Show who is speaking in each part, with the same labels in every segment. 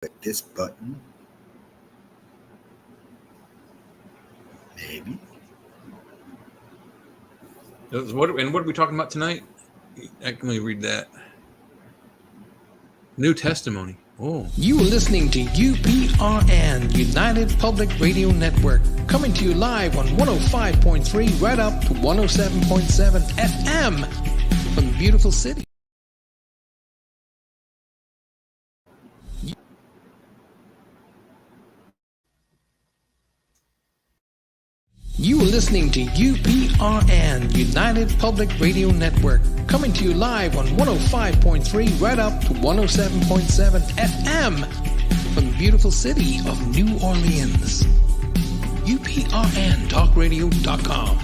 Speaker 1: Click this button. Maybe.
Speaker 2: What are we talking about tonight? Let me read that. New testimony. Oh.
Speaker 3: You are listening to UPRN, United Public Radio Network, coming to you live on 105.3 right up to 107.7 FM from the beautiful city. You are listening to UPRN, United Public Radio Network, coming to you live on 105.3 right up to 107.7 FM from the beautiful city of New Orleans. UPRNTalkRadio.com.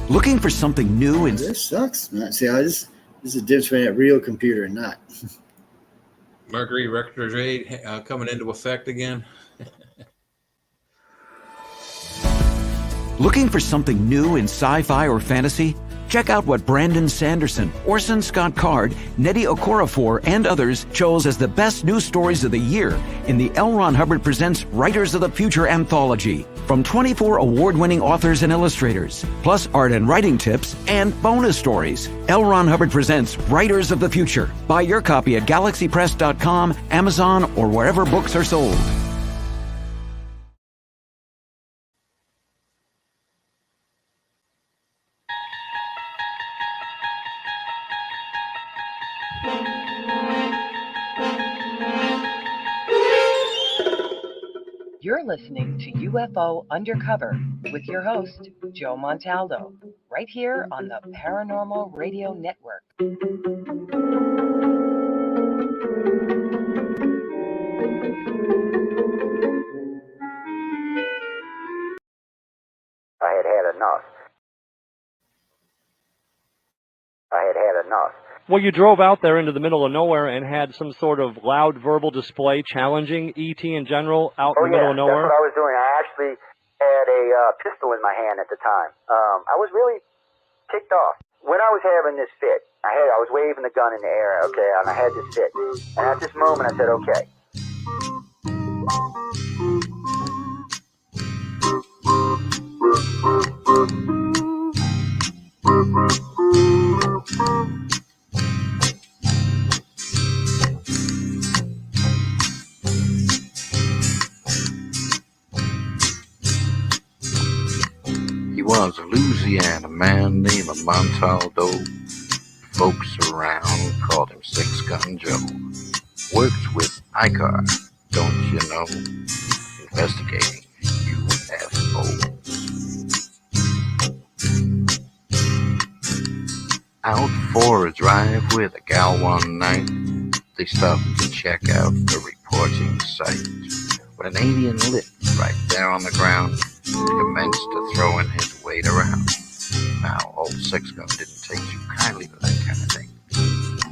Speaker 4: Looking for something new and
Speaker 1: this sucks, man. See, this is the difference between a real computer and not.
Speaker 2: Mercury retrograde coming into effect again.
Speaker 4: looking for something new in sci-fi or fantasy? Check out what Brandon Sanderson, Orson Scott Card, Nnedi Okorafor, and others chose as the best news stories of the year in the L. Ron Hubbard Presents Writers of the Future anthology from 24 award-winning authors and illustrators, plus art and writing tips and bonus stories. L. Ron Hubbard Presents Writers of the Future. Buy your copy at galaxypress.com, Amazon, or wherever books are sold.
Speaker 5: You're listening to UFO Undercover with your host, Joe Montaldo, right here on the Paranormal Radio Network.
Speaker 6: I had had enough.
Speaker 7: Well, you drove out there into the middle of nowhere and had some sort of loud verbal display challenging ET in general out in the middle of nowhere?
Speaker 6: That's what I was doing. I actually had a pistol in my hand at the time. I was really ticked off. When I was having this fit, I was waving the gun in the air, okay, and I had this fit. And at this moment, I said, okay.
Speaker 8: He was a Louisiana man named Montaldo. Folks around called him Six Gun Joe. Worked with ICAR, don't you know? Investigating UFOs. Out for a drive with a gal one night, they stopped to check out the reporting site. When an alien lit right there on the ground, he commenced to throwing his weight around. Now, old Six Gun didn't take too kindly to that kind of thing,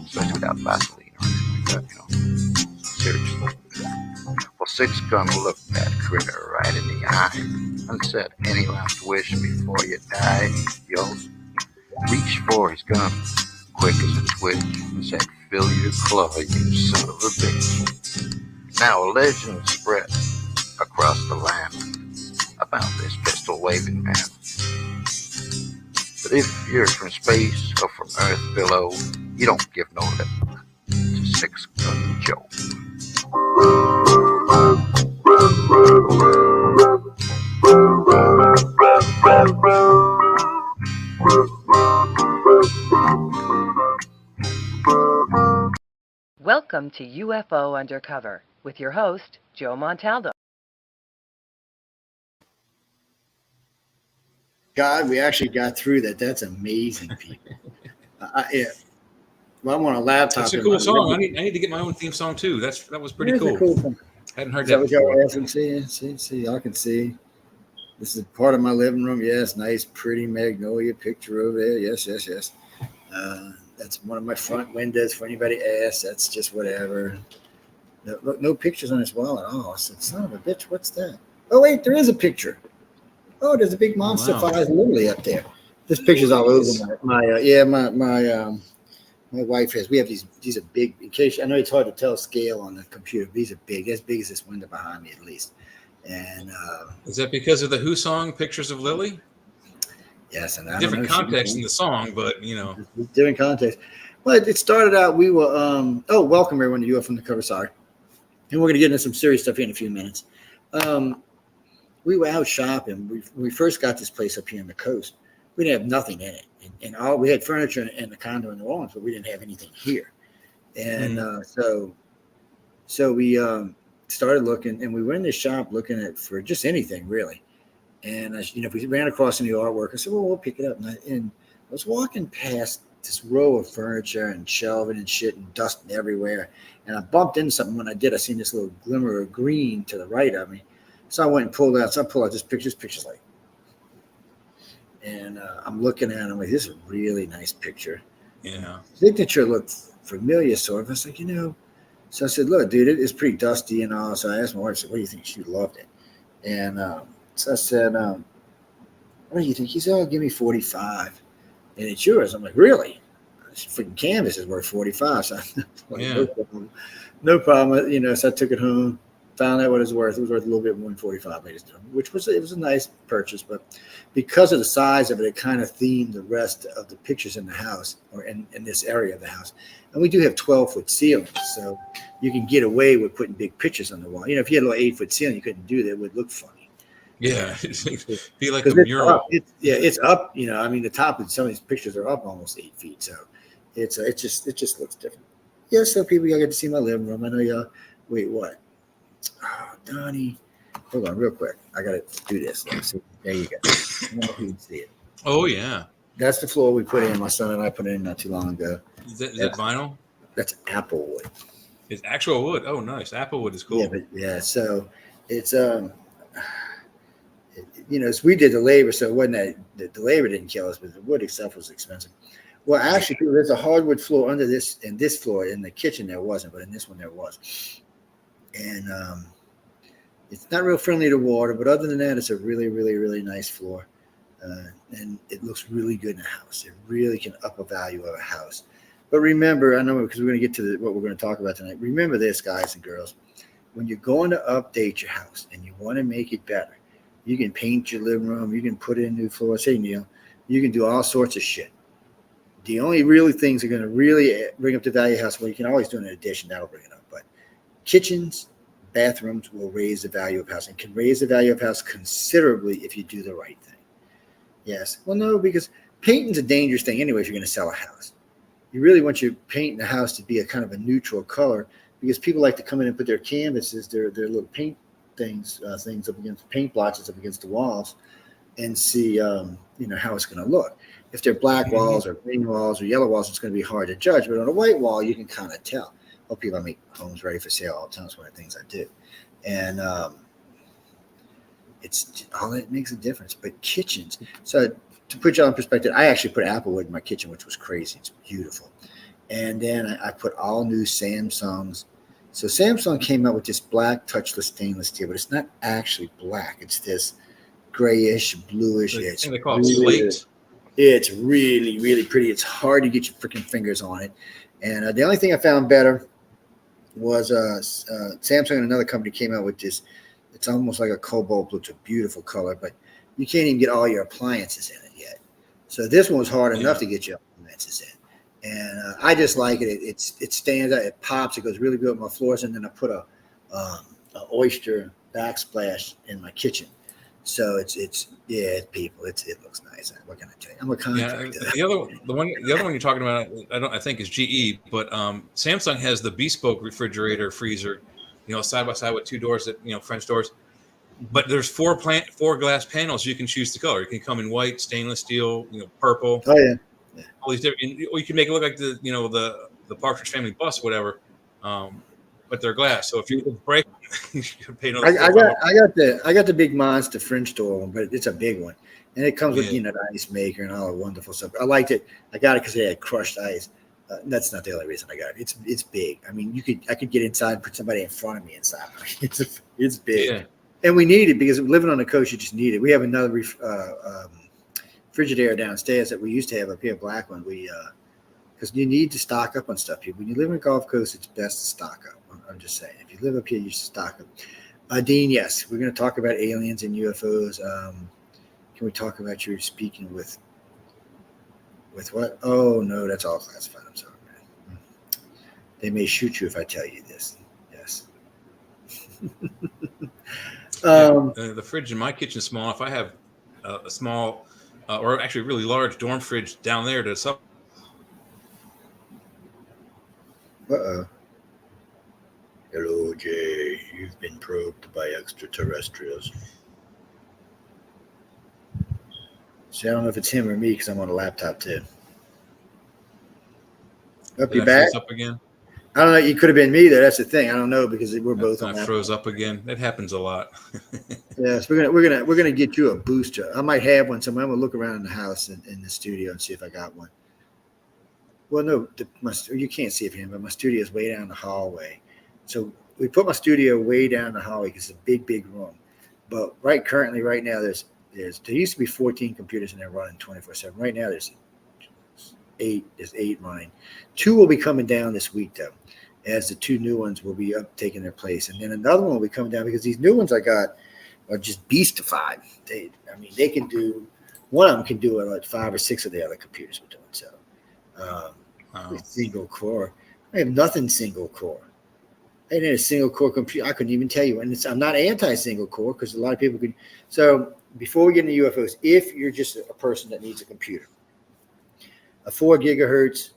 Speaker 8: especially without Vaseline or anything like that, you know. Seriously. Well, Six Gun looked that critter right in the eye and said, "Any last wish before you die?" Yo, reached for his gun, quick as a twitch, and said, "Fill your claw, you son of a bitch." Now a legend spread across the land about this pistol-waving man. But if you're from space or from Earth below, you don't give no lip to Six Gun Joe.
Speaker 5: Welcome to UFO Undercover with your host, Joe Montaldo.
Speaker 1: God, we actually got through that. That's amazing, people. Well, I'm on a laptop.
Speaker 2: It's a cool song. I need to get my own theme song too. That was pretty cool. Hadn't heard that before.
Speaker 1: See, I can see. This is part of my living room. Yes, nice, pretty magnolia picture over there. Yes. That's one of my front windows. For anybody asks, that's just whatever. No pictures on this wall at all. I said, son of a bitch, what's that? Oh wait, there is a picture. Oh, there's a big monster 5 literally up there. There's pictures all over my wife has. We have these are big. In case I know it's hard to tell scale on the computer. But these are big, as big as this window behind me at least. And
Speaker 2: is that because of the Who song "Pictures of Lily"?
Speaker 1: Yes, and I
Speaker 2: different
Speaker 1: don't know,
Speaker 2: context in the song, but
Speaker 1: different context. Well, it started out. We were welcome everyone to UFO Undercover. Sorry, and we're gonna get into some serious stuff here in a few minutes. We were out shopping. When we first got this place up here on the coast, we didn't have nothing in it. And all we had furniture in the condo in New Orleans, but we didn't have anything here. And so we started looking, and we went in this shop looking at for just anything really. And if we ran across any artwork, I said, "Well, we'll pick it up." And I was walking past this row of furniture and shelving and shit and dust everywhere, and I bumped into something. When I did, I seen this little glimmer of green to the right of me. So I went and pulled out. So I pulled out this picture. This picture's like. And I'm looking at it, I'm like, this is a really nice picture.
Speaker 2: Yeah.
Speaker 1: Signature looked familiar, sort of. I was like, So I said, look, dude, it's pretty dusty and all. So I asked my wife, I said, what do you think? She loved it. And so I said, what do you think? He said, oh, give me 45. And it's yours. I'm like, really? This freaking canvas is worth 45. So no problem. So I took it home. Found out what it was worth. It was worth a little bit more than 45, which was a nice purchase. But because of the size of it, it kind of themed the rest of the pictures in the house or in this area of the house. And we do have 12-foot ceilings, so you can get away with putting big pictures on the wall. If you had a little 8-foot ceiling, you couldn't do that. It would look funny.
Speaker 2: Yeah, it'd be like a mural.
Speaker 1: It's up. The top of some of these pictures are up almost 8 feet, so it just looks different. Yeah, so people, y'all get to see my living room. I know y'all. Wait, what? Oh, Donnie, hold on real quick. I gotta do this. See. There you go. I don't know if you can see it.
Speaker 2: Oh yeah,
Speaker 1: that's the floor we put in. My son and I put it in not too long ago.
Speaker 2: Is that vinyl?
Speaker 1: That's apple wood.
Speaker 2: It's actual wood. Oh, nice. Apple wood is cool.
Speaker 1: So it's so we did the labor, so it wasn't that the labor didn't kill us, but the wood itself was expensive. Well, actually, there's a hardwood floor under this, and this floor in the kitchen there wasn't, but in this one there was. And it's not real friendly to water, but other than that, it's a really, really, really nice floor. And it looks really good in the house. It really can up a value of a house. But remember, I know because we're going to get to what we're going to talk about tonight. Remember this, guys and girls. When you're going to update your house and you want to make it better, you can paint your living room. You can put in new floors. Hey, Neil, you can do all sorts of shit. The only really things that are going to really bring up the value of the house, well, you can always do an addition. That'll bring it up. But kitchens, bathrooms will raise the value of house and can raise the value of house considerably if you do the right thing. Yes. Well, no, because painting's a dangerous thing anyway if you're going to sell a house. You really want your paint in the house to be a kind of a neutral color because people like to come in and put their canvases, their little paint things up against paint blotches up against the walls and see, how it's going to look. If they're black walls or green walls or yellow walls, it's going to be hard to judge. But on a white wall, you can kind of tell. Oh, people, I make homes ready for sale all the time. It's one of the things I do. And it's all that makes a difference. But kitchens. So to put you all in perspective, I actually put applewood in my kitchen, which was crazy. It's beautiful. And then I put all new Samsungs. So Samsung came out with this black touchless stainless steel, but it's not actually black. It's this grayish, bluish. It's
Speaker 2: they call it slate.
Speaker 1: It's really, really pretty. It's hard to get your freaking fingers on it. And the only thing I found better was Samsung and another company came out with this. It's almost like a cobalt blue. It's a beautiful color, but you can't even get all your appliances in it yet. So this one was hard enough to get your appliances in. And I just like it. It stands out. It pops. It goes really good with my floors. And then I put a oyster backsplash in my kitchen. So people. It looks nice. What can I tell you? I'm a contractor.
Speaker 2: Yeah, the other one you're talking about, I think is GE, but Samsung has the bespoke refrigerator freezer, side by side with two doors that French doors. But there's four glass panels you can choose the color. It can come in white, stainless steel, purple.
Speaker 1: Oh yeah.
Speaker 2: All these different. Or you can make it look like the Partridge Family bus, whatever. But they're glass, so if you break, you can pay another.
Speaker 1: I got the big monster French door one, but it's a big one, and it comes with the ice maker and all the wonderful stuff. I liked it. I got it because it had crushed ice. That's not the only reason I got it. It's big. I mean, I could get inside and put somebody in front of me inside. It's big, and we need it because living on the coast, you just need it. We have another Frigidaire downstairs that we used to have up here, black one. We because you need to stock up on stuff. People, when you live in the Gulf Coast, it's best to stock up. I'm just saying. If you live up here, you should stock up. Dean, yes, we're going to talk about aliens and UFOs. Can we talk about you speaking with what? Oh no, that's all classified. I'm sorry, man. They may shoot you if I tell you this. Yes.
Speaker 2: The fridge in my kitchen is small enough. I have a small, or actually really large dorm fridge down there to some.
Speaker 1: Hello, Jay. You've been probed by extraterrestrials. See, I don't know if it's him or me because I'm on a laptop too. You back?
Speaker 2: Up again?
Speaker 1: I don't know. You could have been me there. That's the thing. I don't know because we're both on.
Speaker 2: I froze up again. That happens a lot.
Speaker 1: Yes, we're gonna get you a booster. I might have one somewhere. I'm gonna look around in the house in the studio and see if I got one. Well, no, you can't see it from here, but my studio is way down the hallway. So we put my studio way down the hallway because it's a big room. But right now, there used to be 14 computers in there running 24/7. Right now, there's 8. There's 8 running. 2 will be coming down this week, though, as the 2 new ones will be up taking their place. And then another one will be coming down because these new ones I got are just beastified. They can do, one of them can do like 5 or 6 of the other computers we're doing. So single core. I have nothing single core. I had a single core computer. I couldn't even tell you. And I'm not anti-single core because a lot of people could. So before we get into UFOs, if you're just a person that needs a computer, a 4 gigahertz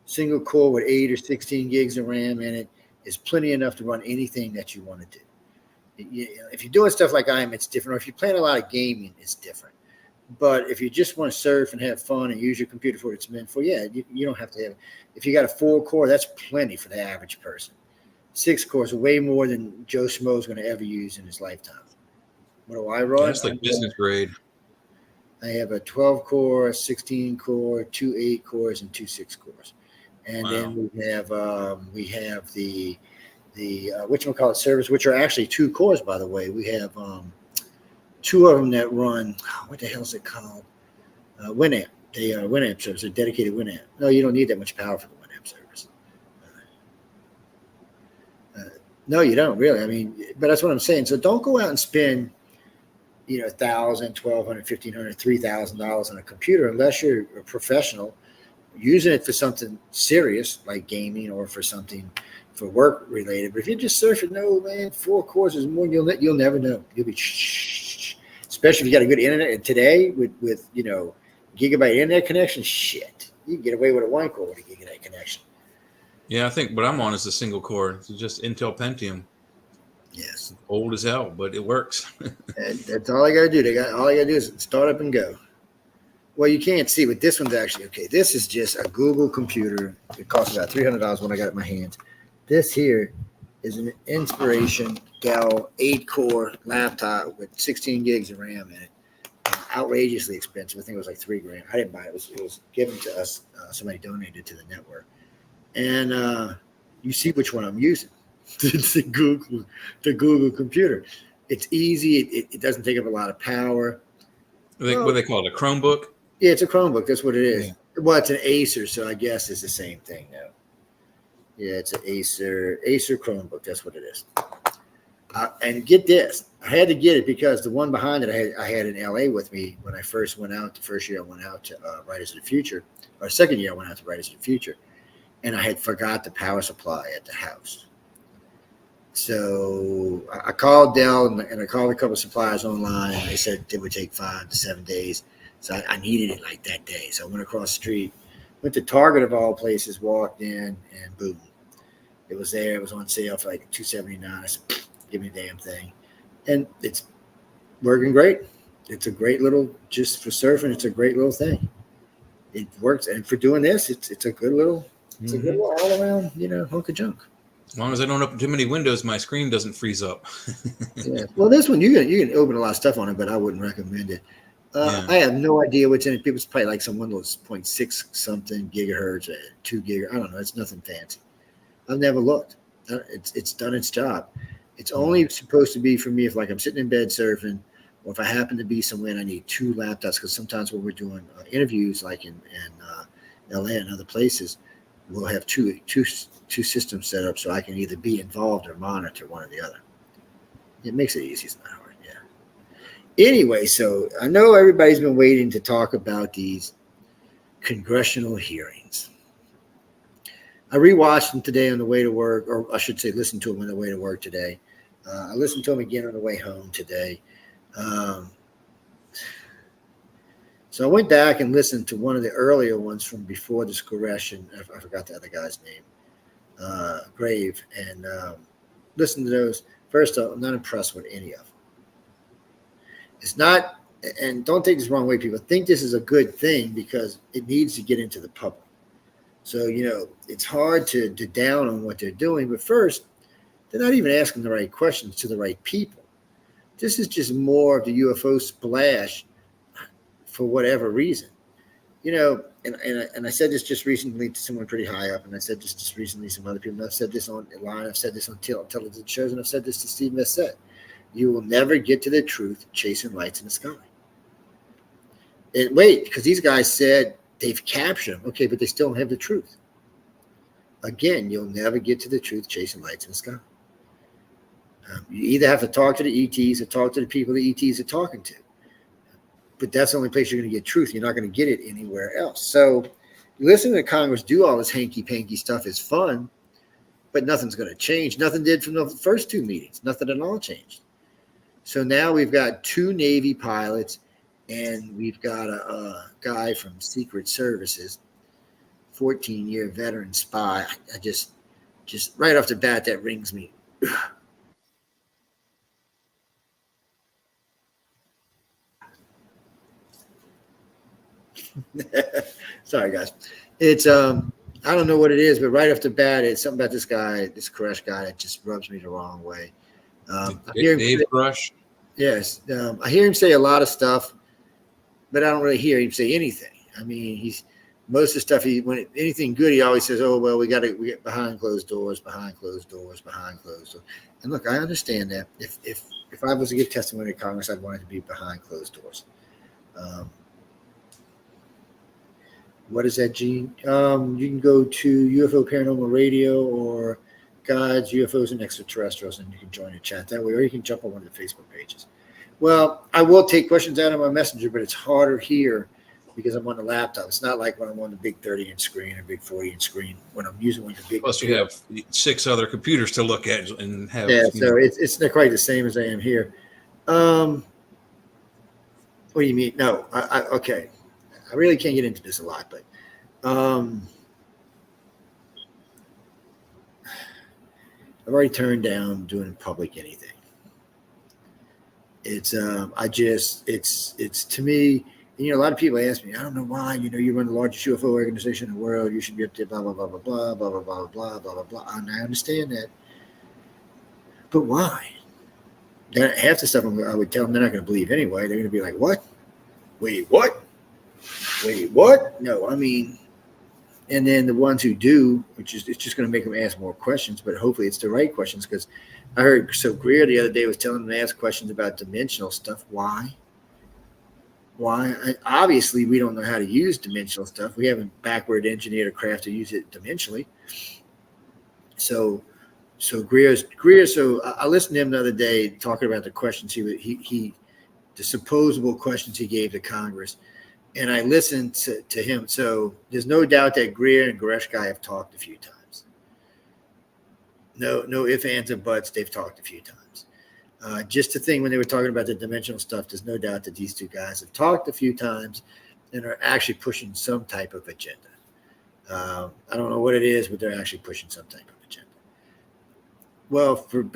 Speaker 1: single core with 8 or 16 gigs of RAM in it is plenty enough to run anything that you want to do. If you're doing stuff like I am, it's different. Or if you're playing a lot of gaming, it's different. But if you just want to surf and have fun and use your computer for what it's meant for, you don't have to have. If you got a 4 core, that's plenty for the average person. 6 cores are way more than Joe Schmo is going to ever use in his lifetime. What do I run?
Speaker 2: That's like business grade.
Speaker 1: I have a 12 core, 16 core, 2 8 cores, and 2 6 cores. And then we have the whatchamacallit servers, which are actually 2 cores, by the way. We have 2 of them that run, what the hell is it called? Winamp. They are Winamp servers. They're dedicated Winamp. No, you don't need that much power for the Winamp servers. No, you don't really. But that's what I'm saying. So don't go out and spend, $1,000, $1,200, $1,500, $3,000 on a computer unless you're a professional using it for something serious like gaming or for something for work related. But if you're just surfing, no, man, 4 cores is more. You'll never know. You'll be, especially if you got a good internet. And today with gigabyte internet connection, shit, you can get away with a 1 core with a gigabyte connection.
Speaker 2: Yeah, I think what I'm on is a single core. It's just Intel Pentium.
Speaker 1: Yes.
Speaker 2: Old as hell, but it works.
Speaker 1: That's all I got to do. All I got to do is start up and go. Well, you can't see, but this one's actually okay. This is just a Google computer. It cost about $300 when I got it in my hands. This here is an Inspiration Dell 8-core laptop with 16 gigs of RAM in it. Outrageously expensive. I think it was like $3,000. I didn't buy it. It was given to us. Somebody donated to the network. And you see which one I'm using. It's the Google computer. It's easy. It doesn't take up a lot of power.
Speaker 2: What do they call it? A Chromebook?
Speaker 1: Yeah, it's a Chromebook. That's what it is. Yeah. Well, it's an Acer, so I guess it's the same thing now. Yeah, it's an Acer Chromebook. That's what it is. And get this. I had to get it because the one behind it I had in LA with me when I first went out. The first year I went out to Writers of the Future. Or second year I went out to Writers of the Future. And I had forgot the power supply at the house. So I called Dell and I called a couple of suppliers online. They said it would take 5 to 7 days. So I needed it like that day. So I went across the street, went to Target of all places, walked in, and boom. It was there. It was on sale for like $279. I said, give me the damn thing. And it's working great. It's a great little, just for surfing, it's a great little thing. It works. And for doing this, it's a good little, it's a good little all around, hunk of junk.
Speaker 2: As long as I don't open too many windows, my screen doesn't freeze up.
Speaker 1: Yeah. Well, this one, you can open a lot of stuff on it, but I wouldn't recommend it. I have no idea what's in it. People's probably like some Windows 0.6 something gigahertz, 2 gig. I don't know. It's nothing fancy. I've never looked. It's done its job. It's only supposed to be for me if like I'm sitting in bed surfing or if I happen to be somewhere and I need 2 laptops, because sometimes when we're doing interviews, like in LA and other places, we'll have two systems set up so I can either be involved or monitor one or the other. It makes it easy. It's not hard. Yeah. Anyway, so I know everybody's been waiting to talk about these congressional hearings. I rewatched them today on the way to work, or I should say listened to them on the way to work today. I listened to them again on the way home today. So I went back and listened to one of the earlier ones from before this correction. I forgot the other guy's name, Grave, and listened to those. First off, I'm not impressed with any of them. It's not, and don't take this the wrong way, people. Think this is a good thing because it needs to get into the public. So, it's hard to down on what they're doing. But first, they're not even asking the right questions to the right people. This is just more of the UFO splash for whatever reason. And I said this just recently to someone pretty high up, and I said this just recently to some other people. And I've said this online, I've said this on television shows, and I've said this to Steve Messette. You will never get to the truth chasing lights in the sky. And wait, because these guys said they've captured them. Okay, but they still don't have the truth. Again, you'll never get to the truth chasing lights in the sky. You either have to talk to the ETs or talk to the people the ETs are talking to. But that's the only place you're going to get truth. You're not going to get it anywhere else. So listening to Congress do all this hanky-panky stuff is fun, but nothing's going to change. Nothing did from the first 2 meetings. Nothing at all changed. So now we've got 2 Navy pilots, and we've got a guy from Secret Services, 14-year veteran spy. I just right off the bat, that rings me. Sorry, guys. It's I don't know what it is, but right off the bat, it's something about this guy, this Charis guy, that just rubs me the wrong way.
Speaker 2: Dave Crush.
Speaker 1: Yes, I hear him say a lot of stuff, but I don't really hear him say anything. I mean, most of the stuff when anything good, he always says, "Oh well, we get behind closed doors, behind closed doors, behind closed doors." And look, I understand that. If I was to give testimony to Congress, I'd want it to be behind closed doors. What is that, Gene? You can go to UFO Paranormal Radio or Gods, UFOs, and Extraterrestrials, and you can join the chat that way, or you can jump on one of the Facebook pages. Well, I will take questions out of my messenger, but it's harder here because I'm on the laptop. It's not like when I'm on the big 30-inch screen or big 40-inch screen when I'm using one of the big.
Speaker 2: Plus, you have 6 other computers to look at and have.
Speaker 1: Yeah, so it's not quite the same as I am here. What do you mean? No, okay. I really can't get into this a lot, but I've already turned down doing in public anything. It's to me, a lot of people ask me, I don't know why, you run the largest UFO organization in the world, you should be up there, blah, blah, blah, blah, blah, blah, blah, blah, blah, blah, blah, blah. And I understand that. But why? Half the stuff I would tell them they're not going to believe anyway. They're going to be like, what? Wait, what? Wait, what? No, I mean, and then the ones who do, it's just going to make them ask more questions, but hopefully it's the right questions, because I heard Greer the other day was telling them to ask questions about dimensional stuff. Why? Obviously, we don't know how to use dimensional stuff. We haven't backward engineered a craft to use it dimensionally. So Greer. So I listened to him the other day talking about the questions the supposable questions he gave to Congress. And I listened to him. So there's no doubt that Greer and Goreshkai have talked a few times. No ifs, ands, or buts. They've talked a few times. Just the thing when they were talking about the dimensional stuff, there's no doubt that these 2 guys have talked a few times and are actually pushing some type of agenda. I don't know what it is, but they're actually pushing some type of agenda. Well, for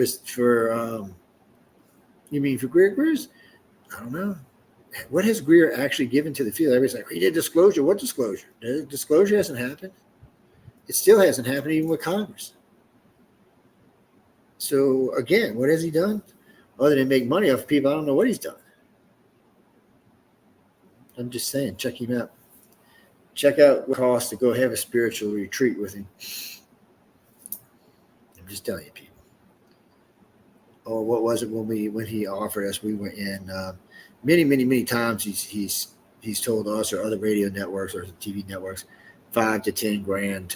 Speaker 1: you mean for Greer's? I don't know. What has Greer actually given to the field? Everybody's like, he did disclosure. What disclosure? The disclosure hasn't happened. It still hasn't happened even with Congress. So, again, what has he done? Other than make money off of people, I don't know what he's done. I'm just saying, check him out. Check out what it costs to go have a spiritual retreat with him. I'm just telling you, people. Or what was it when he offered us? We were in many times he's told us or other radio networks or TV networks $5 to $10 grand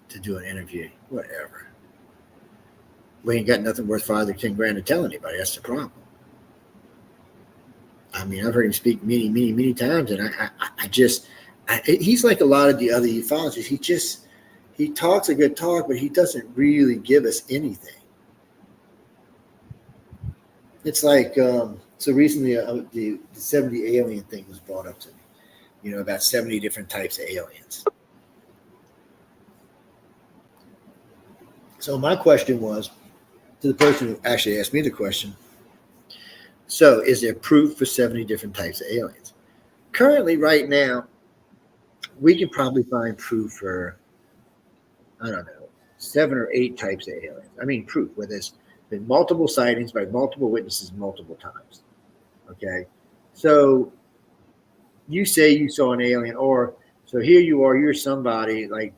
Speaker 1: to do an interview. Whatever. We ain't got nothing worth $5 to $10 grand to tell anybody. That's the problem. I mean, I've heard him speak many times, and he's like a lot of the other ufologists. He talks a good talk, but he doesn't really give us anything. It's like, so recently the 70 alien thing was brought up to me, about 70 different types of aliens. So my question was to the person who actually asked me the question, so is there proof for 70 different types of aliens? Currently, right now, we can probably find proof for, 7 or 8 types of aliens. I mean, proof where there's been multiple sightings by multiple witnesses multiple times. Okay. So you say you saw an alien, or so here you are, you're somebody like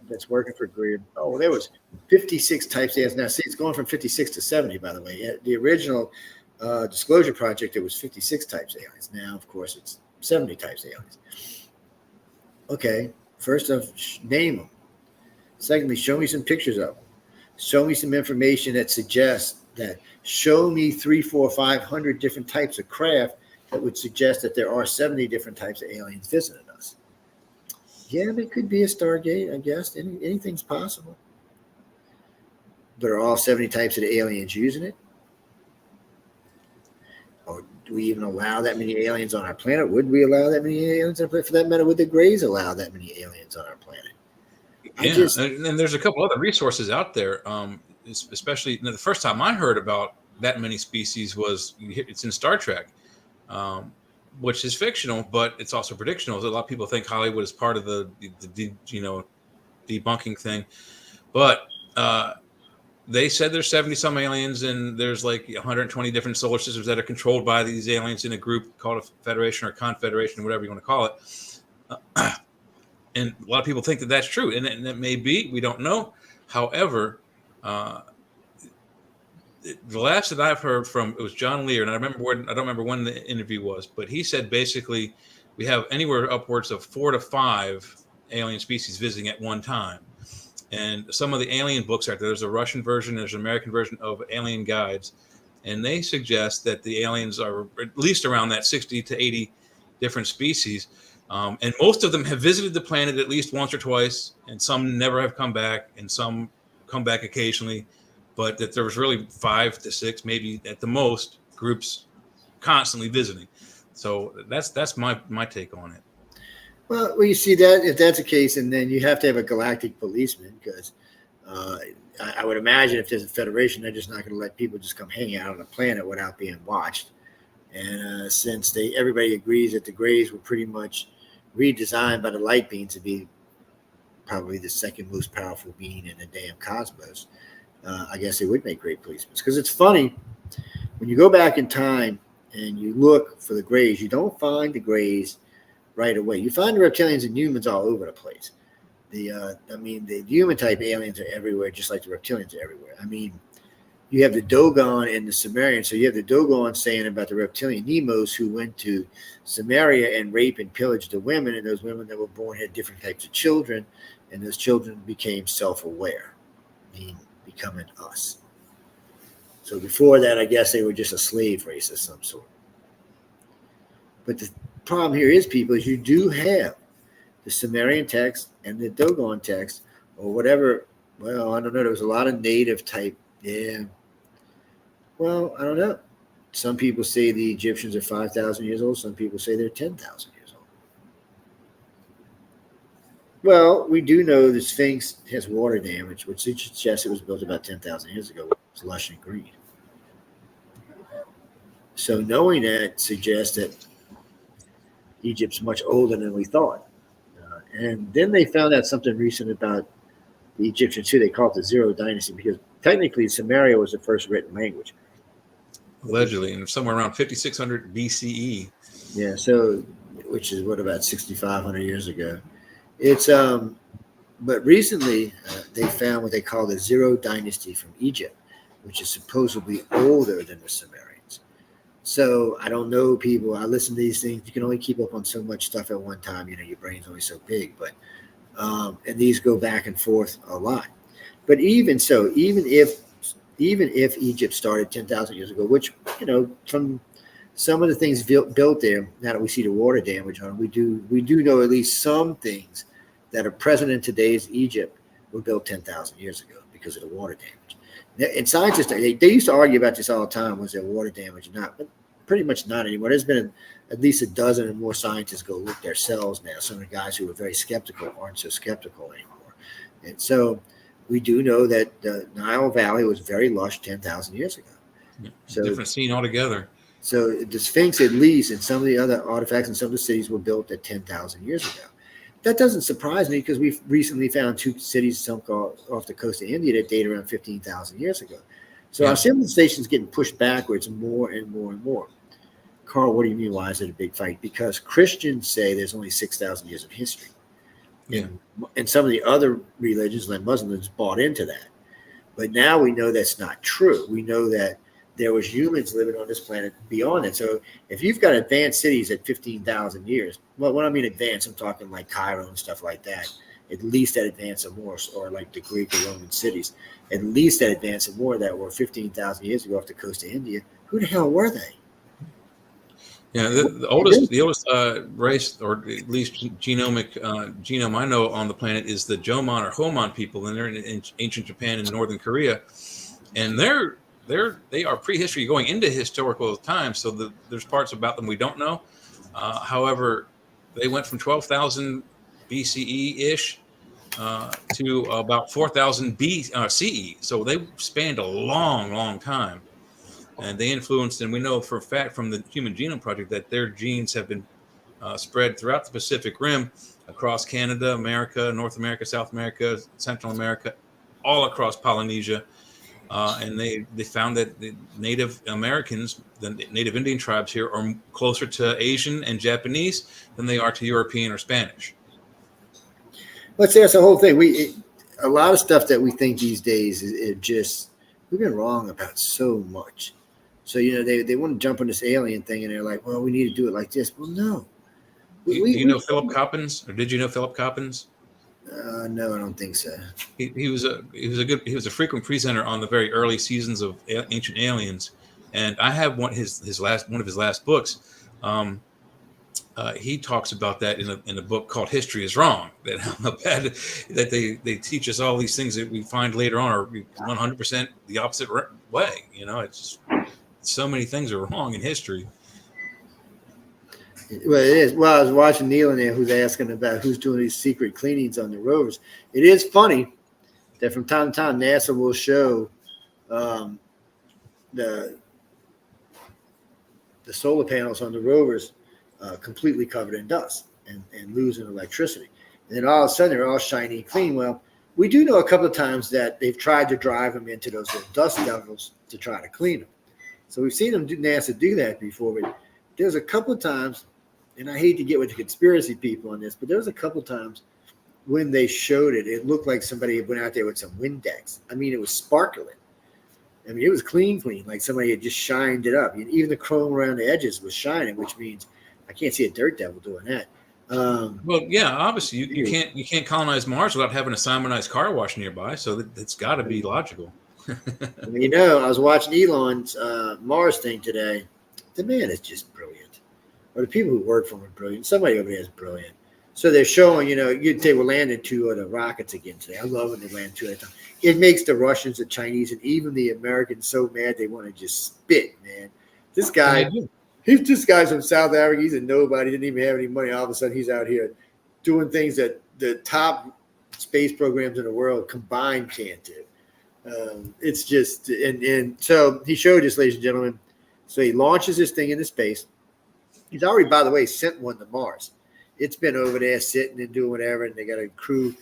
Speaker 1: that's working for Greer. Oh, there was 56 types of aliens. Now, see, it's going from 56 to 70, by the way. The original Disclosure Project, it was 56 types of aliens. Now, of course, it's 70 types of aliens. Okay. First off, name them. Secondly, show me some pictures of them. Show me some information that suggests that. Show me 300, 400, 500 different types of craft that would suggest that there are 70 different types of aliens visiting us. Yeah, it could be a Stargate, I guess. Anything's possible. But are all 70 types of the aliens using it? Or do we even allow that many aliens on our planet? Would we allow that many aliens on our planet? For that matter, would the Greys allow that many aliens on our planet?
Speaker 2: Yeah, and there's a couple other resources out there, especially the first time I heard about that many species was it's in Star Trek, which is fictional, but it's also predictional. A lot of people think Hollywood is part of the debunking thing, but they said there's 70 some aliens, and there's like 120 different solar systems that are controlled by these aliens in a group called a federation or confederation, whatever you want to call it. And a lot of people think that that's true, and it may be. We don't know. However, the last that I've heard from, it was John Lear, and I don't remember when the interview was, but he said basically we have anywhere upwards of 4 to 5 alien species visiting at one time. And some of the alien books out there, there's a Russian version, there's an American version of Alien Guides, and they suggest that the aliens are at least around that 60 to 80 different species. And most of them have visited the planet at least once or twice, and some never have come back, and some come back occasionally, but that there was really 5 to 6, maybe at the most, groups constantly visiting. So that's my take on it.
Speaker 1: Well, you see that if that's the case, and then you have to have a galactic policeman, because I would imagine if there's a federation, they're just not going to let people just come hang out on the planet without being watched. And since everybody agrees that the Greys were pretty much redesigned by the light being to be probably the second most powerful being in the damn cosmos, I guess they would make great policemen. Because it's funny, when you go back in time and you look for the Greys, you don't find the Greys right away. You find the reptilians and humans all over the place. The human type aliens are everywhere, just like the reptilians are everywhere. I mean, you have the Dogon and the Sumerians. So you have the Dogon saying about the reptilian Nemos who went to Samaria and raped and pillaged the women, and those women that were born had different types of children, and those children became self-aware, becoming us. So before that, I guess they were just a slave race of some sort. But the problem here is, people, is you do have the Sumerian text and the Dogon text, or whatever. Well, I don't know. There was a lot of native type. Yeah. Well, I don't know. Some people say the Egyptians are 5,000 years old. Some people say they're 10,000 years old. Well, we do know the Sphinx has water damage, which suggests it was built about 10,000 years ago. It was lush and green. So knowing that suggests that Egypt's much older than we thought. And then they found out something recent about the Egyptians too. They call it the Zero Dynasty, because technically Samaria was the first written language.
Speaker 2: Allegedly, and somewhere around 5600 BCE.
Speaker 1: Yeah, so which is about 6,500 years ago. It's but recently they found what they call the Zero Dynasty from Egypt, which is supposedly older than the Sumerians. So I don't know people. I listen to these things. You can only keep up on so much stuff at one time. Your brain's only so big. But and these go back and forth a lot. But even so, even if Egypt started 10,000 years ago, which from some of the things built there, now that we see the water damage on them, we do know at least some things that are present in today's Egypt were built 10,000 years ago because of the water damage. And scientists, they used to argue about this all the time, was there water damage or not? But pretty much not anymore. There's been at least a dozen or more scientists go look themselves now. Some of the guys who were very skeptical aren't so skeptical anymore. And so we do know that the Nile Valley was very lush 10,000 years ago. So
Speaker 2: different scene altogether.
Speaker 1: So the Sphinx, at least, and some of the other artifacts in some of the cities were built at 10,000 years ago. That doesn't surprise me because we've recently found 2 cities sunk off the coast of India that date around 15,000 years ago. So our civilization is getting pushed backwards more and more and more. Carl, what do you mean? Why is it a big fight? Because Christians say there's only 6,000 years of history.
Speaker 2: Yeah.
Speaker 1: And some of the other religions, like Muslims, bought into that. But now we know that's not true. We know that there was humans living on this planet beyond it. So if you've got advanced cities at 15,000 years, well, when I mean advanced, I'm talking like Cairo and stuff like that, at least that advanced or more, or like the Greek or Roman cities, at least that advanced or more that were 15,000 years ago off the coast of India. Who the hell were they?
Speaker 2: Yeah, the oldest race, or at least genome I know on the planet is the Jomon or Homon people, and they're in ancient Japan and northern Korea, and they are prehistory going into historical times. So there's parts about them we don't know. However, they went from 12,000 BCE ish to about 4,000 CE. So they spanned a long, long time. And they influenced, and we know for a fact from the Human Genome Project that their genes have been spread throughout the Pacific Rim, across Canada, America, North America, South America, Central America, all across Polynesia. And they found that the Native Americans, the Native Indian tribes here, are closer to Asian and Japanese than they are to European or Spanish.
Speaker 1: Let's say that's the whole thing. A lot of stuff that we think these days is just, we've been wrong about so much. So, they want to jump on this alien thing, and they're like, well, we need to do it like this. Well, no.
Speaker 2: Do you know Philip Coppens, or did you know Philip Coppens?
Speaker 1: No, I don't think so.
Speaker 2: He was a frequent presenter on the very early seasons of Ancient Aliens, and I have one of his last books. He talks about that in a book called History is Wrong. That they teach us all these things that we find later on are 100% the opposite way. It's just, so many things are wrong in history.
Speaker 1: Well, it is. Well, I was watching Neil in there, who's asking about who's doing these secret cleanings on the rovers. It is funny that from time to time NASA will show the solar panels on the rovers completely covered in dust and losing electricity. And then all of a sudden they're all shiny and clean. Well, we do know a couple of times that they've tried to drive them into those little dust devils to try to clean them. So we've seen NASA do that before, but there's a couple of times, and I hate to get with the conspiracy people on this, but there was a couple of times when they showed it, it looked like somebody went out there with some Windex. I mean, it was sparkling. I mean, it was clean, like somebody had just shined it up. Even the chrome around the edges was shining, which means I can't see a dirt devil doing that.
Speaker 2: Well, yeah, obviously you can't colonize Mars without having a Simonized car wash nearby, so it's got to be logical.
Speaker 1: I mean, I was watching Elon's Mars thing today. The man is just brilliant. Or the people who work for him are brilliant. Somebody over there is brilliant. So they're showing, they were landing 2 of the rockets again today. I love when they land 2 at a time. It makes the Russians, the Chinese, and even the Americans so mad they want to just spit, man. This guy, this guy's from South Africa. He's a nobody. Didn't even have any money. All of a sudden, he's out here doing things that the top space programs in the world combined can't do. It's just, and so he showed us, ladies and gentlemen. So he launches this thing into space. He's already, by the way, sent one to Mars. It's been over there sitting and doing whatever, and they got a crew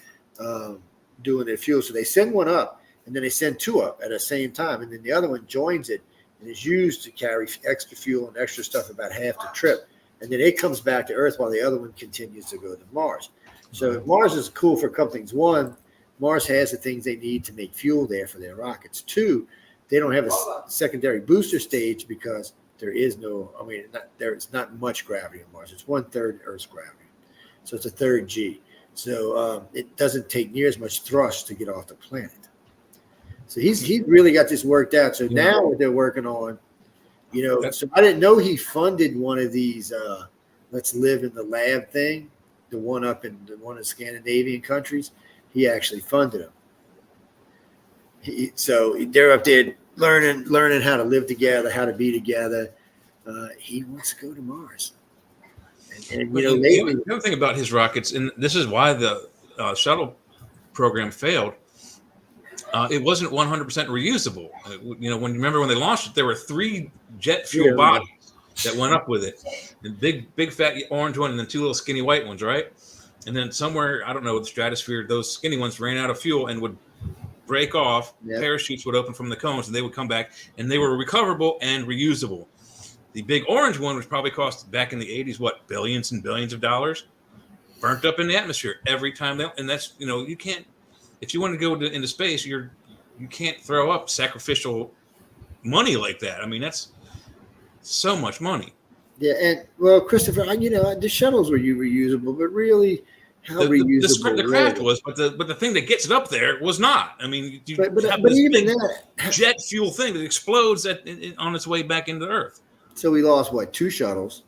Speaker 1: doing their fuel. So they send one up, and then they send 2 up at the same time, and then the other one joins it and is used to carry extra fuel and extra stuff about half the trip. And then it comes back to Earth while the other one continues to go to Mars. So Mars is cool for a couple things. One, Mars has the things they need to make fuel there for their rockets. 2, they don't have a secondary booster stage because there is no. I mean, there's not much gravity on Mars. It's 1/3 Earth's gravity, so it's a third G. So it doesn't take near as much thrust to get off the planet. So he really got this worked out. So now what they're working on, so I didn't know he funded one of these let's live in the lab thing, the one in the Scandinavian countries. He actually funded them. So they're up there learning how to live together, how to be together. He wants to go to Mars. And
Speaker 2: the other thing about his rockets, and this is why the shuttle program failed, it wasn't 100% reusable. When you remember when they launched it, there were 3 jet fuel bodies that went up with it, and big fat orange one, and then 2 little skinny white ones, right? And then somewhere, I don't know, the stratosphere, those skinny ones ran out of fuel and would break off. Yep. Parachutes would open from the cones, and they would come back, and they were recoverable and reusable. The big orange one, which probably cost back in the 80s, billions and billions of dollars, burnt up in the atmosphere every time. And that's, you can't, if you want to go into space, you can't throw up sacrificial money like that. I mean, that's so much money.
Speaker 1: Yeah. And well, Christopher, the shuttles were reusable, but really how reusable
Speaker 2: the craft was, but the thing that gets it up there was not. I mean,
Speaker 1: but even that
Speaker 2: jet fuel thing that explodes on its way back into Earth.
Speaker 1: So we lost 2 shuttles?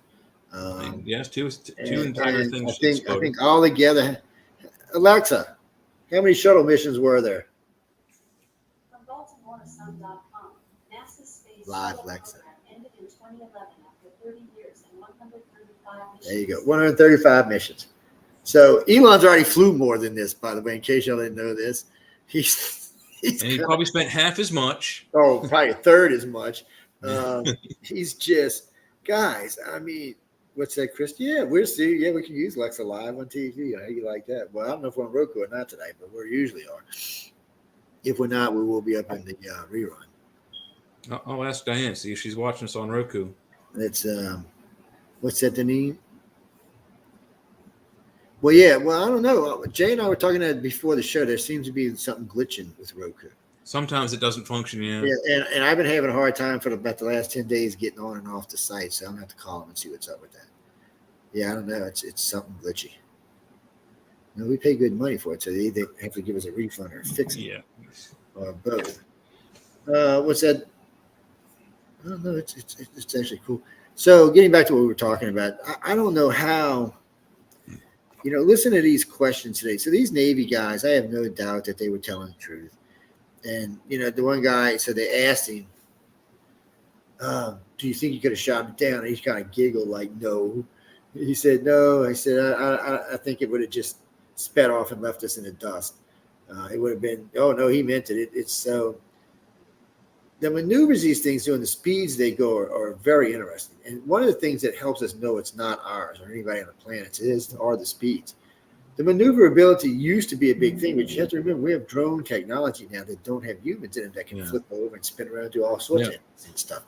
Speaker 2: Yes, two entire things.
Speaker 1: I think all together. Alexa, how many shuttle missions were there?
Speaker 9: From BaltimoreSun.com, NASA's space
Speaker 1: Live, Alexa.
Speaker 9: Ended in 2011 after 30 years and 135 missions.
Speaker 1: There you go, 135 missions. So Elon's already flew more than this, by the way. In case y'all didn't know this, he
Speaker 2: probably spent half as much.
Speaker 1: Oh, probably a third as much. He's just, guys, I mean, what's that, Chris? Yeah, we'll see. Yeah, we can use Alexa Live on TV. How you like that? Well, I don't know if we're on Roku or not tonight, but we usually are. If we're not, we will be up in the rerun.
Speaker 2: I'll ask Diane, see if she's watching us on Roku.
Speaker 1: It's, what's that, the name? Well, yeah, I don't know. Jay and I were talking about it before the show. There seems to be something glitching with Roku.
Speaker 2: Sometimes it doesn't function,
Speaker 1: Yeah, and I've been having a hard time for about the last 10 days getting on and off the site, so I'm going to have to call them and see what's up with that. Yeah, I don't know. It's something glitchy. We pay good money for it, so they either have to give us a refund or fix it.
Speaker 2: Yeah.
Speaker 1: Or both. What's that? I don't know. It's actually cool. So getting back to what we were talking about, I don't know how, listen to these questions today. So these Navy guys, I have no doubt that they were telling the truth. And, the one guy, so they asked him, do you think you could have shot him down? And he kind of giggled like, no. He said, no. I said, I think it would have just sped off and left us in the dust. It would have been, oh, no, he meant it. It's so the maneuvers these things do and the speeds they go are very interesting. And one of the things that helps us know it's not ours or anybody on the planet are the speeds. The maneuverability used to be a big thing, but you have to remember we have drone technology now that don't have humans in them that can flip over and spin around and do all sorts of stuff.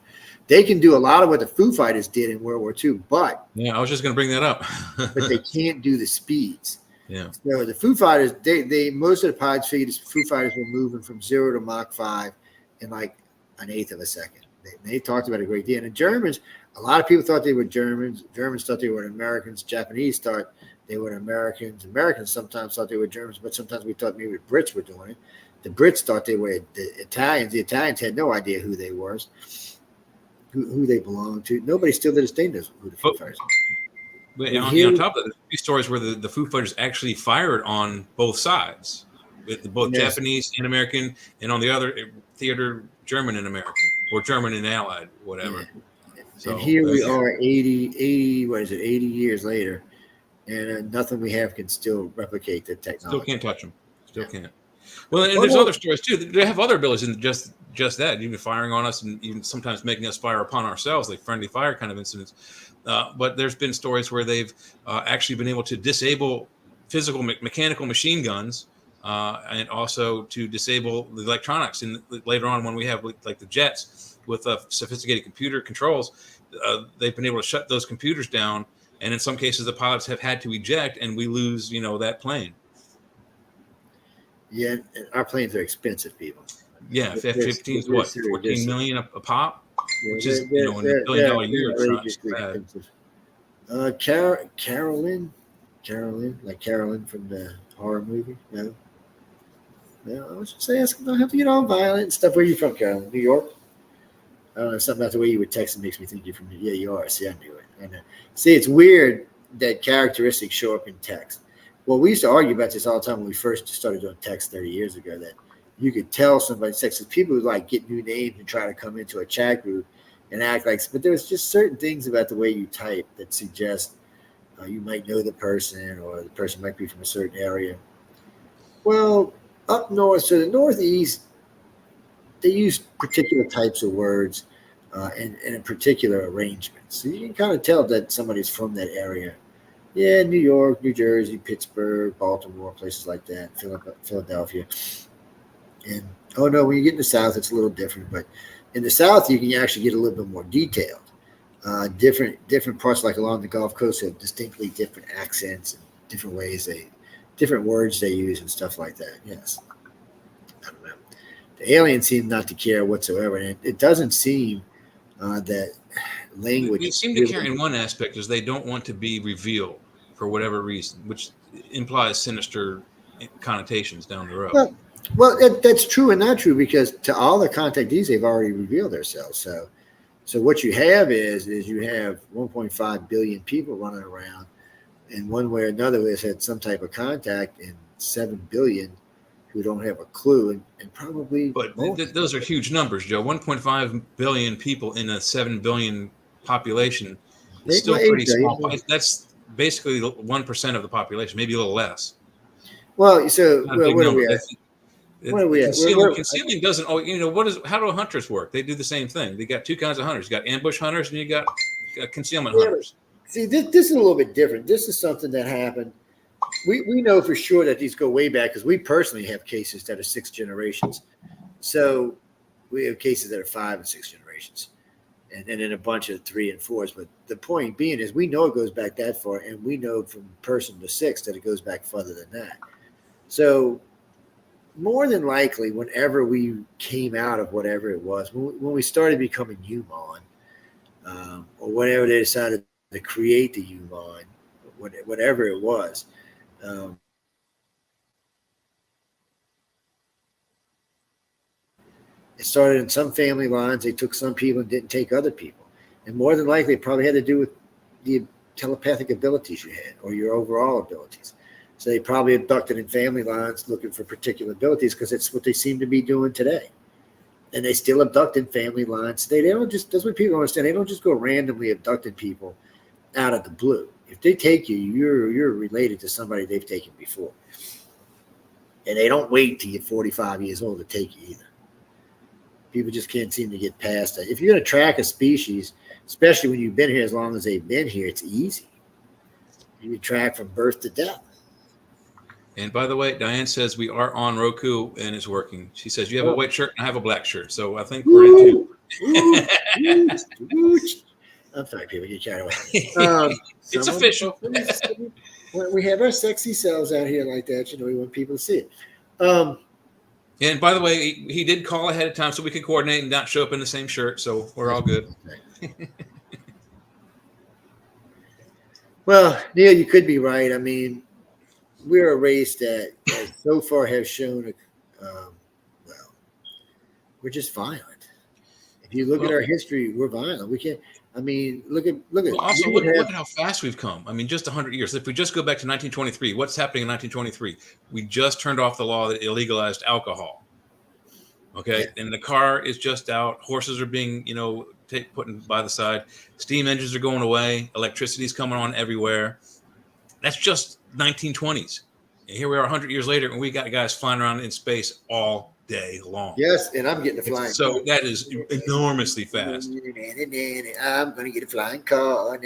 Speaker 1: They can do a lot of what the Foo Fighters did in World War II, but
Speaker 2: I was just going to bring that up.
Speaker 1: but they can't do the speeds.
Speaker 2: Yeah.
Speaker 1: So the Foo Fighters, they most of the pilots figured the Foo Fighters were moving from 0 to Mach 5 in like an eighth of a second. They talked about it a great deal. And the Germans, a lot of people thought they were Germans. Germans thought they were Americans. Japanese thought they were Americans. Americans sometimes thought they were Germans, but sometimes we thought maybe the Brits were doing it. The Brits thought they were the Italians. The Italians had no idea who they were, who they belonged to. Nobody still to this day knows who the Foo Fighters are.
Speaker 2: But on top of that, there's stories where the Foo Fighters actually fired on both sides, with both Japanese and American, and on the other theater, German and American, or German and Allied, whatever.
Speaker 1: Yeah. So, and here we are 80 years later, and nothing we have can still replicate the technology.
Speaker 2: Still can't touch them. Still can't. Well, and there's other stories too. They have other abilities than just that, even firing on us and even sometimes making us fire upon ourselves, like friendly fire kind of incidents. But there's been stories where they've actually been able to disable physical mechanical machine guns and also to disable the electronics. And later on, when we have like the jets with sophisticated computer controls, they've been able to shut those computers down. And in some cases, the pilots have had to eject, and we lose, that plane.
Speaker 1: Yeah, and our planes are expensive, people.
Speaker 2: Yeah, F-15s, what, 14 million a pop? which is, in the $1 billion a year, it's not
Speaker 1: outrageously
Speaker 2: bad.
Speaker 1: expensive. Carolyn, like Carolyn from the horror movie. No, I was just asking. Don't have to get all violent and stuff. Where are you from, Carolyn? New York? I don't know. Something about the way you were texting makes me think you're from. Yeah, you are. See, I knew it. I know. See, it's weird that characteristics show up in text. Well, we used to argue about this all the time when we first started doing text 30 years ago. That you could tell somebody's sex. Because people would like get new names and try to come into a chat group and act like. But there's just certain things about the way you type that suggest you might know the person, or the person might be from a certain area. Well, up north, so the Northeast, they use particular types of words and in a particular arrangement. So you can kind of tell that somebody's from that area. Yeah, New York, New Jersey, Pittsburgh, Baltimore, places like that, Philadelphia. And oh no, when you get in the South, it's a little different. But in the South, you can actually get a little bit more detailed. Different parts, like along the Gulf Coast, have distinctly different accents and different ways different words they use and stuff like that. Yes. I don't know. The aliens seem not to care whatsoever, and it doesn't seem that language.
Speaker 2: They seem to care in one aspect, is they don't want to be revealed for whatever reason, which implies sinister connotations down the road.
Speaker 1: Well, that's true and not true, because to all the contactees, they've already revealed themselves. So what you have is you have 1.5 billion people running around, and one way or another has had some type of contact, and 7 billion who don't have a clue, and probably.
Speaker 2: But those are huge numbers, Joe. 1.5 billion people in a 7 billion population is still pretty small. That's basically 1% of the population, maybe a little less.
Speaker 1: Well, so what are we at? What are we at?
Speaker 2: Concealing doesn't. Oh, how do hunters work? They do the same thing. They got two kinds of hunters. You got ambush hunters and you got concealment hunters.
Speaker 1: See, this is a little bit different. This is something that happened. We know for sure that these go way back, because we personally have cases that are 6 generations. So we have cases that are 5 and 6 generations, and then a bunch of 3 and 4s. But the point being is, we know it goes back that far, and we know from person to 6 that it goes back further than that. So more than likely, whenever we came out of whatever it was, when we started becoming human, or whenever they decided to create the human, whatever it was, it started in some family lines. They took some people and didn't take other people. And more than likely, it probably had to do with the telepathic abilities you had, or your overall abilities. So they probably abducted in family lines looking for particular abilities, because it's what they seem to be doing today. And they still abduct in family lines. They don't just, that's what people don't understand. They don't just go randomly abducting people out of the blue. If they take you, you're related to somebody they've taken before. And they don't wait till you're 45 years old to take you either. People just can't seem to get past that. If you're going to track a species, especially when you've been here as long as they've been here, it's easy. You can track from birth to death.
Speaker 2: And by the way, Diane says we are on Roku and it's working. She says you have a white shirt and I have a black shirt. So I think we're in two.
Speaker 1: I'm sorry, people get carried away.
Speaker 2: It's official.
Speaker 1: We have our sexy selves out here like that. We want people to see it.
Speaker 2: And by the way, he did call ahead of time so we could coordinate and not show up in the same shirt. So we're all good.
Speaker 1: Well, Neil, you could be right. I mean, we're a race that so far have shown, we're just violent. If you look at our history, we're violent. We can't. I mean, look at.
Speaker 2: Also, look at how fast we've come. I mean, just 100 years. If we just go back to 1923, what's happening in 1923? We just turned off the law that illegalized alcohol. Okay, and the car is just out. Horses are being, put by the side. Steam engines are going away. Electricity's coming on everywhere. That's just 1920s. And here we are 100 years later, and we got guys flying around in space all day long.
Speaker 1: Yes, and I'm getting a flying car.
Speaker 2: So that is enormously fast.
Speaker 1: I'm going to get a flying car.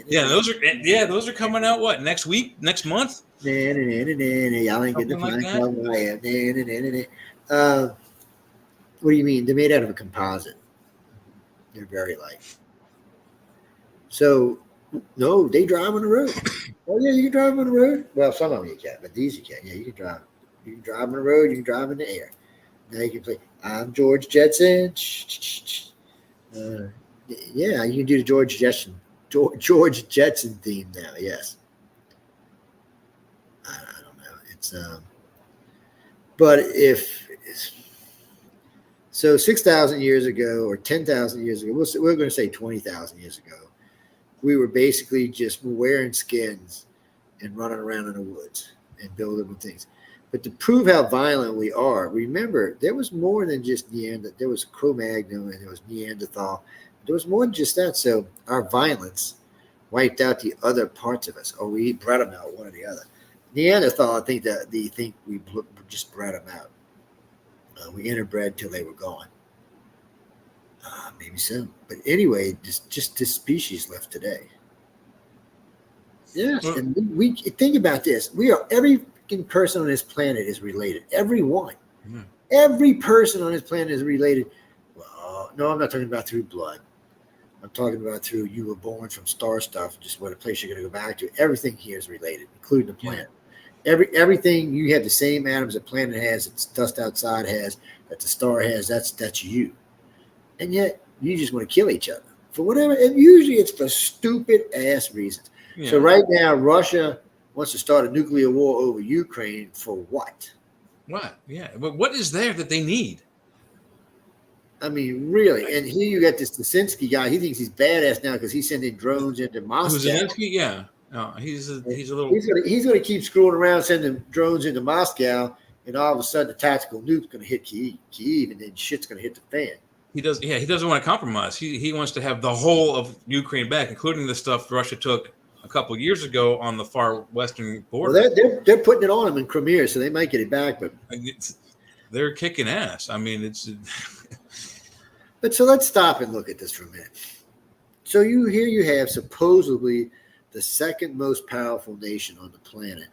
Speaker 2: Yeah, those are coming out, what, next week? Next month?
Speaker 1: Y'all ain't getting a flying car. What do you mean? They're made out of a composite. They're very light. So, no, they drive on the road. Oh, yeah, you can drive on the road. Well, some of them you can't, but these you can. Yeah, you can drive. You can drive on the road. You can drive in the air. Now you can play, I'm George Jetson. Yeah, you can do the George Jetson theme now. Yes. I don't know. It's but if so, 6,000 years ago or 10,000 years ago, we're going to say 20,000 years ago, we were basically just wearing skins and running around in the woods and building things. But to prove how violent we are, remember there was more than just Neanderthal. There was Cro-Magnon and there was Neanderthal. There was more than just that. So our violence wiped out the other parts of us, or we bred them out, one or the other. Neanderthal, I think that they think we just bred them out. We interbred till they were gone. Maybe so. But anyway, just this species left today. Yes, and we think about this. We are every person on this planet is related. Everyone. Mm. Every person on this planet is related. Well, no, I'm not talking about through blood. I'm talking about through you were born from star stuff, just what a place you're going to go back to. Everything here is related, including the planet. Yeah. Everything you have the same atoms a planet has, its dust outside has, that the star has. That's you, and yet you just want to kill each other for whatever. And usually it's for stupid ass reasons. Yeah. So right now, Russia wants to start a nuclear war over Ukraine for what?
Speaker 2: What? Yeah, but what is there that they need?
Speaker 1: I mean, really. And here you got this Lisinski guy. He thinks he's badass now because he's sending drones into Moscow.
Speaker 2: Lisinski, yeah. No, he's a little.
Speaker 1: He's going to keep screwing around, sending drones into Moscow, and all of a sudden, the tactical nuke's going to hit Kyiv, and then shit's going to hit the fan.
Speaker 2: He does. Yeah, he doesn't want to compromise. He wants to have the whole of Ukraine back, including the stuff Russia took a couple of years ago on the far western border.
Speaker 1: Well, they're putting it on them in Crimea, so they might get it back, but
Speaker 2: they're kicking ass. I mean, it's.
Speaker 1: But so let's stop and look at this for a minute. So you have supposedly the second most powerful nation on the planet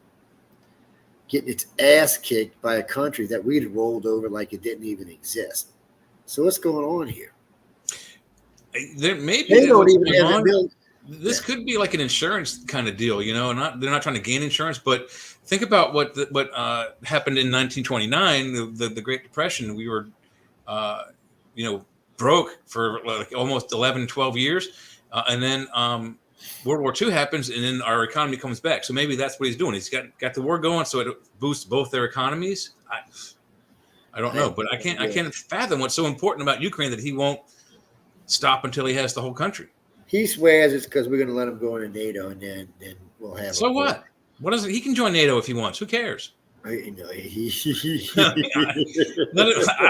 Speaker 1: getting its ass kicked by a country that we'd rolled over like it didn't even exist. So what's going on here?
Speaker 2: They don't even have this could be like an insurance kind of deal, you know. They're not trying to gain insurance, but think about what happened in 1929, the Great Depression. We were, broke for like almost 11, 12 years, and then World War II happens, and then our economy comes back. So maybe that's what he's doing. He's got the war going, so it boosts both their economies. I don't know, but I can't fathom what's so important about Ukraine that he won't stop until he has the whole country.
Speaker 1: He swears it's because we're going to let him go into NATO, and then we'll have.
Speaker 2: So what? What is it? He can join NATO if he wants. Who cares?
Speaker 1: I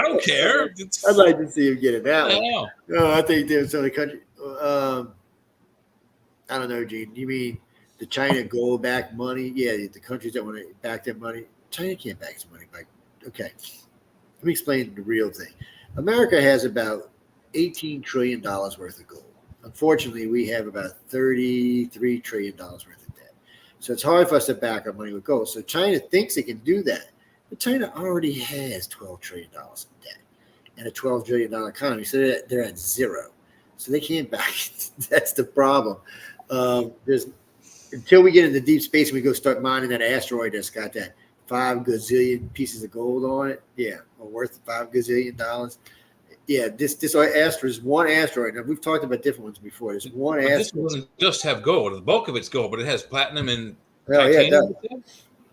Speaker 2: don't care.
Speaker 1: I'd like to see him get it that way.
Speaker 2: No,
Speaker 1: I think there's other country. I don't know, Gene. You mean the China gold back money? Yeah, the countries that want to back their money. China can't back its money back. Okay, let me explain the real thing. America has about $18 trillion worth of gold. Unfortunately, we have about $33 trillion worth of debt. So it's hard for us to back our money with gold. So China thinks it can do that. But China already has $12 trillion in debt and a $12 trillion economy. So they're at zero. So they can't back it. That's the problem. Until we get into deep space and we go start mining that asteroid that's got that 5 gazillion pieces of gold on it. Yeah, or worth $5 gazillion. Yeah, this asteroid is one asteroid. Now we've talked about different ones before. There's one asteroid. This
Speaker 2: doesn't just have gold. The bulk of it's gold, but it has platinum and
Speaker 1: titanium.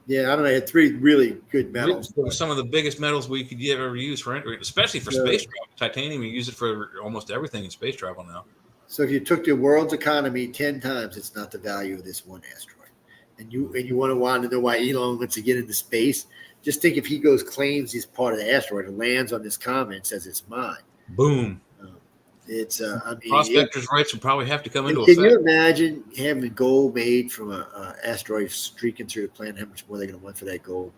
Speaker 1: Yeah, I don't know. It had 3 really good metals.
Speaker 2: Some of the biggest metals we could ever use especially for space travel. Titanium, we use it for almost everything in space travel now.
Speaker 1: So if you took the world's economy 10 times, it's not the value of this one asteroid. And you want to know why Elon wants to get into space. Just think if he claims he's part of the asteroid and lands on this comet and says it's mine.
Speaker 2: Boom. Prospectors' rights would probably have to come into effect.
Speaker 1: Can you imagine having gold made from an asteroid streaking through the planet? How much more are they going to want for that gold?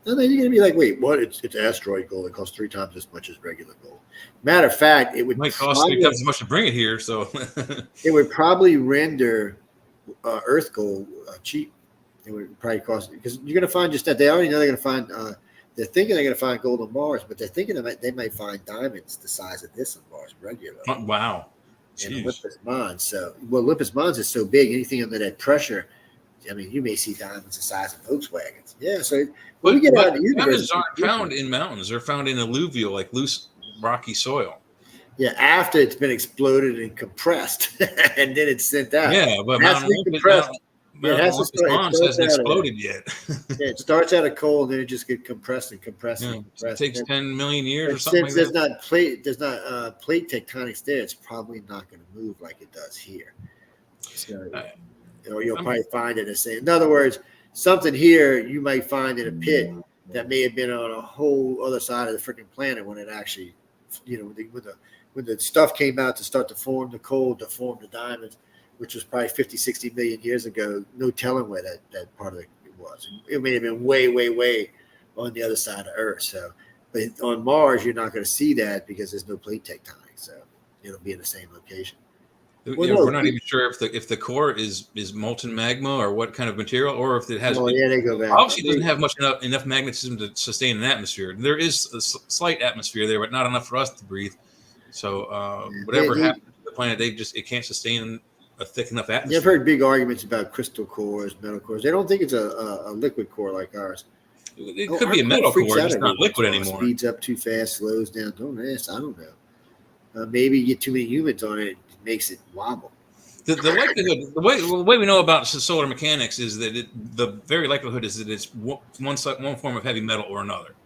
Speaker 1: And then you're going to be like, wait, what? It's asteroid gold. It costs 3 times as much as regular gold. Matter of fact, it might
Speaker 2: cost 3 times as much to bring it here. So
Speaker 1: it would probably render Earth gold cheap. It would probably cost, because you're going to find just that. They already know they're going to find. They're thinking they're going to find gold on Mars, but they're thinking they might find diamonds the size of this on Mars regularly.
Speaker 2: Wow.
Speaker 1: And Olympus Mons. Olympus Mons is so big, anything under that pressure, I mean, you may see diamonds the size of Volkswagens. Yeah. So when we get out of the universe,
Speaker 2: diamonds aren't found in mountains; they're found in alluvial, like loose, rocky soil.
Speaker 1: Yeah, after it's been exploded and compressed, and then it's sent out.
Speaker 2: Yeah, but
Speaker 1: It has to be compressed.
Speaker 2: Mount
Speaker 1: It has to
Speaker 2: Olympus
Speaker 1: start. It
Speaker 2: Mons
Speaker 1: starts
Speaker 2: hasn't
Speaker 1: out
Speaker 2: exploded yet.
Speaker 1: yeah, it starts out of coal, and then it just gets compressed and compressed
Speaker 2: Yeah,
Speaker 1: and compressed.
Speaker 2: it takes 10 million years or
Speaker 1: And
Speaker 2: something
Speaker 1: since
Speaker 2: like
Speaker 1: there's
Speaker 2: that.
Speaker 1: not plate tectonics there, it's probably not going to move like it does here. So, or you'll probably find it the same. In other words, something here you might find in a pit that may have been on a whole other side of the freaking planet when it actually, when the stuff came out to start to form the coal, to form the diamonds, which was probably 50, 60 million years ago. No telling where that part of it was. It may have been way, way, way on the other side of Earth. So, but on Mars, you're not going to see that because there's no plate tectonics. So it'll be in the same location.
Speaker 2: Well, we're not even sure if the core is molten magma or what kind of material, or if it has.
Speaker 1: Oh, yeah, they go back.
Speaker 2: Obviously, it doesn't have enough magnetism to sustain an atmosphere. There is a slight atmosphere there, but not enough for us to breathe. So whatever happens to the planet, it can't sustain a thick enough atmosphere.
Speaker 1: I've heard big arguments about crystal cores, metal cores. They don't think it's a liquid core like ours.
Speaker 2: It could be a metal core, it's not liquid anymore.
Speaker 1: Speeds up too fast, slows down. Don't ask. I don't know. Maybe you get too many humans on it. Makes it wobble.
Speaker 2: The likelihood, the way we know about solar mechanics is that the very likelihood is that it's one form of heavy metal or another,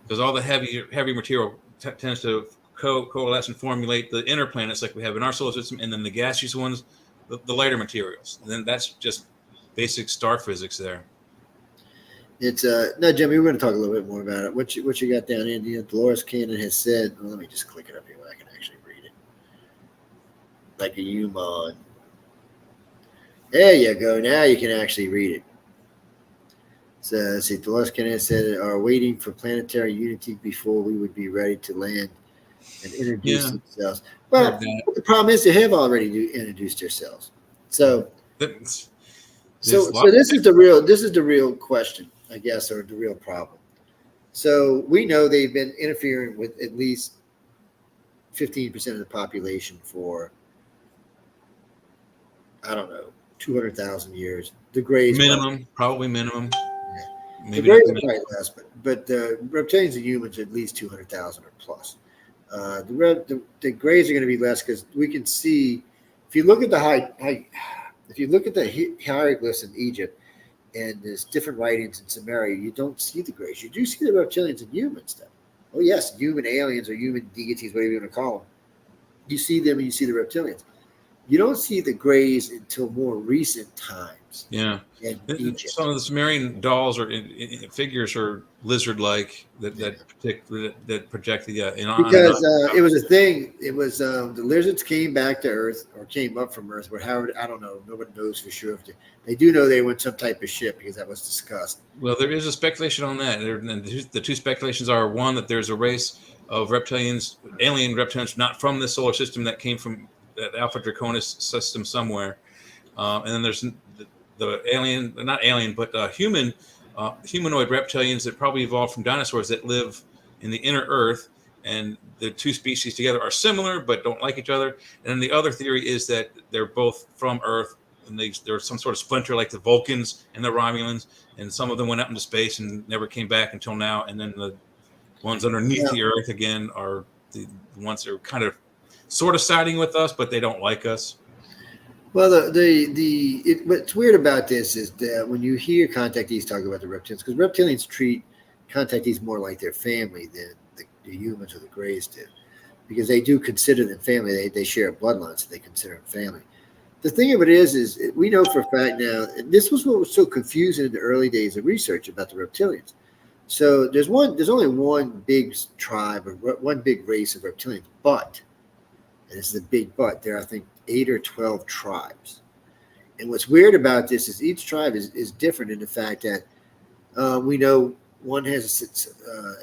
Speaker 2: because all the heavy material tends to coalesce and formulate the inner planets like we have in our solar system, and then the gaseous ones, the lighter materials. And then that's just basic star physics there.
Speaker 1: It's no, Jimmy. We're going to talk a little bit more about it. What you got down in? Dolores Cannon has said. Well, let me just click it up here where I can actually read it. Like a human. There you go. Now you can actually read it. So let's see. Dolores Cannon said, "Are waiting for planetary unity before we would be ready to land and introduce themselves." Well, the problem is they have already introduced themselves. So this is the real question, I guess, or the real problem. So we know they've been interfering with at least 15% of the population for, I don't know, 200,000 years. The Greys
Speaker 2: probably minimum.
Speaker 1: Yeah.
Speaker 2: Maybe
Speaker 1: the Greys are probably less, but the reptilians and humans are at least 200,000 or plus. The Greys are going to be less because we can see, if you look at the if you look at the hieroglyphs in Egypt, and there's different writings in Sumeria, you don't see the Greys. You do see the reptilians and humans, though. Oh, yes, human aliens or human deities, whatever you want to call them. You see them and you see the reptilians. You don't see the Greys until more recent times.
Speaker 2: Yeah. Some of the Sumerian dolls or figures are lizard-like that project the
Speaker 1: because it was a thing. It was the lizards came back to Earth or came up from Earth, but how, I don't know. Nobody knows for sure. They do know they went some type of ship because that was discussed.
Speaker 2: Well, there is a speculation on that. The two speculations are, one, that there's a race of reptilians, alien reptilians, not from the solar system, that came from that Alpha Draconis system somewhere, and then there's the alien, not alien, but humanoid reptilians that probably evolved from dinosaurs that live in the inner Earth, and the two species together are similar but don't like each other. And then the other theory is that they're both from Earth, and they're some sort of splinter like the Vulcans and the Romulans, and some of them went out into space and never came back until now. And then the ones underneath the Earth again are the ones that are kind of sort of siding with us, but they don't like us.
Speaker 1: Well, what's weird about this is that when you hear contactees talk about the reptilians, because reptilians treat contactees more like their family than the humans or the Greys do, because they do consider them family. They share a bloodline, so they consider them family. The thing of it is we know for a fact now, and this was what was so confusing in the early days of research about the reptilians. So there's only one big tribe or one big race of reptilians, but, and this is a big but, there are, I think, 8 or 12 tribes. And what's weird about this is each tribe is different in the fact that we know one has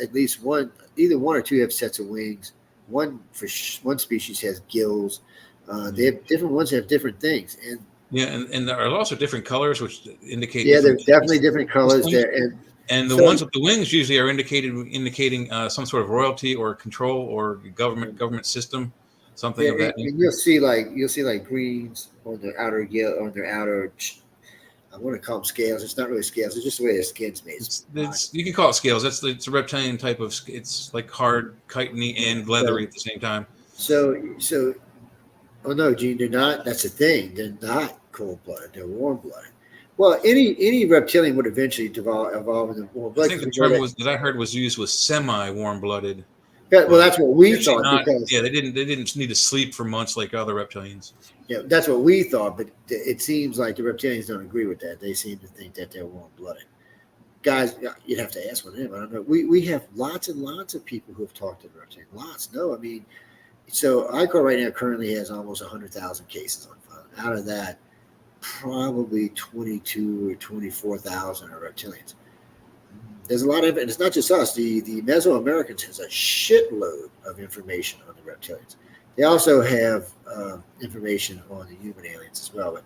Speaker 1: at least one, either one or two have sets of wings. One species has gills. They have different ones that have different things. And
Speaker 2: and there are also different colors, which indicate.
Speaker 1: Yeah, there's definitely different colors there.
Speaker 2: And the ones with the wings usually are indicating some sort of royalty or control or government system. Something of that.
Speaker 1: And you'll see like greens on their outer I want to call them scales. It's not really scales. It's just the way their skin's made.
Speaker 2: You can call it scales. It's a reptilian type of. It's like hard, chitiny, and leathery at the same time.
Speaker 1: So, oh no, Gene, they're not. That's the thing. They're not cold-blooded. They're warm-blooded. Well, any reptilian would eventually evolve into warm-blooded.
Speaker 2: I think the term that I heard was used was semi-warm-blooded.
Speaker 1: Yeah, well, that's what we thought.
Speaker 2: They didn't need to sleep for months like other reptilians.
Speaker 1: Yeah, that's what we thought, but it seems like the reptilians don't agree with that. They seem to think that they're warm-blooded. Guys, you'd have to ask one of them. I don't know. We have lots and lots of people who have talked to the reptilians. Lots. No, I mean, so ICAR right now currently has almost 100,000 cases on file. Out of that, probably 22 or 24,000 are reptilians. There's a lot of, and it's not just us. The Mesoamericans has a shitload of information on the reptilians. They also have information on the human aliens as well. But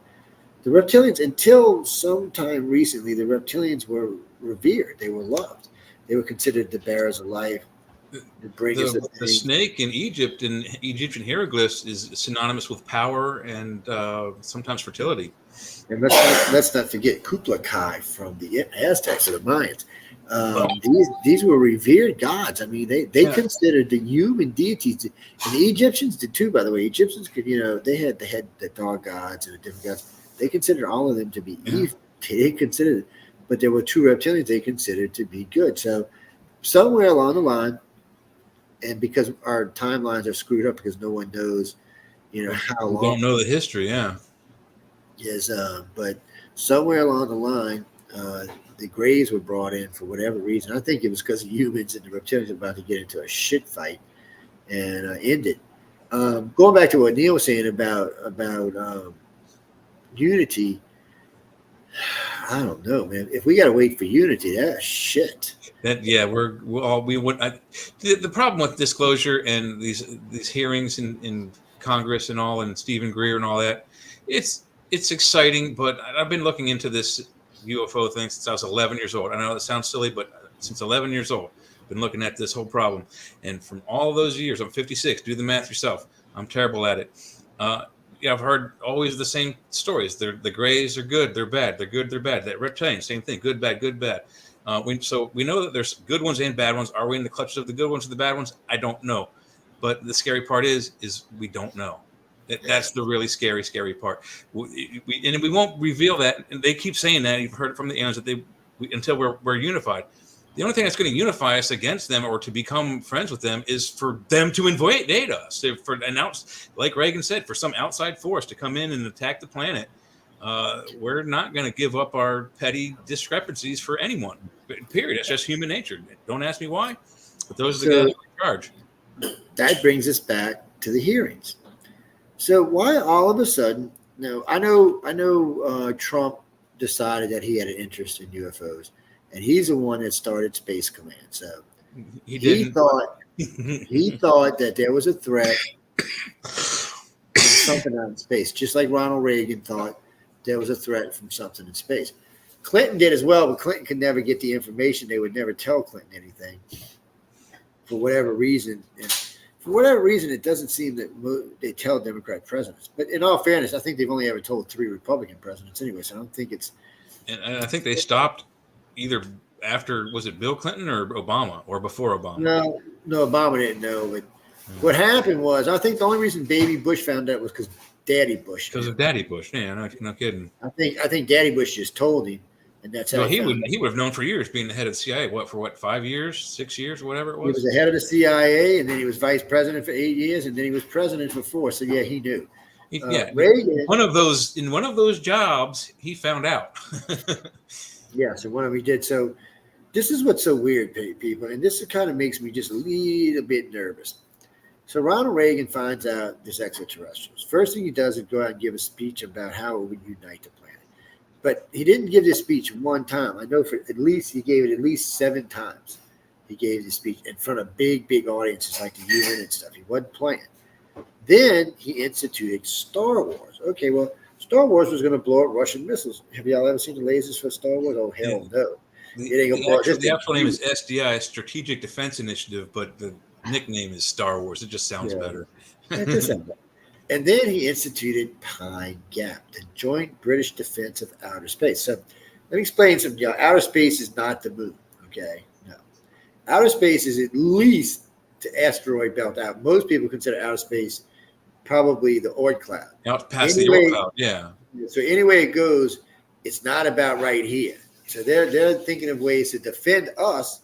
Speaker 1: the reptilians, until sometime recently, the reptilians were revered. They were loved. They were considered the bearers of life.
Speaker 2: The snake in Egypt, in Egyptian hieroglyphs, is synonymous with power and sometimes fertility.
Speaker 1: And let's not forget Kublai from the Aztecs or the Mayans. These were revered gods. I mean, they considered the human deities, and the Egyptians did too. By the way, Egyptians could, they had the dog gods and the different gods. They considered all of them to be evil. They considered, but there were two reptilians they considered to be good. So somewhere along the line, and because our timelines are screwed up because no one knows, how long.
Speaker 2: We don't know the history,
Speaker 1: Yes, but somewhere along the line, the Greys were brought in for whatever reason. I think it was because humans and the reptilians were about to get into a shit fight and end it. Going back to what Neil was saying about unity, I don't know, man. If we got to wait for unity, that's shit.
Speaker 2: The problem with disclosure and these hearings in Congress and all, and Stephen Greer and all that, it's exciting, but I've been looking into this UFO thing since I was 11 years old. I know that sounds silly, but since 11 years old, I've been looking at this whole problem. And from all those years, I'm 56. Do the math yourself. I'm terrible at it. I've heard always the same stories. The Greys are good, they're bad. They're good, they're bad. That reptilian, same thing. Good, bad, good, bad. So we know that there's good ones and bad ones. Are we in the clutches of the good ones or the bad ones? I don't know. But the scary part is we don't know. That's the really scary part. We won't reveal that. And they keep saying that. You've heard it from the aliens that until we're unified. The only thing that's going to unify us against them or to become friends with them is for them to invade us. Like Reagan said, for some outside force to come in and attack the planet. We're not going to give up our petty discrepancies for anyone. Period. That's just human nature. Don't ask me why, but those are the guys in charge.
Speaker 1: That brings us back to the hearings. So why all of a sudden? No, I know. Trump decided that he had an interest in UFOs, and he's the one that started Space Command. So he thought that there was a threat from something out in space, just like Ronald Reagan thought there was a threat from something in space. Clinton did as well, but Clinton could never get the information. They would never tell Clinton anything for whatever reason. And for whatever reason, it doesn't seem that they tell Democrat presidents. But in all fairness, I think they've only ever told 3 Republican presidents anyway, so I don't think it's...
Speaker 2: And I think they stopped either after, was it Bill Clinton or Obama, or before Obama?
Speaker 1: No, Obama didn't know. But what happened was, I think the only reason Baby Bush found out was because Daddy Bush.
Speaker 2: Because of Daddy Bush, yeah, no kidding.
Speaker 1: I think Daddy Bush just told him, and that's how
Speaker 2: he would have known for years, being the head of the CIA. For 5 years, 6 years, whatever it was.
Speaker 1: He was the head of the CIA, and then he was vice president for 8 years, and then he was president for 4. So yeah, he knew. Reagan,
Speaker 2: one of those jobs, he found out.
Speaker 1: Yeah, so one of them he did. So this is what's so weird, people, and this kind of makes me just a little bit nervous. So Ronald Reagan finds out there's extraterrestrials. First thing he does is go out and give a speech about how it would unite the planet. But he didn't give this speech one time. I know he gave it at least 7 times. He gave the speech in front of big audiences like the UN and stuff. He wasn't playing. Then he instituted Star Wars. Okay, well, Star Wars was going to blow up Russian missiles. Have y'all ever seen the lasers for Star Wars? Oh, hell no.
Speaker 2: The actual name is SDI, Strategic Defense Initiative, but the nickname is Star Wars. It just sounds better.
Speaker 1: It just sounds better. And then he instituted Pine Gap, the Joint British Defense of Outer Space. So let me explain some. Outer space is not the moon, okay? No. Outer space is at least the asteroid belt out. Most people consider outer space probably the Oort cloud.
Speaker 2: Out past the Oort cloud, yeah.
Speaker 1: So anyway it goes, it's not about right here. So they're thinking of ways to defend us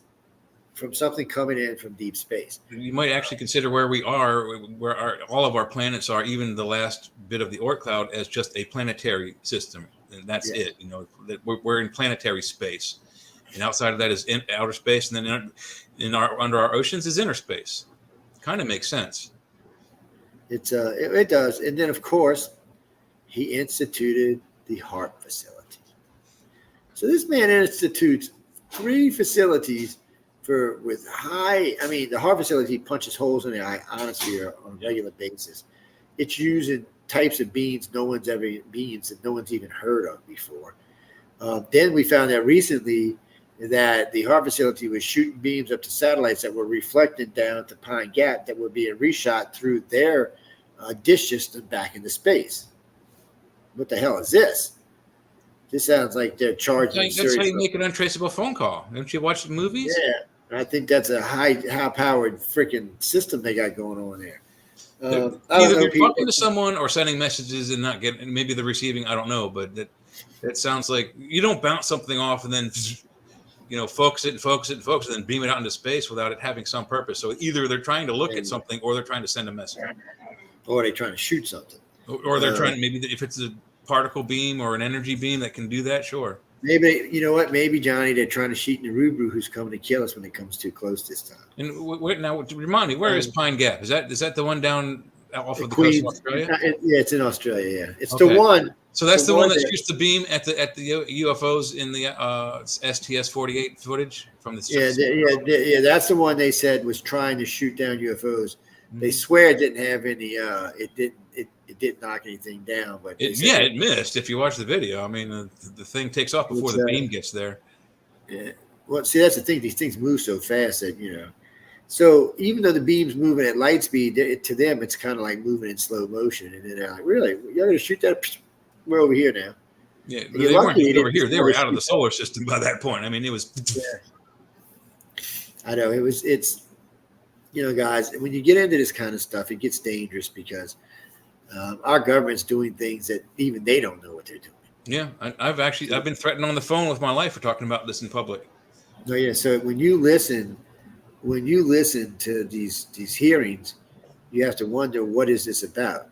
Speaker 1: from something coming in from deep space.
Speaker 2: You might actually consider where we are, where all of our planets are, even the last bit of the Oort cloud, as just a planetary system, and that's it. You know, that we're in planetary space, and outside of that is in outer space, and then under our oceans is inner space. Kind of makes sense.
Speaker 1: It does, and then of course he instituted the HARP facility. So this man institutes 3 facilities with high, I mean, the HARP facility punches holes in the ionosphere on a regular basis. It's using types of beams that no one's even heard of before. Then we found out recently that the HARP facility was shooting beams up to satellites that were reflected down to Pine Gap that were being reshot through their dish system back into space. What the hell is this? This sounds like they're charging.
Speaker 2: That's how you make an untraceable phone call. Don't you watch the movies?
Speaker 1: Yeah. I think that's a high-powered freaking system they got going on there.
Speaker 2: Either they're talking to someone or sending messages and not getting. Maybe they're receiving. I don't know, but that sounds like you don't bounce something off and then focus it, and then beam it out into space without it having some purpose. So either they're trying to look at something or they're trying to send a message,
Speaker 1: or they're trying to shoot something,
Speaker 2: or they're trying. Maybe if it's a particle beam or an energy beam that can do that, sure.
Speaker 1: Maybe, you know what? Maybe, Johnny, they're trying to shoot Narubu, who's coming to kill us when it comes too close this time.
Speaker 2: And now, remind me, where is Pine Gap? Is that the one down off of the coast of Australia?
Speaker 1: Yeah, it's in Australia. Yeah, it's the one.
Speaker 2: So that's the one that shoots the beam at the UFOs in the STS-48 footage from the.
Speaker 1: Yeah. That's the one they said was trying to shoot down UFOs. Mm-hmm. They swear it didn't have any. It didn't knock anything down, but
Speaker 2: it missed. If you watch the video, I mean, the thing takes off before the beam gets there.
Speaker 1: Yeah. Well, see, that's the thing. These things move so fast that So even though the beam's moving at light speed, to them it's kind of like moving in slow motion, and then they're like, "Really? You're going to shoot that? We're over here now."
Speaker 2: Yeah, they weren't over here. They were out of the solar system by that point. I mean, it was.
Speaker 1: Yeah. I know it's. Guys, when you get into this kind of stuff, it gets dangerous because. Our government's doing things that even they don't know what they're doing.
Speaker 2: Yeah, I've been threatened on the phone with my life for talking about this in public.
Speaker 1: No, yeah. So when you listen to these hearings, you have to wonder, what is this about?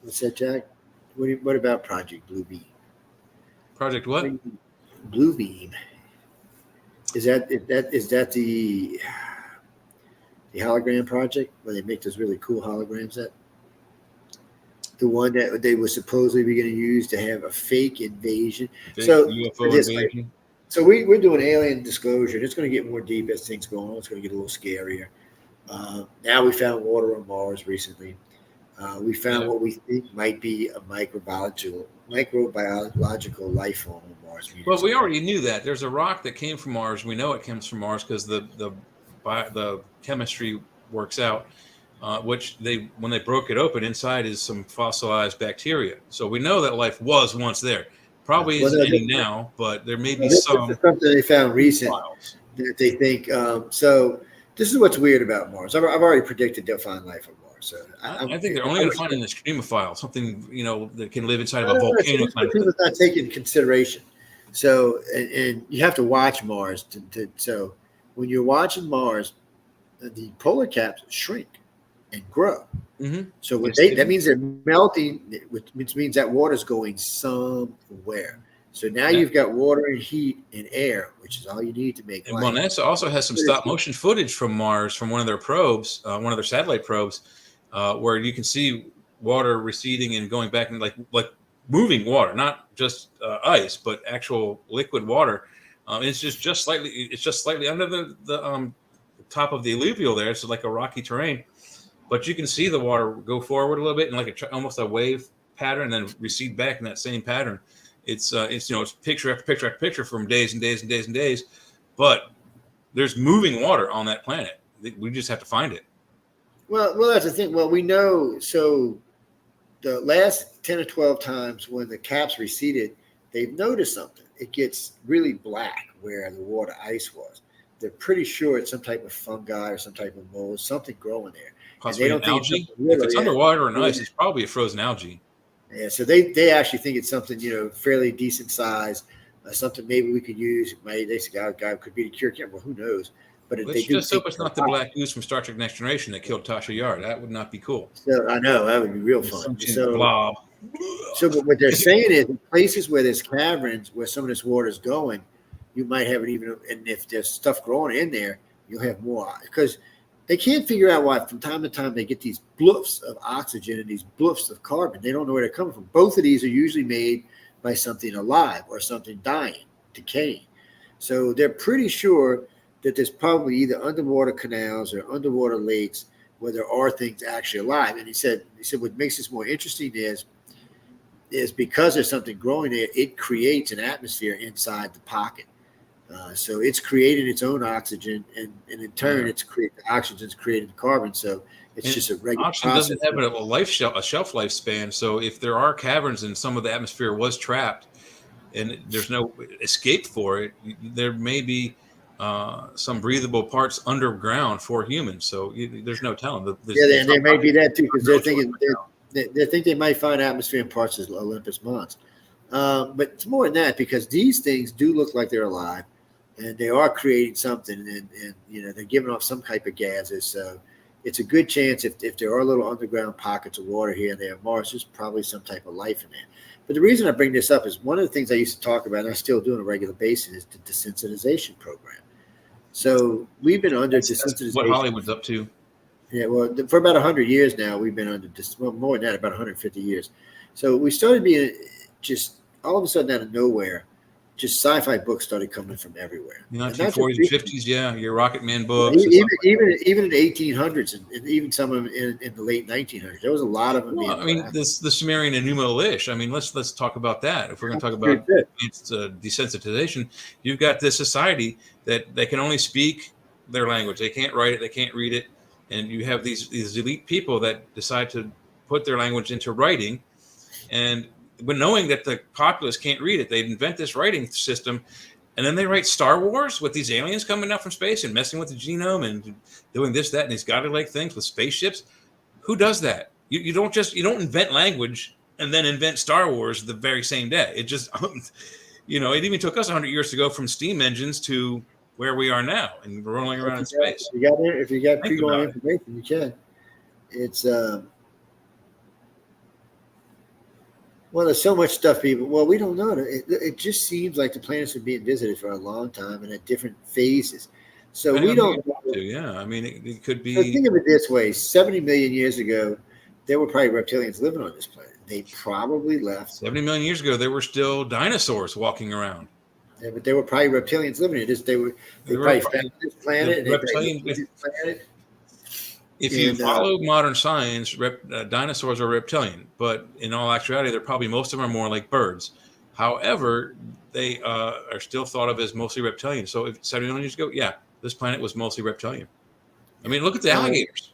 Speaker 1: What's that, Jack? What about Project Blue Beam?
Speaker 2: Project what?
Speaker 1: Blue Beam. Is that the hologram project where they make those really cool holograms? The one that they were supposedly going to use to have a fake invasion.
Speaker 2: UFO invasion.
Speaker 1: So we're doing alien disclosure. It's going to get more deep as things go on. It's going to get a little scarier. Now we found water on Mars recently. We found what we think might be a microbiological life form on Mars.
Speaker 2: Well, we already knew that. There's a rock that came from Mars. We know it comes from Mars because the chemistry works out. Which when they broke it open, inside is some fossilized bacteria. So we know that life was once there. Probably isn't any now, but there may be some.
Speaker 1: This is something they found recent that they think. So this is what's weird about Mars. I've already predicted they'll find life on Mars. So
Speaker 2: I think they're only going to find an extremophile, something that can live inside of a volcano.
Speaker 1: People not taking consideration. So and you have to watch Mars so when you're watching Mars, the polar caps shrink and grow.
Speaker 2: Mm-hmm.
Speaker 1: So that means they're melting, which means that water's going somewhere. So now you've got water and heat and air, which is all you need to make life.
Speaker 2: Well, NASA also has some stop motion footage from Mars from one of their probes, one of their satellite probes, where you can see water receding and going back and like moving water, not just ice, but actual liquid water. It's just slightly under the top of the alluvial there. It's like a rocky terrain. But you can see the water go forward a little bit in like almost a wave pattern, and then recede back in that same pattern. It's picture after picture after picture from days and days and days and days. But there's moving water on that planet. We just have to find it.
Speaker 1: Well, that's the thing. Well, we know. So the last 10 or 12 times when the caps receded, they've noticed something. It gets really black where the water ice was. They're pretty sure it's some type of fungi or some type of mold, something growing there.
Speaker 2: Possibly
Speaker 1: and they don't
Speaker 2: an algae.
Speaker 1: think it's real,
Speaker 2: If it's underwater and ice, it's probably a frozen algae.
Speaker 1: Yeah, so they actually think it's something, fairly decent size, something maybe we could use. Maybe they say, God could be the cure. Well, who knows? But
Speaker 2: Let's just hope it's not the black goose from Star Trek Next Generation that killed Tasha Yar. That would not be cool.
Speaker 1: So I know that would be real fun.
Speaker 2: Blob.
Speaker 1: So what they're saying is in places where there's caverns where some of this water is going, you might have it even, and if there's stuff growing in there, you'll have more, because they can't figure out why from time to time they get these bloofs of oxygen and these bloofs of carbon. They don't know where they're coming from. Both of these are usually made by something alive or something dying, decaying. So they're pretty sure that there's probably either underwater canals or underwater lakes where there are things actually alive. And he said what makes this more interesting is because there's something growing there, it creates an atmosphere inside the pocket. So it's creating its own oxygen, and in turn, it's creating oxygen's creating carbon. So it's just a regular
Speaker 2: oxygen
Speaker 1: process.
Speaker 2: doesn't have a shelf lifespan. So if there are caverns and some of the atmosphere was trapped, and there's no escape for it, there may be some breathable parts underground for humans. So there's no telling.
Speaker 1: And there may be that too, because they're thinking they think they might find atmosphere in parts of Olympus Mons. But it's more than that, because these things do look like they're alive. And they are creating something, and they're giving off some type of gases. So it's a good chance if there are little underground pockets of water here and there on Mars, there's probably some type of life in there. But the reason I bring this up is one of the things I used to talk about, and I still do on a regular basis, is the desensitization program. So we've been under desensitization.
Speaker 2: What Hollywood's up to.
Speaker 1: Yeah, well, for about 100 years now, we've been under more than that, about 150 years. So we started being just all of a sudden out of nowhere. Just sci-fi books started coming from everywhere.
Speaker 2: 1940s and 50s, yeah, your Rocket Man books.
Speaker 1: Even in the 1800s, and even some of them in the late 1900s, there was a lot of them.
Speaker 2: Well, I mean, the Sumerian Enuma Elish. I mean, let's talk about that. If we're going to talk about desensitization, you've got this society that they can only speak their language. They can't write it. They can't read it. And you have these elite people that decide to put their language into writing, and when knowing that the populace can't read it, they invent this writing system, and then they write Star Wars with these aliens coming out from space and messing with the genome and doing this, that, and these godly-like things with spaceships. Who does that? You don't invent language and then invent Star Wars the very same day. It just, it even took us 100 years to go from steam engines to where we are now and rolling around in space.
Speaker 1: If you got pre-going information, you can. It's well, there's so much stuff, people. Well, we don't know. It just seems like the planets are being visited for a long time and at different phases. So we don't know.
Speaker 2: Yeah, I mean, it could be.
Speaker 1: So think of it this way: 70 million years ago, there were probably reptilians living on this planet. They probably left.
Speaker 2: 70 million years ago, there were still dinosaurs walking around.
Speaker 1: Yeah, but there were probably reptilians living here. They probably found this planet.
Speaker 2: If you follow modern science, dinosaurs are reptilian, but in all actuality, most of them are more like birds. However, they are still thought of as mostly reptilian. So if 70 million years ago, yeah, this planet was mostly reptilian. I mean, look at the alligators.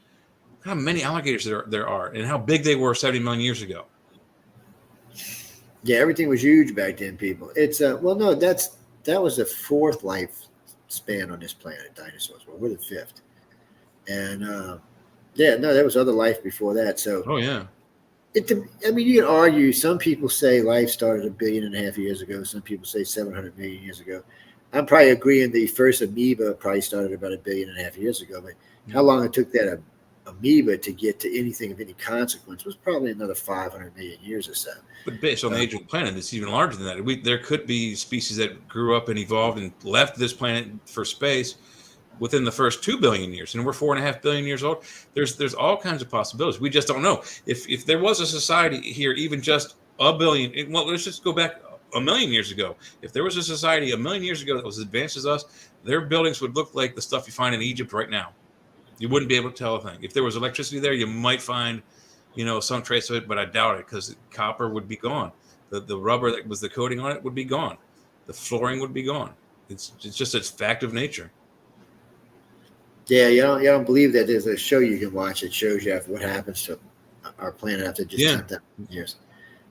Speaker 2: Look how many alligators there are and how big they were 70 million years ago.
Speaker 1: Yeah, everything was huge back then, people. It's that was the fourth life span on this planet, dinosaurs. Well, we're the fifth. And there was other life before that. So, you can argue. Some people say life started 1.5 billion years ago. Some people say 700 million years ago. I'm probably agreeing the first amoeba probably started about 1.5 billion years ago. But how long it took that amoeba to get to anything of any consequence was probably another 500 million years or so.
Speaker 2: But based on the age of the planet, it's even larger than that. There could be species that grew up and evolved and left this planet for space within the first 2 billion years, and we're 4.5 billion years old. There's all kinds of possibilities. We just don't know. If there was a society here, even just 1 billion, well, let's just go back 1 million years ago. If there was a society 1 million years ago that was as advanced as us, their buildings would look like the stuff you find in Egypt right now. You wouldn't be able to tell a thing. If there was electricity there, you might find, some trace of it, but I doubt it, because copper would be gone. The rubber that was the coating on it would be gone. The flooring would be gone. It's just a fact of nature.
Speaker 1: Yeah, you don't believe that there's a show you can watch that shows you what happens to our planet after just 10,000 years.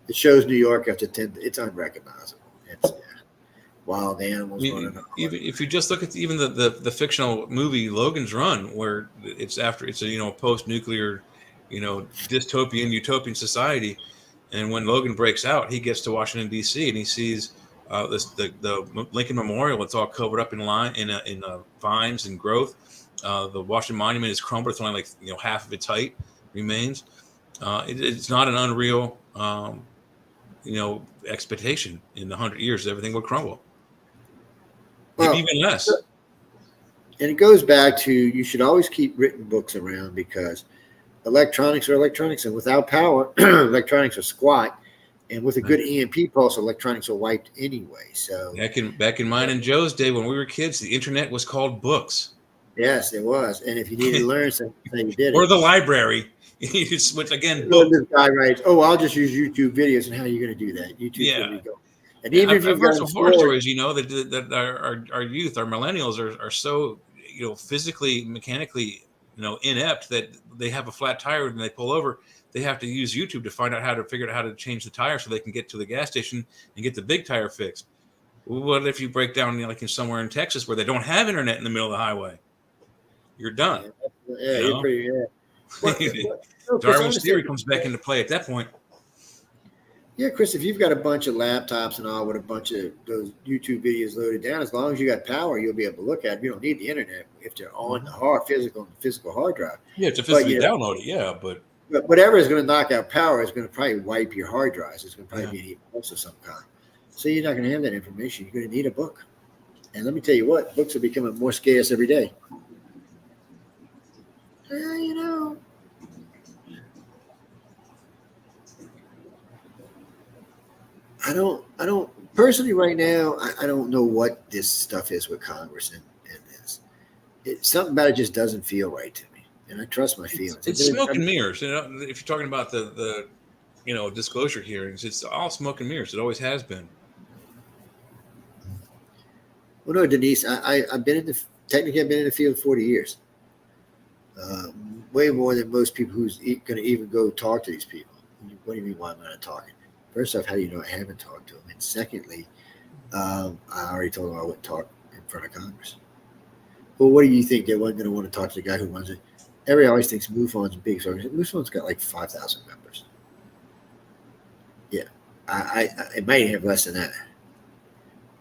Speaker 1: It shows New York after 10. It's unrecognizable. It's wild animals running.
Speaker 2: Even if you just look at even the fictional movie Logan's Run, where it's a post-nuclear, dystopian utopian society, and when Logan breaks out, he gets to Washington D.C. and he sees the Lincoln Memorial. It's all covered up in vines and growth. The Washington Monument is crumbled. It's only half of its height remains. It's not an unreal expectation. In 100 years everything will crumble. Maybe even less.
Speaker 1: And it goes back to, you should always keep written books around, because electronics are electronics, and without power, electronics are squat. And with a good EMP pulse, electronics are wiped anyway. So
Speaker 2: back in mine and Joe's day, when we were kids, the internet was called books.
Speaker 1: Yes, it was. And if you needed to learn something, you did it.
Speaker 2: Or the library. You just switch again.
Speaker 1: This guy writes, I'll just use YouTube videos. And how are you going to do that? YouTube video. And even if
Speaker 2: I've heard some horror stories, that our youth, our millennials are so, physically, mechanically, inept that they have a flat tire and they pull over. They have to use YouTube to find out how to change the tire so they can get to the gas station and get the big tire fixed. What if you break down, like in somewhere in Texas where they don't have internet in the middle of the highway? You're done.
Speaker 1: Yeah, you're pretty.
Speaker 2: Darwin's theory comes back into play at that point.
Speaker 1: Yeah, Chris, if you've got a bunch of laptops and all with a bunch of those YouTube videos loaded down, as long as you got power, you'll be able to look at them. You don't need the internet if they're on the physical hard drive.
Speaker 2: Yeah, to physically download it, but
Speaker 1: whatever is going to knock out power is going to probably wipe your hard drives. It's going to probably be an e-pulse of some kind. So you're not going to have that information. You're going to need a book. And let me tell you what, books are becoming more scarce every day. I don't personally right now. I don't know what this stuff is with Congress and this. Something about it just doesn't feel right to me, and I trust my feelings.
Speaker 2: It's smoke and mirrors. If you're talking about the disclosure hearings, it's all smoke and mirrors. It always has been.
Speaker 1: Well, no, Denise, I've been in the field 40 years. Way more than most people who's going to even go talk to these people. What do you mean, why am I not talking? First off, how do you know I haven't talked to them? And secondly, I already told them I wouldn't talk in front of Congress. Well, what do you think? They wasn't going to want to talk to the guy who runs it? Everybody always thinks MUFON's big. So MUFON's got like 5,000 members. Yeah, it might have less than that,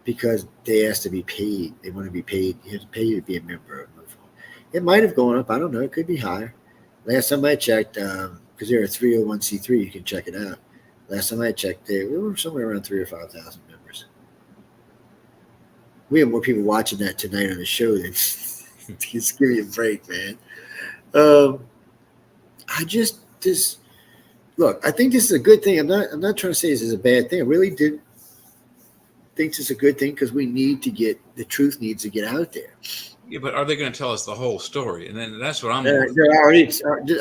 Speaker 1: because they ask to be paid. They want to be paid. You have to pay to be a member of MUFON. It might have gone up. I don't know. It could be higher. Last time I checked, because they're a 301c3, you can check it out. Last time I checked, we were somewhere around 3,000 or 5,000 members. We have more people watching that tonight on the show than just give me a break, man. Look, I think this is a good thing. I'm not trying to say this is a bad thing. I really do think this is a good thing, because the truth needs to get out there.
Speaker 2: Yeah, but are they going to tell us the whole story? And then that's what I'm.
Speaker 1: They're already.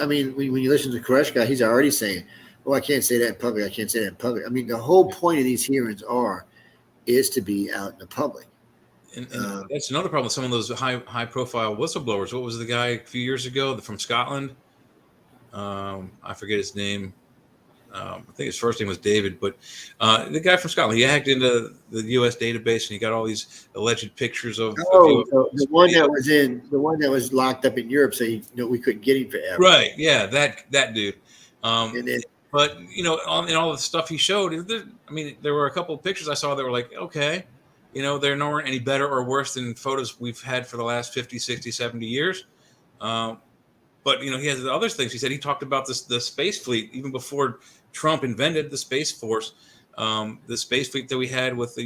Speaker 1: I mean, when you listen to the Koresh guy, he's already saying, I can't say that in public. I can't say that in public. I mean, the whole point of these hearings is to be out in the public.
Speaker 2: And that's another problem with some of those high profile whistleblowers. What was the guy a few years ago from Scotland? I forget his name. I think his first name was David, but the guy from Scotland, he hacked into the U.S. database and he got all these alleged pictures of.
Speaker 1: The one that was locked up in Europe, so we couldn't get him forever.
Speaker 2: Right? Yeah, that dude. But in all the stuff he showed, there were a couple of pictures I saw that were like, okay, they're nowhere any better or worse than photos we've had for the last 50, 60, 70 years. But he has the other things. He said he talked about the space fleet even before Trump invented the Space Force. The space fleet that we had with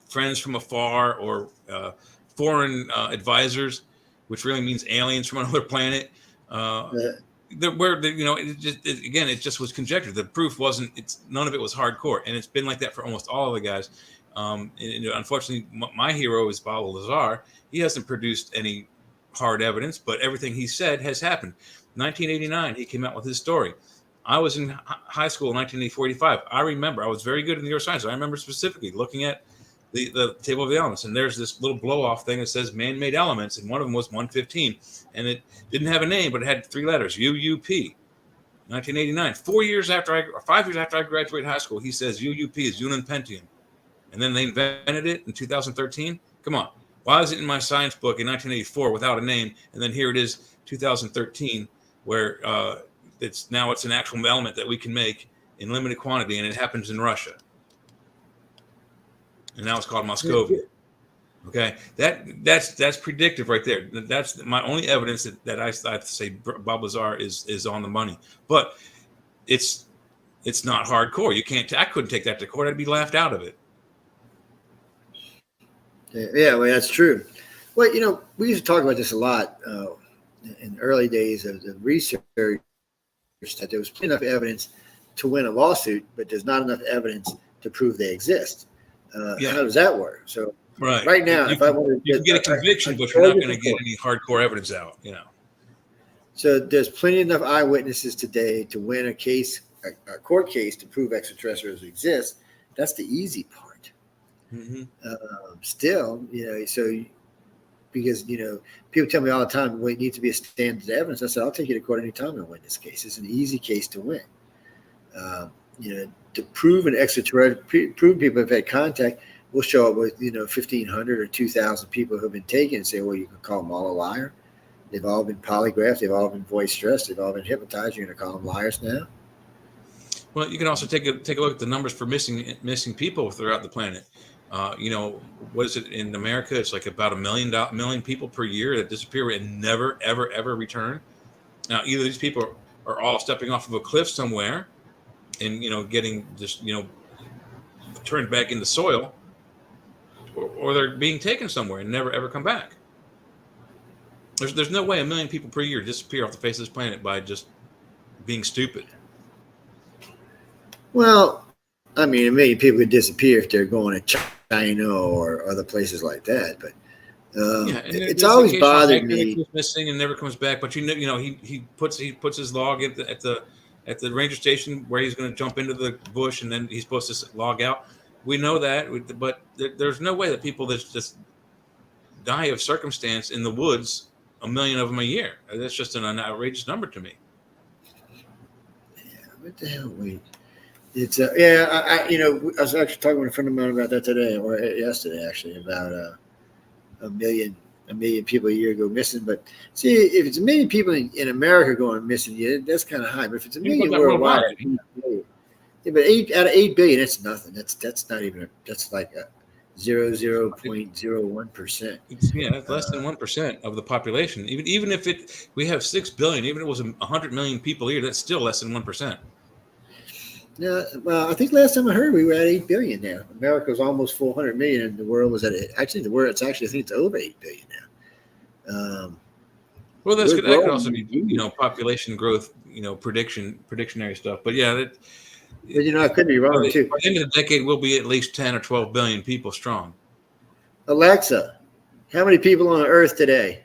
Speaker 2: friends from afar or foreign advisors, which really means aliens from another planet. It just was conjecture. The proof none of it was hardcore, and it's been like that for almost all of the guys. Unfortunately, my hero is Bob Lazar. He hasn't produced any hard evidence, but everything he said has happened. 1989, he came out with his story. I was in high school in 1945. I remember I was very good in neuroscience. I remember specifically looking at the table of the elements, and there's this little blow off thing that says man-made elements, and one of them was 115, and it didn't have a name, but it had 3 letters, UUP. 1989, 5 years after I graduated high school, he says UUP is Unipentium, and then they invented it in 2013. Come on, why is it in my science book in 1984 without a name, and then here it is 2013, where it's an actual element that we can make in limited quantity, and it happens in Russia, and now it's called Moscovia. Okay, that's predictive right there. That's my only evidence that I say Bob Lazar is on the money. But it's not hardcore. You can't. I couldn't take that to court. I'd be laughed out of it.
Speaker 1: Yeah, well, that's true. Well, we used to talk about this a lot in the early days of the research, that there was plenty enough evidence to win a lawsuit, but there's not enough evidence to prove they exist. How does that work? So. Right now, if I want to
Speaker 2: get a conviction, but you're not going to get any hardcore evidence out,
Speaker 1: So there's plenty enough eyewitnesses today to win a case, a court case, to prove extraterrestrials exist. That's the easy part.
Speaker 2: Mm-hmm.
Speaker 1: Still, so because people tell me all the time, well, it needs to be a standard evidence. I said, I'll take you to court anytime and win this case. It's an easy case to win. To prove an extraterrestrial, prove people have had contact. We'll show up with 1,500 or 2,000 people who have been taken and say, well, you can call them all a liar. They've all been polygraphed. They've all been voice stressed. They've all been hypnotized. You're going to call them liars now?
Speaker 2: Well, you can also take a look at the numbers for missing people throughout the planet. What is it in America? It's like about 1 million people per year that disappear and never, ever, ever return. Now, either these people are all stepping off of a cliff somewhere and getting just turned back into soil. Or they're being taken somewhere and never ever come back. There's no way 1 million people per year disappear off the face of this planet by just being stupid.
Speaker 1: Well, I mean, 1 million people could disappear if they're going to China or other places like that. But it's always bothered me.
Speaker 2: Missing and never comes back. But he puts his log at the ranger station where he's going to jump into the bush, and then he's supposed to log out. We know that, but there's no way that people that just die of circumstance in the woods, 1 million of them a year. That's just an outrageous number to me.
Speaker 1: Yeah, what the hell? It's I was actually talking with a friend of mine about that today or yesterday, actually, about 1 million people a year go missing. But see, if it's 1 million people in America going missing, that's kind of high. But if it's 1 million worldwide. Yeah, but 8 out of 8 billion, that's nothing. That's not even. That's like a 0.01%.
Speaker 2: Yeah, that's less than 1% of the population. Even if we have 6 billion, even if it was 100 million people a year, that's still less than 1%.
Speaker 1: Yeah, well, I think last time I heard we were at 8 billion now. America was almost 400 million, and the world was at I think it's over 8 billion now.
Speaker 2: Well, that could also be population growth, predictionary stuff. But yeah,
Speaker 1: but I could be wrong too.
Speaker 2: By the end of the decade, we'll be at least 10 or 12 billion people strong.
Speaker 1: Alexa, how many people on Earth today?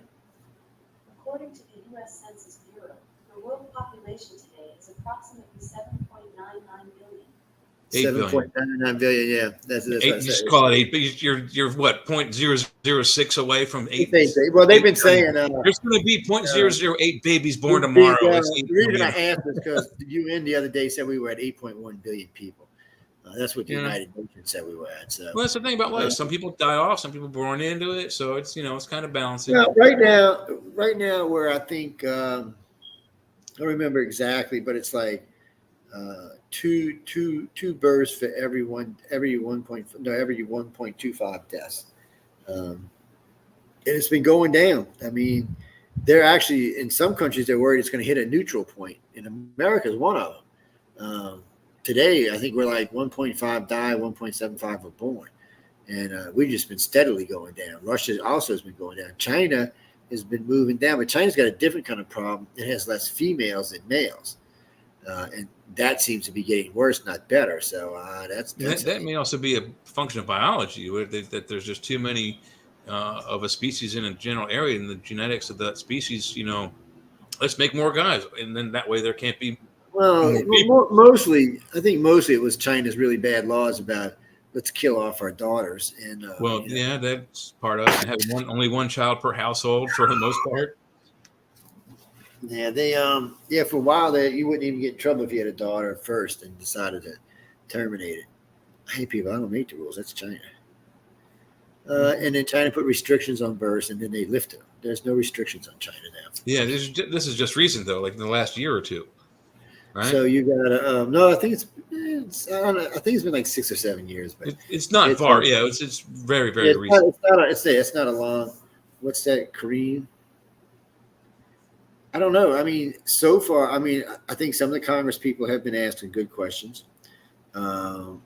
Speaker 9: According to the U.S. Census Bureau, the world population today is approximately 7.99 billion.
Speaker 1: 7.99 billion, yeah. That's
Speaker 2: just call it 8. But you're what, 0.006 away from 8?
Speaker 1: Well, they've been saying
Speaker 2: there's going to be 0.008 babies born tomorrow.
Speaker 1: The reason I asked is because the UN the other day said we were at 8.1 billion people. That's what the United Nations said we were at. So,
Speaker 2: well, that's the thing about life. Some people die off, some people born into it. So it's it's kind of balancing.
Speaker 1: Well, right now, where I think I don't remember exactly, but it's like two births for every 1.25 deaths, and it's been going down. I mean, they're actually in some countries they're worried it's going to hit a neutral point. In America is one of them. Today, I think we're like 1.5 die, 1.75 were born, and we've just been steadily going down. Russia also has been going down. China has been moving down, but China's got a different kind of problem. It has less females than males. And that seems to be getting worse, not better. So that
Speaker 2: may also be a function of biology, that there's just too many of a species in a general area, and the genetics of that species, let's make more guys, and then that way there can't be.
Speaker 1: Well, mostly it was China's really bad laws about let's kill off our daughters. And
Speaker 2: well, yeah, that's part of it. They have only one child per household for the most part.
Speaker 1: Yeah, they for a while you wouldn't even get in trouble if you had a daughter first and decided to terminate it. Hey, people, I don't make the rules. That's China. And then China put restrictions on births, and then they lifted them. There's no restrictions on China now.
Speaker 2: Yeah, this is just recent though, like in the last year or two, right?
Speaker 1: So you got no, I think it's I don't know, I think it's been like 6 or 7 years, but
Speaker 2: it's not far. Yeah, it's very recent.
Speaker 1: It's not a long. What's that, Kareem? I don't know. I mean, so far, I mean, I think some of the Congress people have been asking good questions. I'm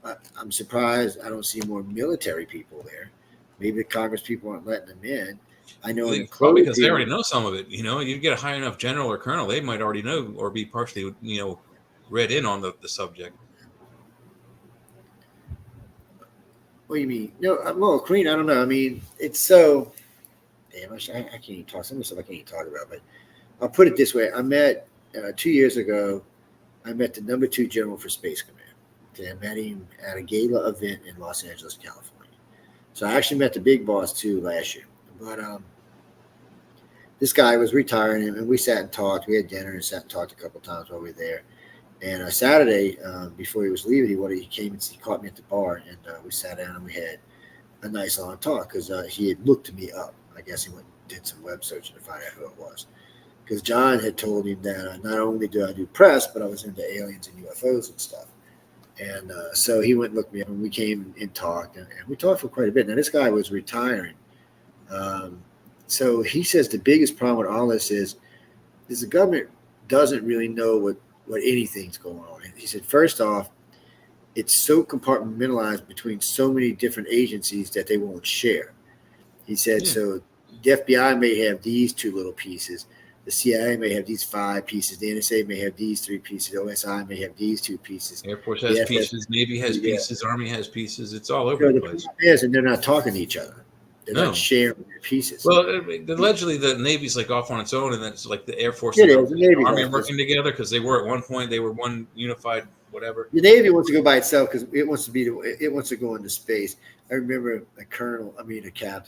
Speaker 1: surprised I don't see more military people there. Maybe the Congress people aren't letting them in. I know
Speaker 2: probably because they already know some of it. You know, you get a high enough general or colonel, they might already know or be partially, read in on the subject.
Speaker 1: What do you mean? No, well, Queen, I don't know. I mean, it's so damn. I can't even talk. Some of the stuff I can't even talk about. But I'll put it this way: I met 2 years ago. I met the number 2 general for Space Command. Okay, I met him at a gala event in Los Angeles, California. So I actually met the big boss too last year. But this guy was retiring, and we sat and talked. We had dinner and sat and talked a couple of times while we were there. And Saturday, before he was leaving, he came and he caught me at the bar, and we sat down and we had a nice long talk because he had looked me up. I guess he went and did some web searching to find out who it was. Because John had told him that not only do I do press, but I was into aliens and UFOs and stuff. And so he went and looked me up, and we came and talked, and we talked for quite a bit. Now, this guy was retiring. So he says the biggest problem with all this is the government doesn't really know what anything's going on. And he said, first off, it's so compartmentalized between so many different agencies that they won't share. He said, so the FBI may have these 2 little pieces. The CIA may have these 5 pieces. The NSA may have these 3 pieces. OSI may have these 2 pieces.
Speaker 2: Air Force has pieces. Navy has pieces. Army has pieces. It's all over the place.
Speaker 1: Yes, and they're not talking to each other. They're not sharing their pieces.
Speaker 2: Well, allegedly the Navy's like off on its own, and that's like the Air Force and the Army working together because they were at one point. They were one unified whatever.
Speaker 1: The Navy wants to go by itself because it wants to go into space. I remember a captain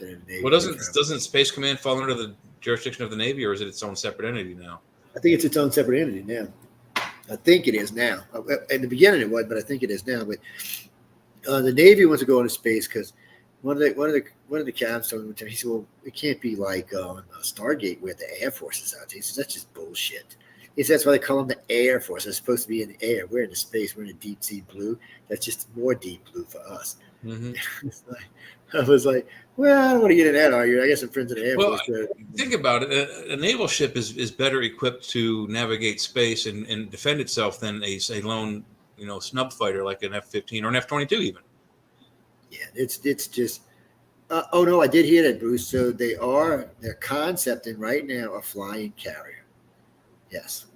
Speaker 1: in the Navy.
Speaker 2: Well, doesn't Space Command fall under the jurisdiction of the Navy, or is it its own separate entity now?
Speaker 1: I think it's its own separate entity now. I think it is now. In the beginning it was, but I think it is now. But the Navy wants to go into space because one of the captains told me, he said, "Well, it can't be like Stargate where the Air Force is out there." He says, "That's just bullshit." He says, "That's why they call them the Air Force. They're supposed to be in the air. We're in the space. We're in a deep sea blue. That's just more deep blue for us." Mm-hmm. I was like, well, I don't want to get in that argument. I guess I'm friends of the Air Force.
Speaker 2: Think about it. A naval ship is better equipped to navigate space and defend itself than a lone, snub fighter like an F-15 or an F-22 even.
Speaker 1: Yeah, it's just. Oh no, I did hear that, Bruce. So they're concepting right now a flying carrier. Yes.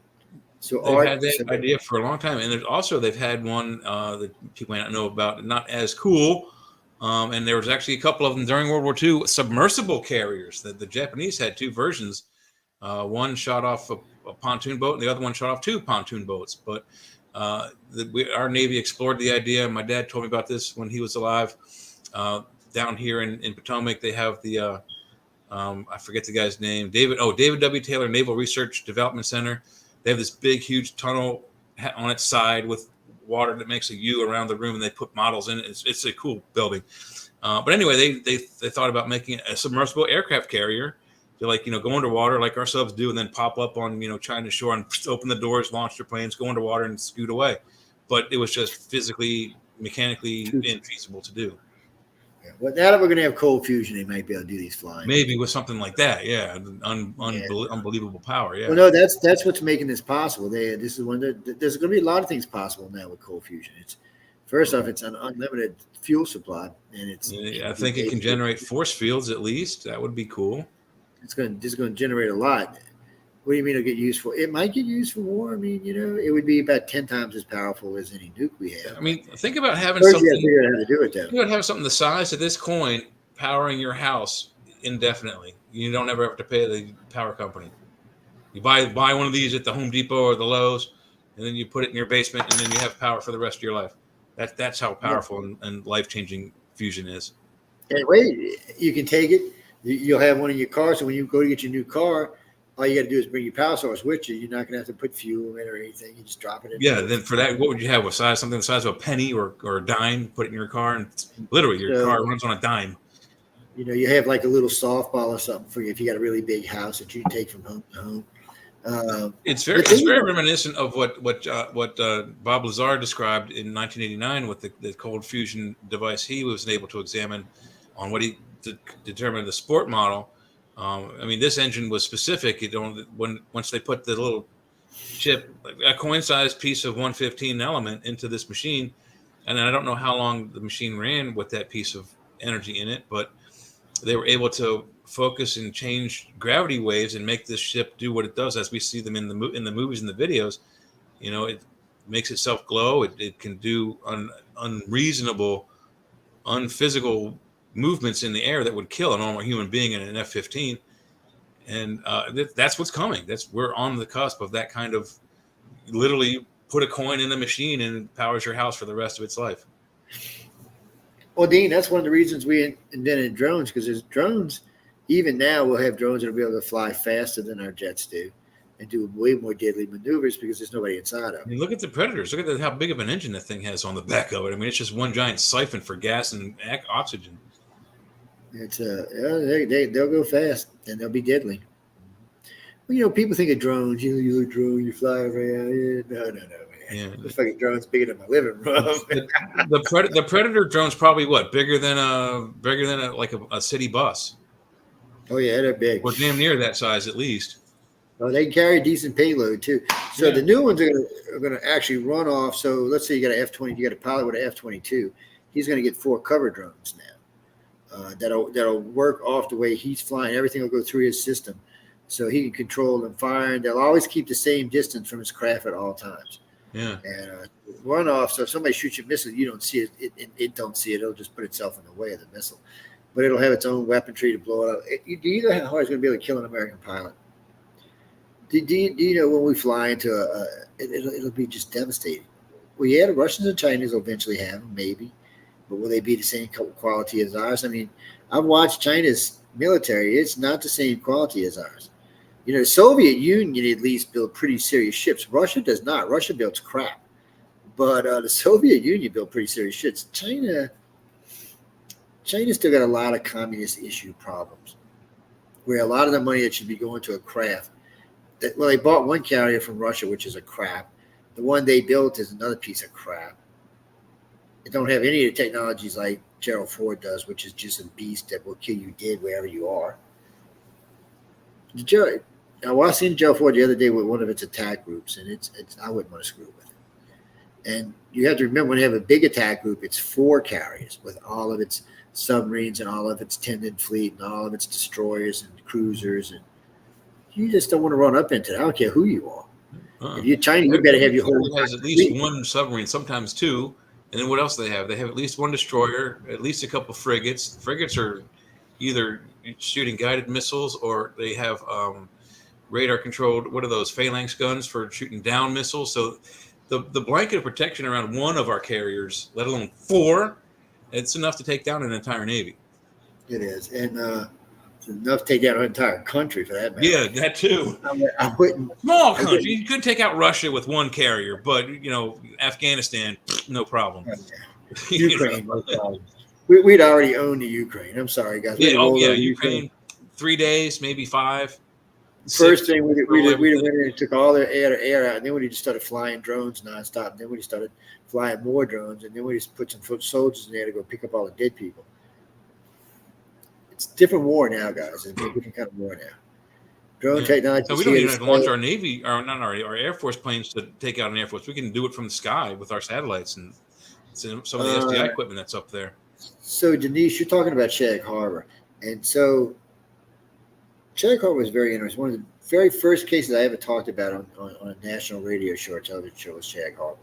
Speaker 1: So
Speaker 2: they've had that idea for a long time, and they've had one that people may not know about, not as cool. And there was actually a couple of them during World War II, submersible carriers. The Japanese had 2 versions. One shot off a pontoon boat, and the other one shot off 2 pontoon boats. But our Navy explored the idea. My dad told me about this when he was alive. Down here in Potomac, they have the I forget the guy's name, David W. Taylor Naval Research Development Center. They have this big, huge tunnel on its side with water that makes a U around the room, and they put models in it. It's a cool building. But anyway, they thought about making a submersible aircraft carrier to go underwater like our subs do, and then pop up on China shore and open the doors, launch their planes, go underwater, and scoot away. But it was just physically, mechanically infeasible to do.
Speaker 1: Well, now that we're going to have cold fusion, they might be able to do these flying.
Speaker 2: Maybe with something like that, unbelievable power, yeah.
Speaker 1: Well, no, that's what's making this possible. There's going to be a lot of things possible now with cold fusion. First off, it's an unlimited fuel supply, and
Speaker 2: I think it can generate force fields at least. That would be cool.
Speaker 1: It's going to generate a lot. What do you mean it'll get used for? It might get used for war. I mean, it would be about 10 times as powerful as any nuke we have.
Speaker 2: I mean, think about having something.
Speaker 1: You got to figure out how to do it, though.
Speaker 2: You would have something the size of this coin powering your house indefinitely. You don't ever have to pay the power company. You buy one of these at the Home Depot or the Lowe's, and then you put it in your basement, and then you have power for the rest of your life. That's how powerful and life-changing fusion is.
Speaker 1: Anyway, you can take it. You'll have one in your car. So when you go to get your new car, all you got to do is bring your power source with you. You're not going to have to put fuel in it or anything. You just drop it in.
Speaker 2: Yeah. Then for that, what would you have? Something the size of a penny or a dime? Put it in your car, and literally your car runs on a dime.
Speaker 1: You have like a little softball or something for you if you got a really big house that you can take from home to home.
Speaker 2: It's very reminiscent of what Bob Lazar described in 1989 with the cold fusion device he was able to examine on what he determined the sport model. I mean, this engine was specific. Once they put the little chip, a coin-sized piece of 115 element into this machine, and I don't know how long the machine ran with that piece of energy in it, but they were able to focus and change gravity waves and make this ship do what it does as we see them in the movies and the videos. It makes itself glow. It can do unreasonable, unphysical movements in the air that would kill a normal human being in an F-15. And that's what's coming. We're on the cusp of that kind of, literally put a coin in the machine and it powers your house for the rest of its life.
Speaker 1: Well, Dean, that's one of the reasons we invented drones, because there's drones. Even now, we'll have drones that will be able to fly faster than our jets do and do way more deadly maneuvers because there's nobody inside of it.
Speaker 2: I mean, look at the Predators. Look at how big of an engine that thing has on the back of it. I mean, it's just one giant siphon for gas and oxygen.
Speaker 1: It's they'll go fast and they'll be deadly. Well, people think of drones. You're a drone, you fly around. No, man.
Speaker 2: Yeah,
Speaker 1: the fucking drone's bigger than my living room.
Speaker 2: the Predator drone's probably bigger than a city bus.
Speaker 1: Oh yeah, they're big.
Speaker 2: Well, damn near that size at least.
Speaker 1: Oh, they can carry a decent payload too. So the new ones are gonna actually run off. So let's say you got an F-20, you got a pilot with an F-22. He's gonna get 4 cover drones now. That'll work off the way he's flying. Everything will go through his system, so he can control them firing. They'll always keep the same distance from his craft at all times.
Speaker 2: Yeah.
Speaker 1: And run off. So if somebody shoots your missile, you don't see it. It don't see it. It'll just put itself in the way of the missile. But it'll have its own weaponry to blow it up. Do you know how hard it's going to be able to kill an American pilot? Do you know when we fly into it'll be just devastating. Well, yeah, the Russians and Chinese will eventually have them, maybe. But will they be the same quality as ours? I mean, I've watched China's military. It's not the same quality as ours. The Soviet Union at least built pretty serious ships. Russia does not. Russia builds crap. But the Soviet Union built pretty serious ships. China still got a lot of communist issue problems, where a lot of the money that should be going to a craft. They bought one carrier from Russia, which is a crap. The one they built is another piece of crap. They don't have any of the technologies like Gerald Ford does, which is just a beast that will kill you dead wherever you are. I was seeing Gerald Ford the other day with one of its attack groups, and it's I wouldn't want to screw with it. And you have to remember, when you have a big attack group, it's 4 carriers with all of its submarines and all of its tended fleet and all of its destroyers and cruisers, and you just don't want to run up into it. I don't care who you are. If you're Chinese, you better have your whole.
Speaker 2: It has at least 1 submarine, sometimes 2. And then what else do they have? They have at least 1 destroyer, at least a couple frigates. Frigates are either shooting guided missiles, or they have radar controlled. What are those phalanx guns for shooting down missiles? So the blanket of protection around 1 of our carriers, let alone 4, it's enough to take down an entire navy.
Speaker 1: It is, and it's enough to take down an entire country for that matter.
Speaker 2: Yeah, that too.
Speaker 1: I wouldn't.
Speaker 2: Small country. You could take out Russia with 1 carrier, but Afghanistan, no problem.
Speaker 1: Ukraine, no problem. We'd already own the Ukraine. I'm sorry, guys.
Speaker 2: Ukraine. 3 days, maybe 5.
Speaker 1: First thing we went in and took all their air out, and then we just started flying drones nonstop. And then we started flying more drones, and then we just put some foot soldiers in there to go pick up all the dead people. It's a different war now, guys. It's a different kind of war now. Drone technology.
Speaker 2: So we don't even have to launch our Navy, or not our Air Force planes to take out an Air Force. We can do it from the sky with our satellites and some of the SDI equipment that's up there.
Speaker 1: So, Denise, you're talking about Shag Harbor. And so Shag Harbor was very interesting. One of the very first cases I ever talked about on a national radio show or television show was Shag Harbor.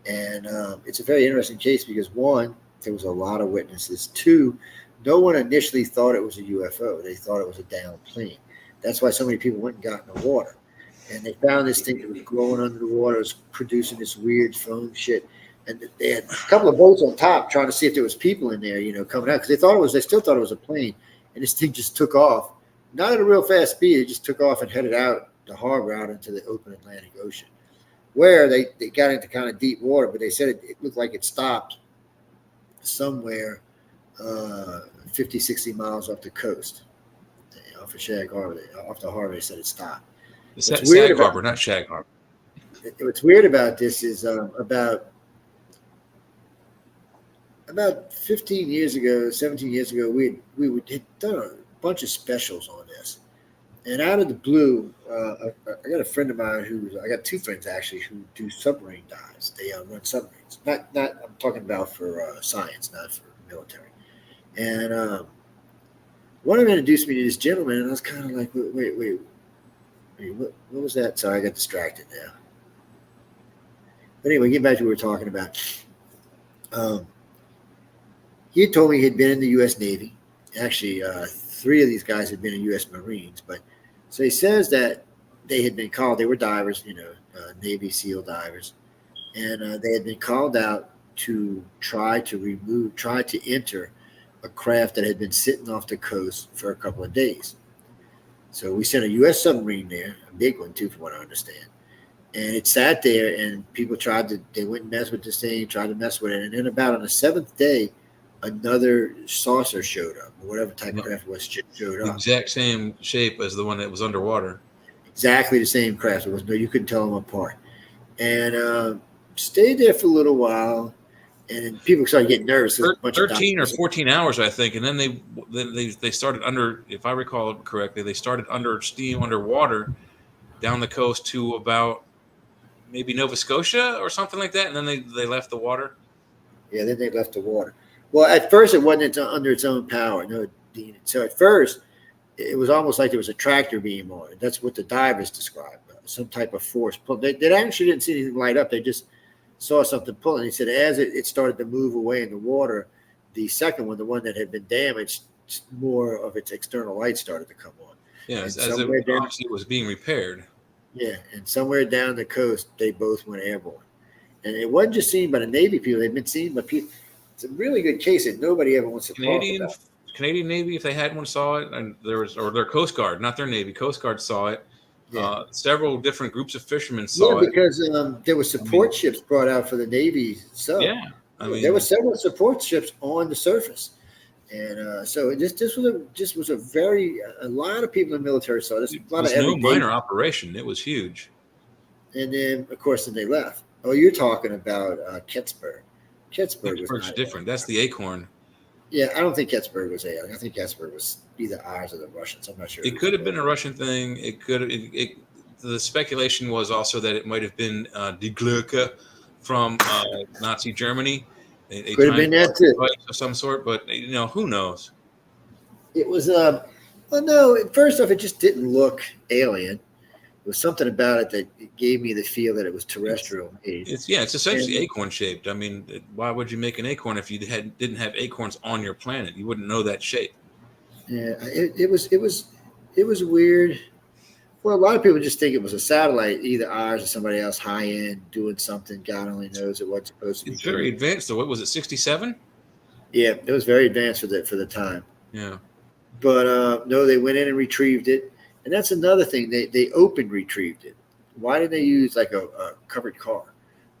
Speaker 1: And it's a very interesting case because, 1, there was a lot of witnesses. 2, no one initially thought it was a UFO. They thought it was a downed plane. That's why so many people went and got in the water. And they found this thing that was glowing under the water. It was producing this weird foam shit. and they had a couple of boats on top trying to see if there was people in there, coming out, because they still thought it was a plane, and this thing just took off, not at a real fast speed. It just took off and headed out the harbor out into the open Atlantic Ocean, where they got into kind of deep water, but they said it looked like it stopped somewhere 50, 60 miles off the coast, off of Shag Harbor. Off the harbor, they said it stopped.
Speaker 2: It's Sag Harbor, not Shag Harbor.
Speaker 1: What's weird about this is about 15 years ago, 17 years ago, we had done a bunch of specials on this. And out of the blue, I got a friend of mine I got two friends actually who do submarine dives. They run submarines. Not I'm talking about for science, not for military. And one of them introduced me to this gentleman, and I was kind of like, wait, what was that? Sorry, I got distracted now. But anyway, getting back to what we were talking about. He had told me he had been in the U.S. Navy. Actually, 3 of these guys had been in U.S. Marines. But so he says that they had been called. They were divers, Navy SEAL divers, and they had been called out to try to enter a craft that had been sitting off the coast for a couple of days. So we sent a U.S. submarine there, a big one too, from what I understand. And it sat there, and people they went and messed with this thing, tried to mess with it. And then about on the 7th day, another saucer showed up, or whatever type of craft it was, showed up.
Speaker 2: The exact same shape as the one that was underwater.
Speaker 1: Exactly the same craft. You couldn't tell them apart. And stayed there for a little while, and then people started getting nervous.
Speaker 2: 13 or 14 hours, I think, and then they started under, if I recall it correctly, they started under steam underwater down the coast to about maybe Nova Scotia or something like that, and then they left the water.
Speaker 1: Yeah, then they left the water. Well, at first it wasn't under its own power. No, Dean. So at first it was almost like there was a tractor beam on it. That's what the divers described, some type of force pull. They actually didn't see anything light up. They just saw something pulling. He said as it started to move away in the water, the second one, the one that had been damaged, more of its external light started to come on.
Speaker 2: Yeah, as it was being repaired.
Speaker 1: Yeah, and somewhere down the coast, they both went airborne. And it wasn't just seen by the Navy people. They'd been seen by people. It's a really good case that nobody ever wants to talk about.
Speaker 2: Canadian Navy, if they had one, saw it, and or their Coast Guard, not their Navy, Coast Guard saw it. Yeah. Several different groups of fishermen saw it.
Speaker 1: Because there were support ships brought out for the Navy sub.
Speaker 2: Yeah,
Speaker 1: there were several support ships on the surface. And so this was a lot of people in the military saw this.
Speaker 2: It was no minor operation. It was huge.
Speaker 1: And then, of course, they left. Oh, you're talking about Ketzberg.
Speaker 2: Ketzberg's different. That's the Acorn.
Speaker 1: Yeah, I don't think Ketzberg was alien. I think Ketzberg was either ours or the Russians. I'm not sure.
Speaker 2: It could have been a Russian thing. It could. The speculation was also that it might have been Die Glocke from Nazi Germany.
Speaker 1: Could have been that too,
Speaker 2: of some sort. But who knows?
Speaker 1: It was. Well, no. First off, it just didn't look alien. There was something about it that gave me the feel that it was terrestrial.
Speaker 2: It's essentially acorn shaped. I mean, why would you make an acorn if you didn't have acorns on your planet? You wouldn't know that shape.
Speaker 1: Yeah, it was weird. Well, a lot of people just think it was a satellite, either ours or somebody else high end doing something. God only knows it wasn't supposed to be.
Speaker 2: It's very advanced. So what was it? 67?
Speaker 1: Yeah, it was very advanced for the time.
Speaker 2: Yeah,
Speaker 1: but no, they went in and retrieved it. And that's another thing. They open retrieved it. Why did they use like a covered car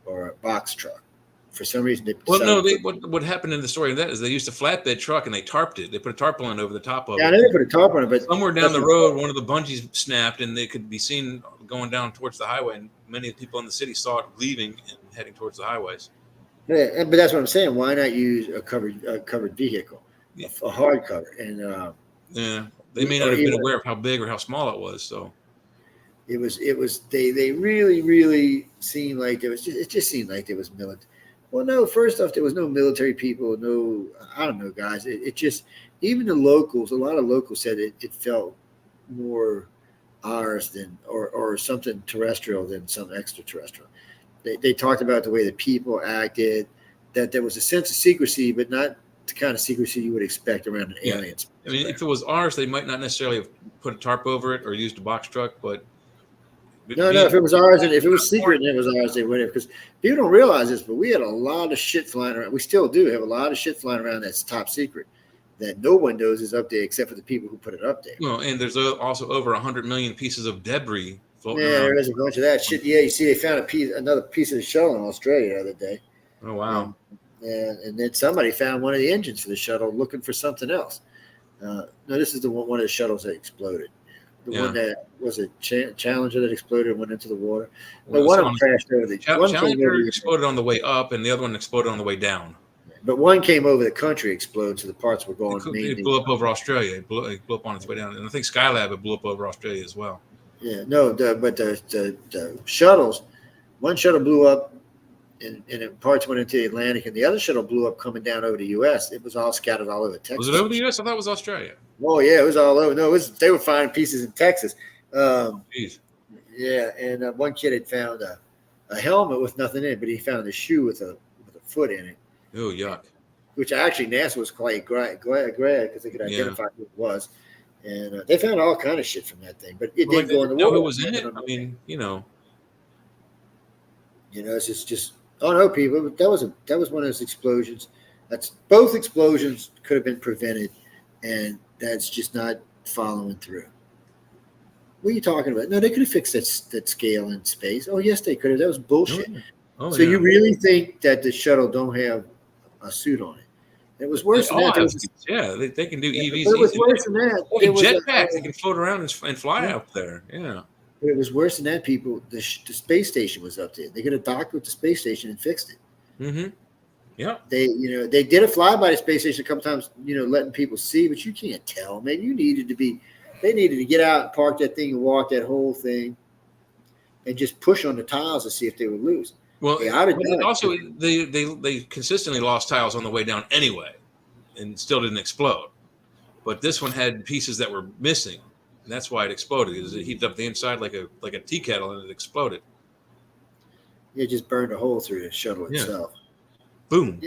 Speaker 1: or a box truck? For some reason,
Speaker 2: what happened in the story of that is they used a flatbed truck and they tarped it. They put a tarpaulin over the top of it.
Speaker 1: Yeah, I know they put a tarp on it, but
Speaker 2: somewhere down the road, one of the bungees snapped and they could be seen going down towards the highway. And many people in the city saw it leaving and heading towards the highways.
Speaker 1: Yeah, but that's what I'm saying. Why not use a covered vehicle, a hard cover? And
Speaker 2: yeah. They may not have been aware of how big or how small it was. So
Speaker 1: it was. They really, really seemed like it just seemed like there was military. Well, no. First off, there was no military people. No, I don't know, guys. It just even the locals. A lot of locals said it felt more ours than or something terrestrial than some extraterrestrial. They talked about the way the people acted. That there was a sense of secrecy, but not the kind of secrecy you would expect around an alien.
Speaker 2: I mean, if it was ours, they might not necessarily have put a tarp over it or used a box truck, but
Speaker 1: No, if it was ours, and if it was secret and it was ours, they wouldn't. Because people don't realize this, but we had a lot of shit flying around. We still do have a lot of shit flying around that's top secret that no one knows is up there except for the people who put it up there.
Speaker 2: Well, and there's also over 100 million pieces of debris floating
Speaker 1: Yeah,
Speaker 2: around.
Speaker 1: there is a bunch of that shit. Yeah, you see, they found another piece of the shuttle in Australia the other day.
Speaker 2: Oh wow!
Speaker 1: And then somebody found one of the engines for the shuttle, looking for something else. No, this is the one of the shuttles that exploded. The one that was a Challenger that exploded and went into the water. But one of them crashed over the.
Speaker 2: Challenger exploded on the way up, and the other one exploded on the way down.
Speaker 1: But one came over the country, exploded, so the parts were going.
Speaker 2: It blew up over Australia. It blew up on its way down, and I think Skylab it blew up over Australia as well.
Speaker 1: Yeah, no, but the shuttles, one shuttle blew up, and parts went into the Atlantic, and the other shuttle blew up coming down over the U.S. It was all scattered all over Texas.
Speaker 2: Was it over the U.S.? I thought it was Australia.
Speaker 1: Oh yeah, it was all over. No, they were finding pieces in Texas.
Speaker 2: Jeez.
Speaker 1: Yeah, and one kid had found a helmet with nothing in it, but he found a shoe with a foot in it.
Speaker 2: Oh yuck!
Speaker 1: Which actually NASA was quite glad because they could identify who it was, and they found all kind of shit from that thing. But it didn't go in the water.
Speaker 2: Who was in it? I mean,
Speaker 1: it's just. Oh no, people! That was one of those explosions. Both explosions could have been prevented, and that's just not following through. What are you talking about? No, they could have fixed that scale in space. Oh yes, they could have. That was bullshit. You really think that the shuttle don't have a suit on it? It was worse than that.
Speaker 2: They can do EVs.
Speaker 1: It was worse than that.
Speaker 2: Jetpacks. They can float around and fly up there. Yeah.
Speaker 1: It was worse than that, people. The space station was up there. They could have docked with the space station and fixed it.
Speaker 2: Mm-hmm. Yeah.
Speaker 1: They did a flyby to the space station a couple times, letting people see, but you can't tell. Man, they needed to get out and park that thing and walk that whole thing and just push on the tiles to see if they would lose.
Speaker 2: Well, also they consistently lost tiles on the way down anyway, and still didn't explode. But this one had pieces that were missing. And that's why it exploded. It heated up the inside like a tea kettle, and it exploded.
Speaker 1: It just burned a hole through the shuttle itself.
Speaker 2: Boom.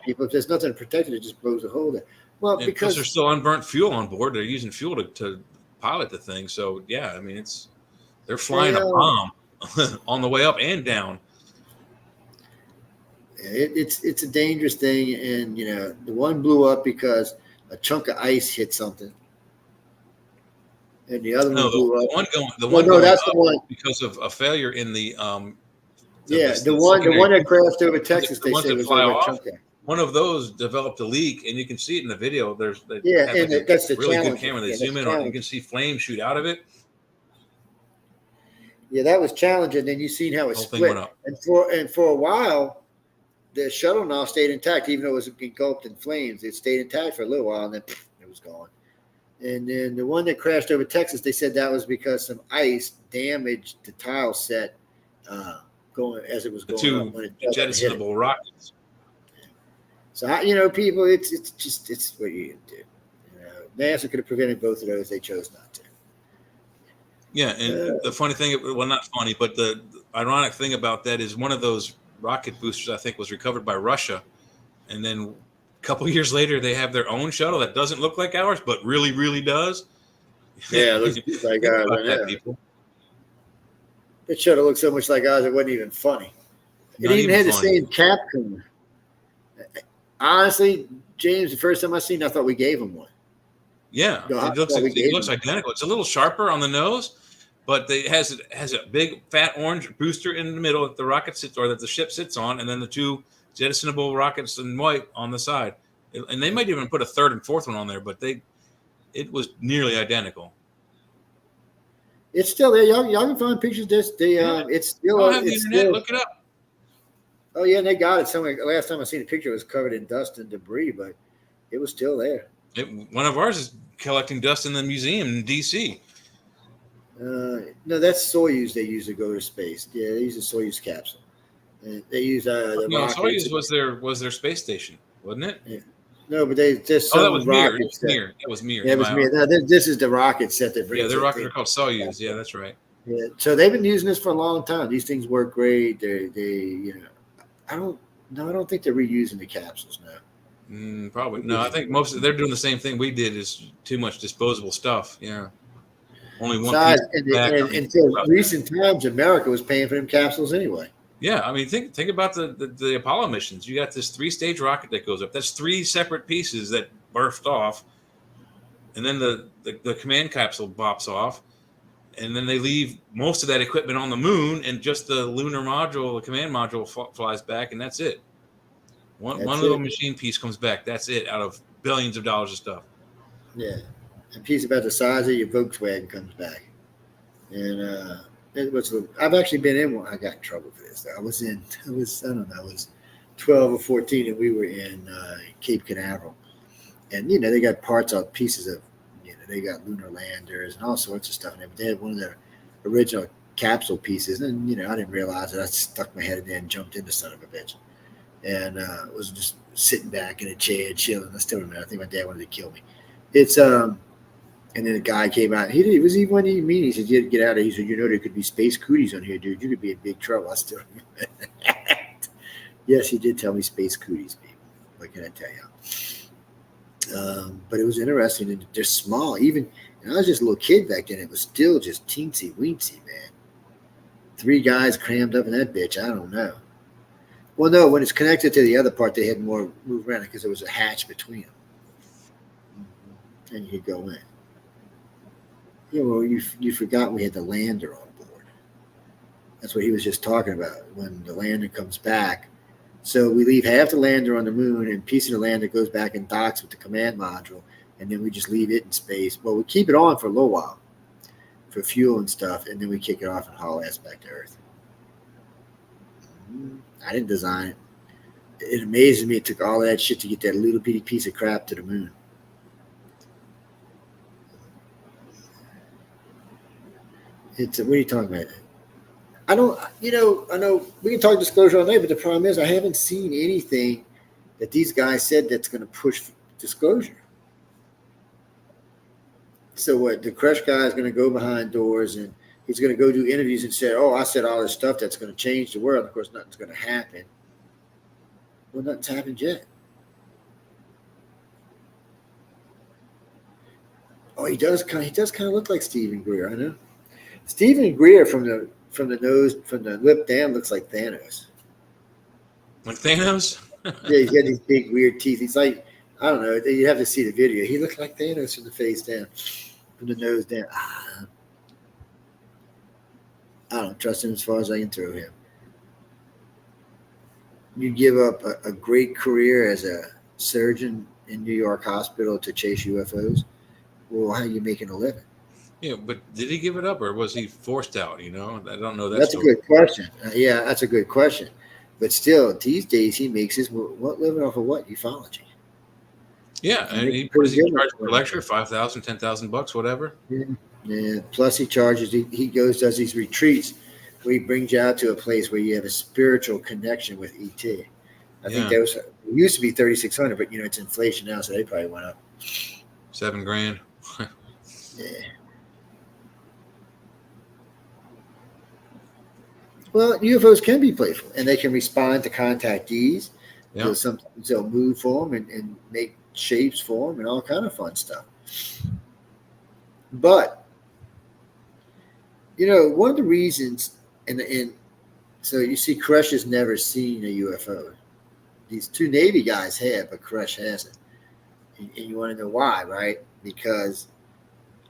Speaker 1: People. If there's nothing to protect it, it just blows a hole there. Well,
Speaker 2: and
Speaker 1: because
Speaker 2: there's still unburnt fuel on board. They're using fuel to pilot the thing. So yeah, I mean they're flying a bomb on the way up and down.
Speaker 1: It's a dangerous thing, and the one blew up because a chunk of ice hit something. And the other one blew up. That's the one
Speaker 2: because of a failure in the
Speaker 1: the one that crashed over Texas. They said was over a chunk.
Speaker 2: One of those developed a leak, and you can see it in the video. That's
Speaker 1: the
Speaker 2: really
Speaker 1: Challenger.
Speaker 2: Good camera. They zoom in on it. You can see flames shoot out of it.
Speaker 1: Yeah, that was Challenger. And then you seen how it split. And for a while, the shuttle now stayed intact, even though it was engulfed in flames. It stayed intact for a little while, and then it was gone. And then the one that crashed over Texas, they said that was because some ice damaged the tile set going as it was going up.
Speaker 2: The two jettisonable rockets.
Speaker 1: So people, it's what you do. NASA could have prevented both of those. They chose not to.
Speaker 2: Yeah, and the funny thing, well, not funny, but the ironic thing about that is one of those rocket boosters, I think, was recovered by Russia, and then a couple of years later, they have their own shuttle that doesn't look like ours, but really, really does.
Speaker 1: Yeah, it looks like ours. People. That shuttle looked so much like ours, it wasn't even funny. It even had the same cap cone. Honestly, James, the first time I seen it, I thought we gave him one.
Speaker 2: Yeah, it looks identical. It's a little sharper on the nose, but it has a big fat orange booster in the middle that the rocket sits or that the ship sits on, and then the two jettisonable rockets in white on the side. And they might even put a third and fourth one on there, but it was nearly idential.
Speaker 1: It's still there. Y'all can find pictures of this. It's still
Speaker 2: on the internet. Look it up.
Speaker 1: Oh yeah, and they got it somewhere. Last time I seen a picture, it was covered in dust and debris, but it was still there.
Speaker 2: One of ours is collecting dust in the museum in D.C.
Speaker 1: No, that's Soyuz. They use to go to space. Yeah, they use a Soyuz capsule. And they use
Speaker 2: Soyuz was their space station, wasn't it?
Speaker 1: Yeah. No, but that was
Speaker 2: Mir. That was Mir.
Speaker 1: Yeah, it was Mir. No, this is the rocket set that brings.
Speaker 2: Yeah, their rockets are called Soyuz. Yeah, that's right.
Speaker 1: Yeah, so they've been using this for a long time. These things work great. I don't think they're reusing the capsules now.
Speaker 2: Probably no. I think they're doing the same thing we did. Is too much disposable stuff. Yeah. Only one
Speaker 1: Besides,
Speaker 2: piece back.
Speaker 1: until recent times, America was paying for them capsules anyway.
Speaker 2: Yeah, I mean, think about the Apollo missions. You got this 3-stage rocket that goes up. That's 3 separate pieces that burst off, and then the command capsule bops off, and then they leave most of that equipment on the moon, and just the lunar module, the command module, flies back, and that's it. One little machine piece comes back. That's it. Out of billions of dollars of stuff.
Speaker 1: Yeah, a piece about the size of your Volkswagen comes back, and it was. I've actually been in one. I got in trouble for this. I was 12 or 14, and we were in Cape Canaveral, and they got parts of pieces of, they got lunar landers and all sorts of stuff. And they had one of the original capsule pieces, and I didn't realize it. I stuck my head in there and jumped in the son of a bitch, and was just sitting back in a chair chilling. I still remember. I think my dad wanted to kill me. It's and then the guy came out. He wasn't even mean. He said, "You get out of here." He said, there could be space cooties on here, dude. You could be in big trouble. I still remember that. Yes, he did tell me space cooties, people. What can I tell you? But it was interesting, and they're small. Even, and I was just a little kid back then. It was still just teensy weensy, man. 3 guys crammed up in that bitch. I don't know. Well, no, when it's connected to the other part, they had more move around because there was a hatch between them. And you could go in. Well, you forgot we had the lander on board. That's what he was just talking about. When the lander comes back, so we leave half the lander on the moon, and a piece of the lander goes back and docks with the command module, and then we just leave it in space. Well, we keep it on for a little while for fuel and stuff, and then we kick it off and haul ass back to Earth. I didn't design it. It amazes me it took all that shit to get that little bitty piece of crap to the moon. What are you talking about? I know we can talk disclosure all day, but the problem is I haven't seen anything that these guys said that's going to push disclosure. So what? The Crush guy is going to go behind doors and he's going to go do interviews and say, "Oh, I said all this stuff that's going to change the world." Of course, nothing's going to happen. Well, nothing's happened yet. Oh, he does kind of look like Stephen Greer. I know. Stephen Greer from the lip down looks like Thanos.
Speaker 2: Like Thanos?
Speaker 1: Yeah, he's got these big weird teeth. He's like, I don't know. You have to see the video. He looked like Thanos from the face down, from the nose down. I don't trust him as far as I can throw him. You give up a great career as a surgeon in New York hospital to chase UFOs. Well, how are you making a living?
Speaker 2: Yeah, but did he give it up or was he forced out? I don't know.
Speaker 1: That's a good question. Yeah, that's a good question. But still, these days he makes his living off of what? Ufology.
Speaker 2: Yeah, and he charges per lecture, $5,000, $10,000, whatever.
Speaker 1: Yeah. Plus he charges. He does these retreats where he brings you out to a place where you have a spiritual connection with ET. I think that was it used to be $3,600, but it's inflation now, so they probably went up.
Speaker 2: $7,000.
Speaker 1: Yeah. Well, UFOs can be playful, and they can respond to contactees. Yeah. Sometimes they'll move for them and make shapes for them and all kind of fun stuff. But, one of the reasons, and so you see Crush has never seen a UFO. These 2 Navy guys have, but Crush hasn't. And you want to know why, right? Because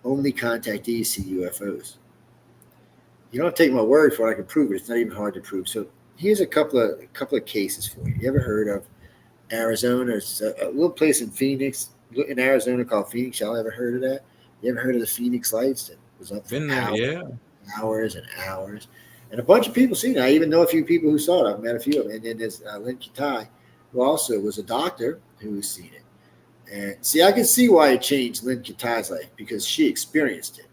Speaker 1: only contactees see UFOs. You don't have to take my word for it. I can prove it. It's not even hard to prove. So here's a couple of cases for you. You ever heard of Arizona? It's a little place in Phoenix, in Arizona called Phoenix. Y'all ever heard of that? You ever heard of the Phoenix Lights? That was up for hours and hours. And a bunch of people seen it. I even know a few people who saw it. I've met a few of them. And then there's Lynn Kitai, who also was a doctor who's seen it. And see, I can see why it changed Lynn Kitai's life because she experienced it.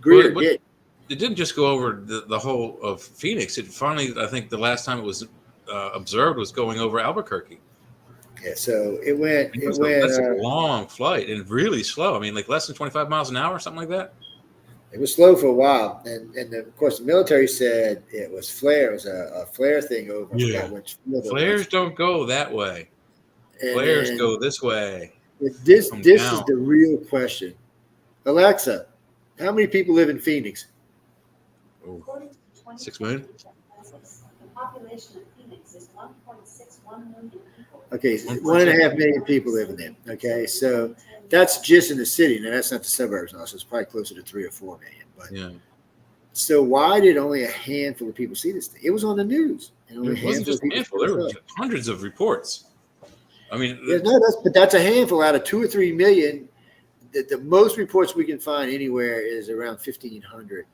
Speaker 1: Greer did.
Speaker 2: It didn't just go over the whole of Phoenix. It finally, I think the last time it was observed was going over Albuquerque.
Speaker 1: Yeah, so it went.
Speaker 2: That's a long flight and really slow. I mean, like less than 25 miles an hour, something like that.
Speaker 1: It was slow for a while, and of course the military said it was flare. It was a flare thing over.
Speaker 2: Yeah, flares don't go that way. Flares go this way.
Speaker 1: This is the real question. Alexa, How many people live in Phoenix?
Speaker 9: According to the
Speaker 2: 6 million?
Speaker 9: 2020 census, the population of Phoenix is 1.61 million people.
Speaker 1: Okay, 1.5 million people live in there. Okay, so that's just in the city. Now that's not the suburbs now, so it's probably closer to 3 or 4 million. But
Speaker 2: Yeah.
Speaker 1: so why did only a handful of people see this thing? It was on the news, and only
Speaker 2: It wasn't just a handful. There were hundreds of reports. I mean,
Speaker 1: yeah, no, that's a handful out of 2 or 3 million. The most reports we can find anywhere is around 1,500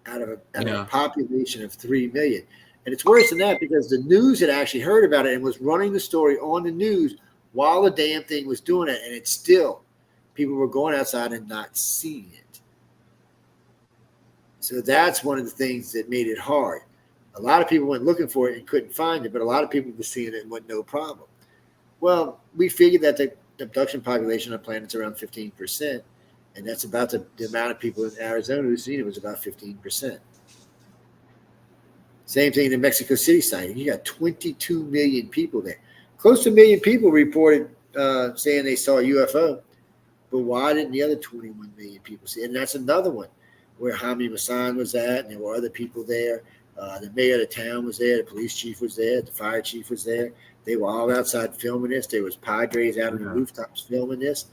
Speaker 1: out of a population of 3 million. And it's worse than that because the news had actually heard about it and was running the story on the news while the damn thing was doing it. And it's still, people were going outside and not seeing it. So that's one of the things that made it hard. A lot of people went looking for it and couldn't find it, but a lot of people were seeing it and went no problem. Well, we figured that the abduction population on the planet's around 15%, and that's about the amount of people in Arizona who've seen it was about 15%. Same thing in the Mexico City sighting. You got 22 million people there. Close to a million people reported saying they saw a UFO, but why didn't the other 21 million people see it? And that's another one where Hamid Massan was at, and there were other people there. The mayor of the town was there. The police chief was there. The fire chief was there. They were all outside filming this. There was Padres out on the rooftops filming this.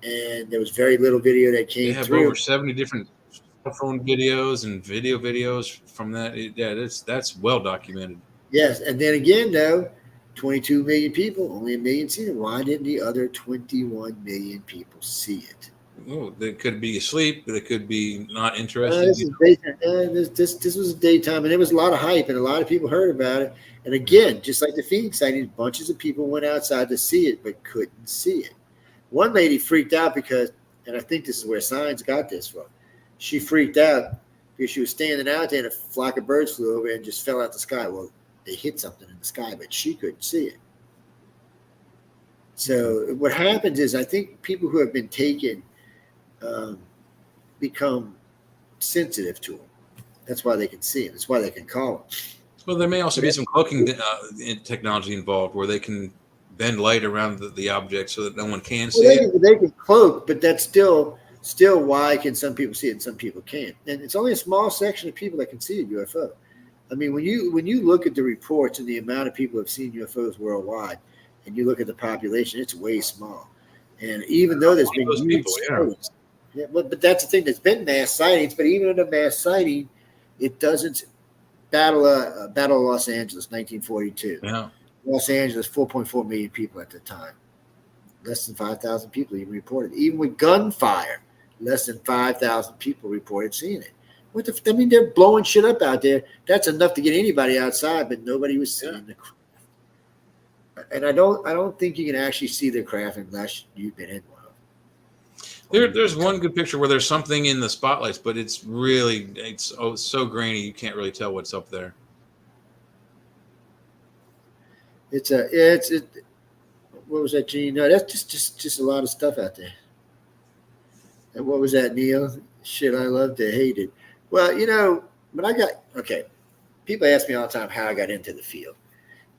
Speaker 1: And there was very little video that came through.
Speaker 2: They have over 70 different cell phone videos and videos from that. Yeah, that's well documented.
Speaker 1: Yes. And then again, though, 22 million people, only a million seen it. Why didn't the other 21 million people see it?
Speaker 2: Oh, they could be asleep. They could be not interested.
Speaker 1: This was daytime, and there was a lot of hype, and a lot of people heard about it. And again, just like the Phoenix sighting, bunches of people went outside to see it, but couldn't see it. One lady freaked out because, and I think this is where Signs got this from, she freaked out because she was standing out there and a flock of birds flew over and just fell out the sky. Well, they hit something in the sky, but she couldn't see it. So what happens is I think people who have been taken become sensitive to them. That's why they can see them. That's why they can call them.
Speaker 2: Well, there may also be some cloaking technology involved where they can bend light around the object so that no one can see it.
Speaker 1: They can cloak, but that's still why can some people see it and some people can't. And it's only a small section of people that can see a UFO. I mean, when you look at the reports and the amount of people who have seen UFOs worldwide, and you look at the population, it's way small. And even though there's been huge studies, but that's the thing. There's been mass sightings, but even in a mass sighting, it doesn't. Battle of Los Angeles, 1942.
Speaker 2: Yeah.
Speaker 1: Los Angeles, 4.4 million people at the time. Less than 5,000 people even reported. Even with gunfire, less than 5,000 people reported seeing it. I mean, they're blowing shit up out there. That's enough to get anybody outside, but nobody was seeing the craft. And I don't think you can actually see the craft unless you've been in one.
Speaker 2: There's one good picture where there's something in the spotlights, but it's so grainy you can't really tell what's up there.
Speaker 1: What was that, Gene? No, that's just a lot of stuff out there. And what was that, Neil? Shit, I loved it, hated. Well, people ask me all the time how I got into the field.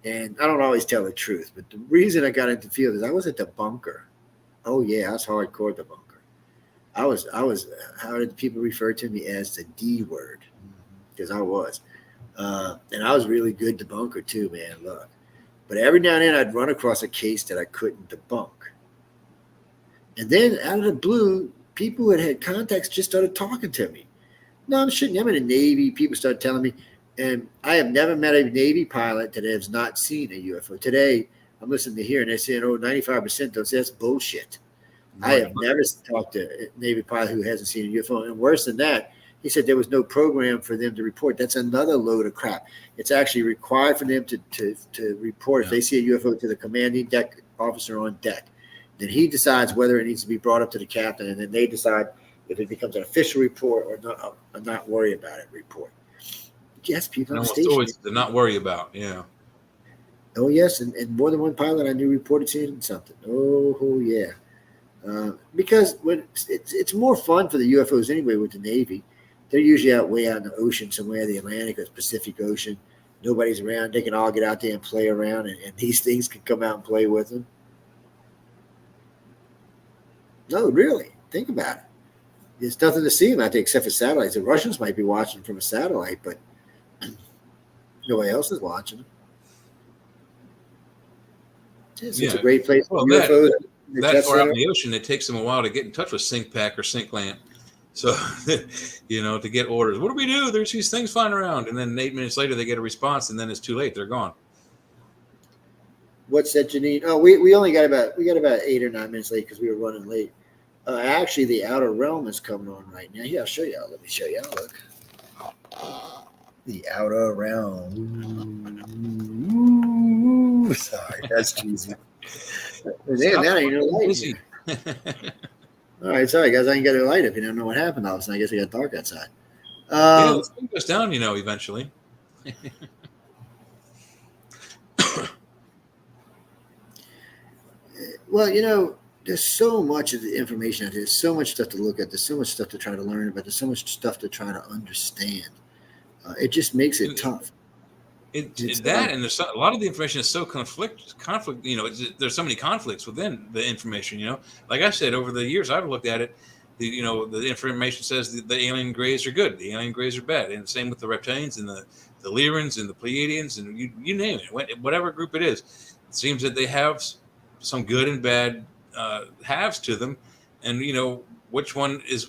Speaker 1: And I don't always tell the truth, but the reason I got into the field is I was at the bunker. Oh yeah, I was hardcore at the bunker. I was, how did people refer to me as the D word? Because I was. And I was really good debunker too, man, look. But every now and then I'd run across a case that I couldn't debunk. And then out of the blue, people who had contacts just started talking to me. No, I'm shitting. I'm in the Navy. People started telling me. And I have never met a Navy pilot that has not seen a UFO. Today, I'm listening to here, and they're saying, 95% don't say that's bullshit. Right. I have never talked to a Navy pilot who hasn't seen a UFO. And worse than that, he said there was no program for them to report. That's another load of crap. It's actually required for them to report if they see a UFO to the commanding deck officer on deck. Then he decides whether it needs to be brought up to the captain, and then they decide if it becomes an official report or not worry about it report. Yes, people on station.
Speaker 2: Always to not worry about, yeah.
Speaker 1: Oh, yes, and more than one pilot I knew reported seeing something. Oh yeah. Because when it's more fun for the UFOs anyway with the Navy. They're usually way out in the ocean somewhere, the Atlantic or Pacific Ocean. Nobody's around. They can all get out there and play around, and these things can come out and play with them. No, really. Think about it. There's nothing to see them out there except for satellites. The Russians might be watching from a satellite, but nobody else is watching them. It's a great place.
Speaker 2: Well,
Speaker 1: UFOs,
Speaker 2: that far out in the ocean, it takes them a while to get in touch with SyncPack or SyncLant. So, to get orders. What do we do? There's these things flying around. And then 8 minutes later, they get a response, and then it's too late. They're gone.
Speaker 1: What's that, Janine? Oh, we only got about 8 or 9 minutes late because we were running late. Actually, the Outer Realm is coming on right now. Yeah, I'll show y'all. Let me show y'all. Look. The Outer Realm. Ooh, sorry, that's cheesy. Damn, now you know light here. All right, sorry guys, I didn't get a light up. You don't know what happened all of a sudden. I guess it got dark outside.
Speaker 2: The sun goes down, eventually.
Speaker 1: Well, there's so much of the information out there. There's so much stuff to look at. There's so much stuff to try to learn about. There's so much stuff to try to understand. It just makes it tough.
Speaker 2: And there's a lot of the information is so conflict. There's so many conflicts within the information. Like I said, over the years I've looked at it. The information says the alien grays are good, the alien grays are bad, and the same with the reptilians and the Lyrans and the Pleiadians and you name it, whatever group it is. It seems that they have some good and bad halves to them, and which one is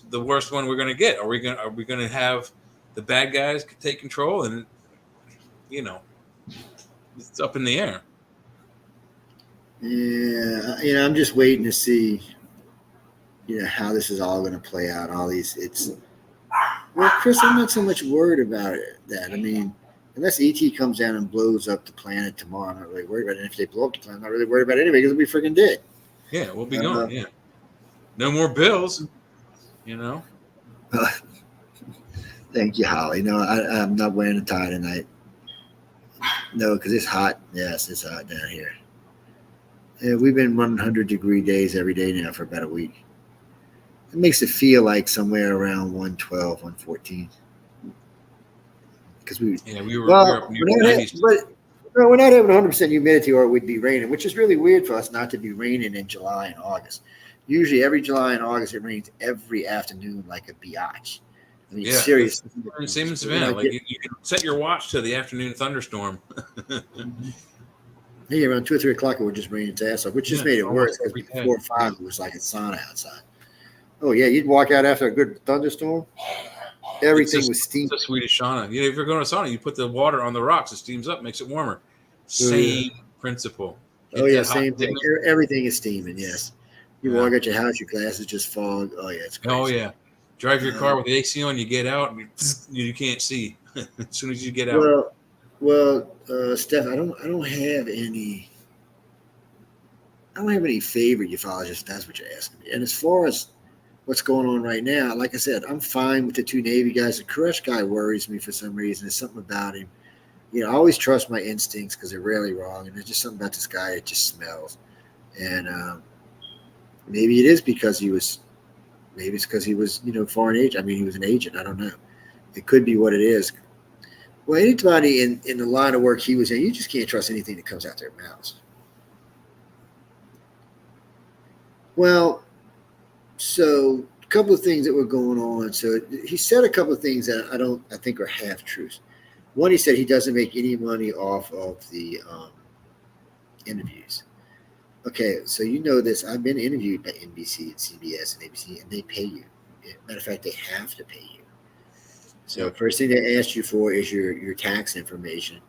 Speaker 2: the worst one we're going to get? Are we going to have the bad guys take control? And it's up in the air.
Speaker 1: Yeah, I'm just waiting to see, how this is all going to play out. All these, Chris, I'm not so much worried about that. I mean, unless ET comes down and blows up the planet tomorrow, I'm not really worried about it. And if they blow up the planet, I'm not really worried about it anyway because we'll be freaking dead.
Speaker 2: Yeah, we'll be gone. Yeah, no more bills.
Speaker 1: Thank you, Holly. No, I'm not wearing a tie tonight. No, because it's hot. Yes, it's hot down here. Yeah, we've been 100-degree days every day now for about a week. It makes it feel like somewhere around 112, 114. Because we were up near the 90s. But we're not having 100% humidity or it would be raining, which is really weird for us not to be raining in July and August. Usually every July and August it rains every afternoon like a biatch. I mean, seriously.
Speaker 2: Same in Savannah. You can set your watch to the afternoon thunderstorm.
Speaker 1: Yeah, around 2 or 3 o'clock it would just rain its ass off, which just made it worse because before 4 or 5 it was like a sauna outside. Oh yeah, you'd walk out after a good thunderstorm. Everything was steaming.
Speaker 2: It's a Swedish sauna. If you're going to sauna, you put the water on the rocks. It steams up, makes it warmer. Same principle.
Speaker 1: Same thing. Everything is steaming. Yes. You walk out your house, your glasses just fog. Oh yeah, it's crazy.
Speaker 2: Oh yeah. Drive your car with the AC on, you get out, and you can't see as soon as you get out.
Speaker 1: Well, Steph, I don't have any favorite ufologists. That's what you're asking me. And as far as what's going on right now, like I said, I'm fine with the 2 Navy guys. The Koresh guy worries me for some reason. There's something about him. I always trust my instincts because they're rarely wrong. And there's just something about this guy that just smells. And maybe it is because he was. Maybe it's because he was, foreign agent. I mean, he was an agent. I don't know. It could be what it is. Well, anybody in the line of work he was in, you just can't trust anything that comes out their mouths. Well, so a couple of things that were going on. So he said a couple of things that I think are half truths. One, he said he doesn't make any money off of the interviews. Okay, so this. I've been interviewed by NBC and CBS and ABC, and they pay you. Matter of fact, they have to pay you. So first thing they ask you for is your tax information,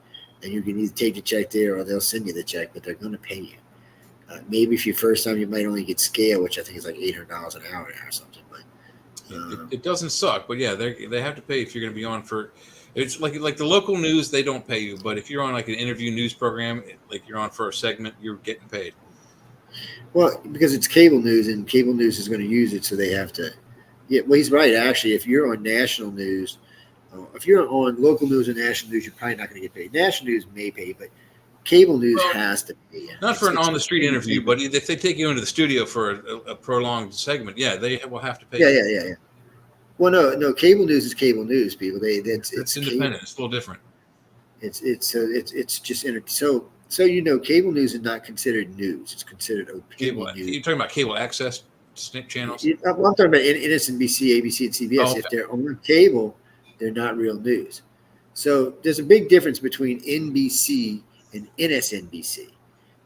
Speaker 1: and you can either take the check there or they'll send you the check, but they're going to pay you. Maybe if your first time you might only get scale, which I think is like $800 an hour or something. But
Speaker 2: it doesn't suck, but yeah, they have to pay if you're going to be on for. It's like the local news, they don't pay you, but if you're on like an interview news program, like you're on for a segment, you're getting paid.
Speaker 1: Well, because it's cable news, and cable news is going to use it, so they have to. Yeah, well, he's right. Actually, if you're on national news, if you're on local news or national news, you're probably not going to get paid. National news may pay, but cable news has to pay.
Speaker 2: Not for an on-the-street interview, but if they take you into the studio for a prolonged segment, they will have to pay.
Speaker 1: Yeah. Well, no. Cable news is cable news, people. It's
Speaker 2: independent.
Speaker 1: Cable.
Speaker 2: It's a little different.
Speaker 1: It's just so cable news is not considered news. It's considered opinion
Speaker 2: Cable.
Speaker 1: news.
Speaker 2: You're talking about cable access? channels?
Speaker 1: I'm talking about NBC, ABC, and CBS.
Speaker 2: Oh, okay.
Speaker 1: If they're on cable, they're not real news. So there's a big difference between NBC and NSNBC.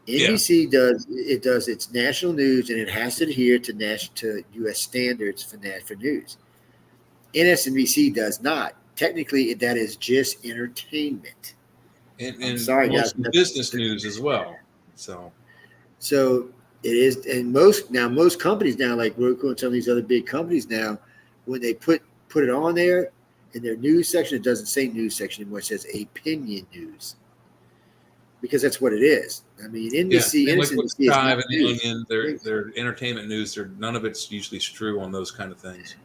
Speaker 1: NBC does its national news, and it has to adhere to U.S. standards for news. NSNBC does not. Technically, that is just entertainment.
Speaker 2: And
Speaker 1: sorry, guys.
Speaker 2: Business news as well. So
Speaker 1: it is, and most companies now, like Roku and some of these other big companies now, when they put it on there in their news section, it doesn't say news section anymore. It says opinion news, because that's what it is. I mean, NBC,
Speaker 2: like with
Speaker 1: NBC
Speaker 2: Chive and the Onion, their entertainment news. None of it's usually true on those kind of things.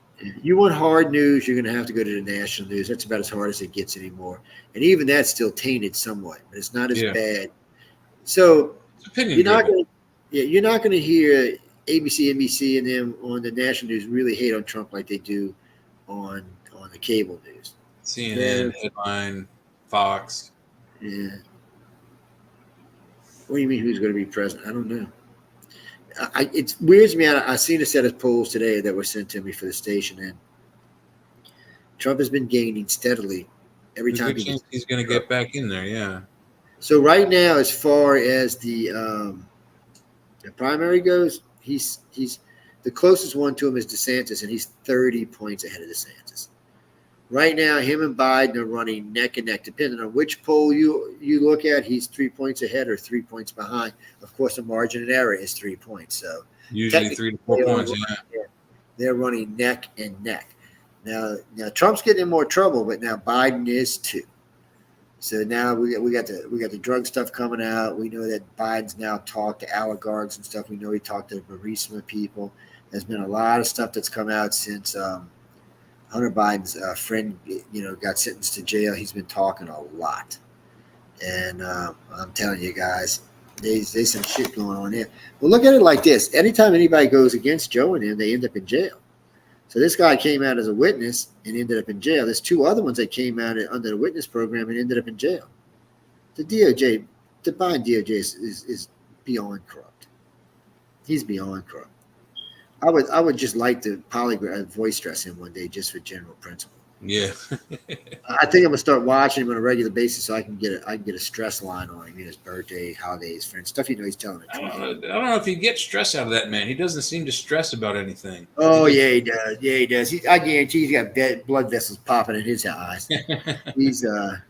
Speaker 1: You want hard news, you're going to have to go to the national news. That's about as hard as it gets anymore, and even that's still tainted somewhat, but it's not as bad. So you're not going to hear ABC, NBC, and them on the national news really hate on Trump like they do on the cable news.
Speaker 2: CNN, Headline, Fox.
Speaker 1: Yeah. What do you mean who's going to be president? I don't know. It weirds me out. I seen a set of polls today that were sent to me for the station, and Trump has been gaining steadily every time
Speaker 2: he's going to get back in there. Yeah.
Speaker 1: So right now, as far as the primary goes, he's the closest one to him is DeSantis, and he's 30 points ahead of DeSantis. Right now, him and Biden are running neck and neck. Depending on which poll you look at, he's 3 points ahead or 3 points behind. Of course, the margin of error is 3 points. So
Speaker 2: usually 3 to 4 points.
Speaker 1: They're running neck and neck. Now Trump's getting in more trouble, but now Biden is too. So now we got the drug stuff coming out. We know that Biden's now talked to oligarchs and stuff. We know he talked to Burisma people. There's been a lot of stuff that's come out since Hunter Biden's friend, got sentenced to jail. He's been talking a lot, and I'm telling you guys, there's some shit going on there. Well, look at it like this: anytime anybody goes against Joe and him, they end up in jail. So this guy came out as a witness and ended up in jail. There's 2 other ones that came out under the witness program and ended up in jail. The DOJ, the Biden DOJ is beyond corrupt. He's beyond corrupt. I would just like to polygraph voice stress him one day just for general principle.
Speaker 2: Yeah.
Speaker 1: I think I'm gonna start watching him on a regular basis so I can get a stress line on him. His birthday, holidays, friends, stuff he's telling me.
Speaker 2: I don't know if you get stress out of that man. He doesn't seem to stress about anything.
Speaker 1: Oh yeah, he does. Yeah, he does. I guarantee he's got blood vessels popping in his eyes. He's the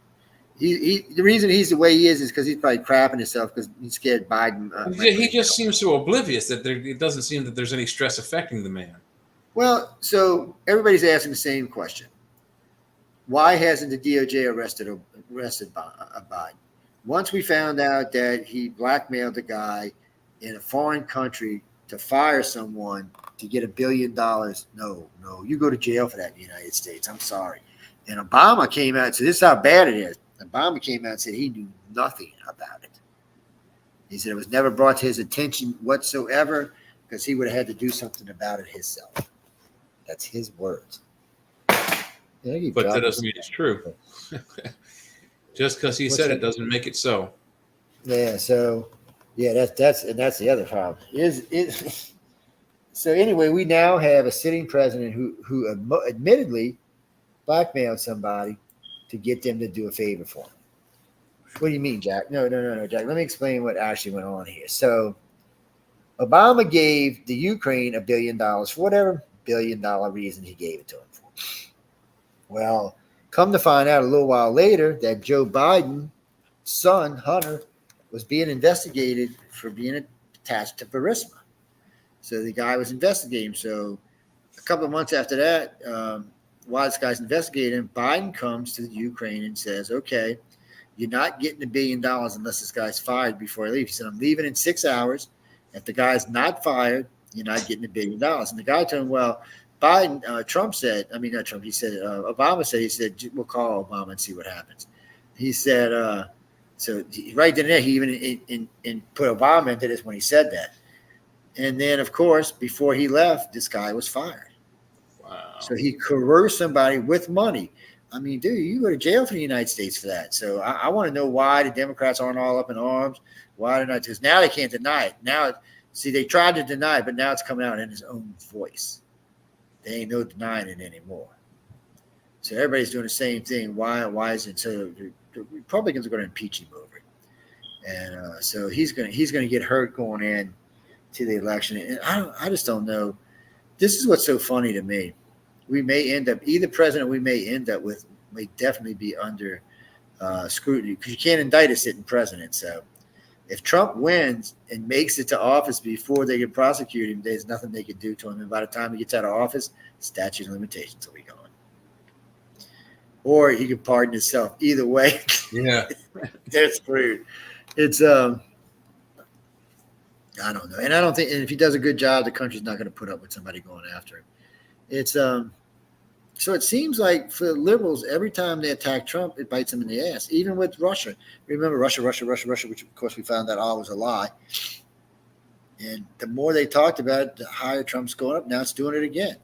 Speaker 1: reason he's the way he is because he's probably crapping himself because he's scared Biden.
Speaker 2: He just seems so oblivious that it doesn't seem that there's any stress affecting the man.
Speaker 1: Well, so everybody's asking the same question. Why hasn't the DOJ arrested Biden? Once we found out that he blackmailed a guy in a foreign country to fire someone to get $1 billion, no, you go to jail for that in the United States. I'm sorry. And Obama came out and said, this is how bad it is. Obama came out and said he knew nothing about it. He said it was never brought to his attention whatsoever because he would have had to do something about it himself. That's his words.
Speaker 2: But that doesn't mean it's true. Just because he said it doesn't make it so.
Speaker 1: Yeah. So, yeah, that's the other problem. So anyway, we now have a sitting president who admittedly blackmailed somebody to get them to do a favor for him. What do you mean, Jack? No, Jack. Let me explain what actually went on here. So, Obama gave the Ukraine $1 billion for whatever $1 billion reason he gave it to him for. Well, come to find out a little while later that Joe Biden's son, Hunter, was being investigated for being attached to Burisma. So the guy was investigating. So a couple of months after that, while this guy's investigating him, Biden comes to the Ukraine and says, okay, you're not getting $1 billion unless this guy's fired before I leave. He said, I'm leaving in 6 hours. If the guy's not fired, you're not getting $1 billion. And the guy told him, well, Obama said, we'll call Obama and see what happens. He said, so right then and there, he even put Obama into this when he said that. And then, of course, before he left, this guy was fired. Wow. So he coerced somebody with money. I mean, dude, you go to jail for the United States for that. So I want to know why the Democrats aren't all up in arms. Why they're not? Because now they can't deny it. Now See, they tried to deny it, but now it's coming out in his own voice. There ain't no denying it anymore. So everybody's doing the same thing. Why is it? So the Republicans are going to impeach him over it, and so he's going to get hurt going in to the election. And I just don't know. This is what's so funny to me. We may end up either president we may end up with may definitely be under scrutiny because you can't indict a sitting president. So if Trump wins and makes it to office before they can prosecute him, there's nothing they can do to him. And by the time he gets out of office, statute of limitations will be gone. Or he can pardon himself. Either way,
Speaker 2: Yeah.
Speaker 1: they're screwed. It's I don't know. And I don't think and if he does a good job, the country's not going to put up with somebody going after him. It's so it seems like for the liberals, every time they attack Trump, it bites them in the ass. Even with Russia. Remember Russia, which of course we found that all was a lie. And the more they talked about it, the higher Trump's going up. Now it's doing it again.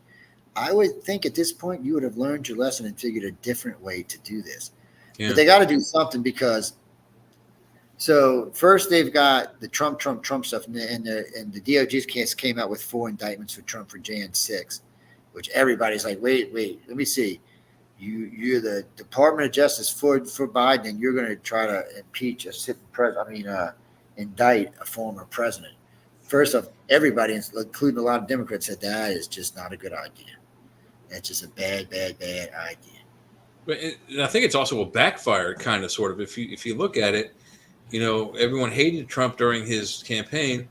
Speaker 1: I would think at this point you would have learned your lesson and figured a different way to do this.
Speaker 2: Yeah.
Speaker 1: But they got to do something because so first they've got the Trump stuff, and the DOJ case came out with 4 indictments for Trump for Jan 6. Which everybody's like, wait, let me see. You're the Department of Justice for Biden, and you're going to try to impeach a sitting president. Indict a former president. First off, everybody, including a lot of Democrats, said that is just not a good idea. That's just a bad idea.
Speaker 2: But I think it's also a backfire, kind of, sort of. If you look at it, everyone hated Trump during his campaign,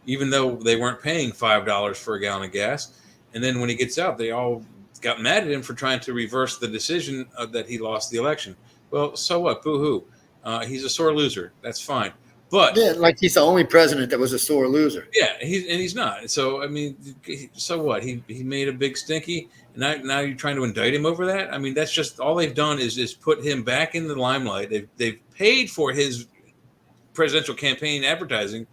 Speaker 2: even though they weren't paying $5 for a gallon of gas. And then when he gets out, they all got mad at him for trying to reverse the decision that he lost the election. Well, so what? Boo-hoo. He's a sore loser. That's fine. But
Speaker 1: yeah, like he's the only president that was a sore loser.
Speaker 2: Yeah, he's not. So I mean, so what? He made a big stinky, and now you're trying to indict him over that? I mean, that's just all they've done is put him back in the limelight. They've paid for his presidential campaign advertising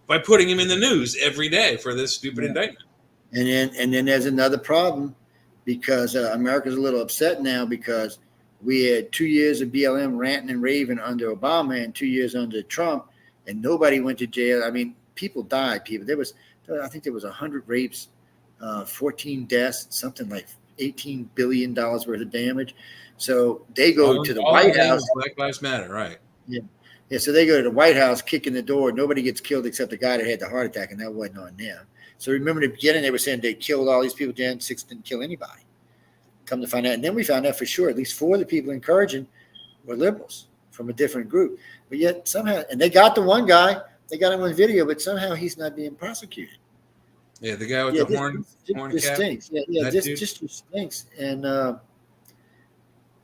Speaker 2: by putting him in the news every day for this stupid indictment.
Speaker 1: And then there's another problem because America's a little upset now because we had 2 years of BLM ranting and raving under Obama and 2 years under Trump, and nobody went to jail. I mean, people died. I think there was 100 rapes, 14 deaths, something like $18 billion worth of damage. So they go to the White House.
Speaker 2: Black Lives Matter, right?
Speaker 1: Yeah. So they go to the White House, kick in the door. Nobody gets killed except the guy that had the heart attack, and that wasn't on them. So remember in the beginning, they were saying they killed all these people. Jan 6 didn't kill anybody. Come to find out. And then we found out for sure, at least 4 of the people encouraging were liberals from a different group. But yet somehow, and they got the one guy, they got him on video, but somehow he's not being prosecuted.
Speaker 2: Yeah, the guy with the horn cap.
Speaker 1: Stinks. This just stinks. And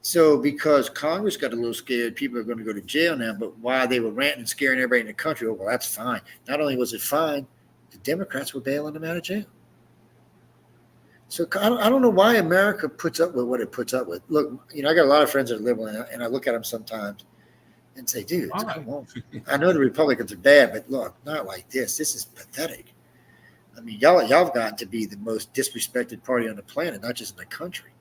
Speaker 1: so because Congress got a little scared, people are going to go to jail now. But while they were ranting and scaring everybody in the country, well, that's fine. Not only was it fine, the Democrats were bailing them out of jail. So I don't know why America puts up with what it puts up with. Look, I got a lot of friends that are liberal, and I look at them sometimes and say, dude, come on. I know the Republicans are bad, but look, not like this. This is pathetic. I mean, y'all have gotten to be the most disrespected party on the planet, not just in the country.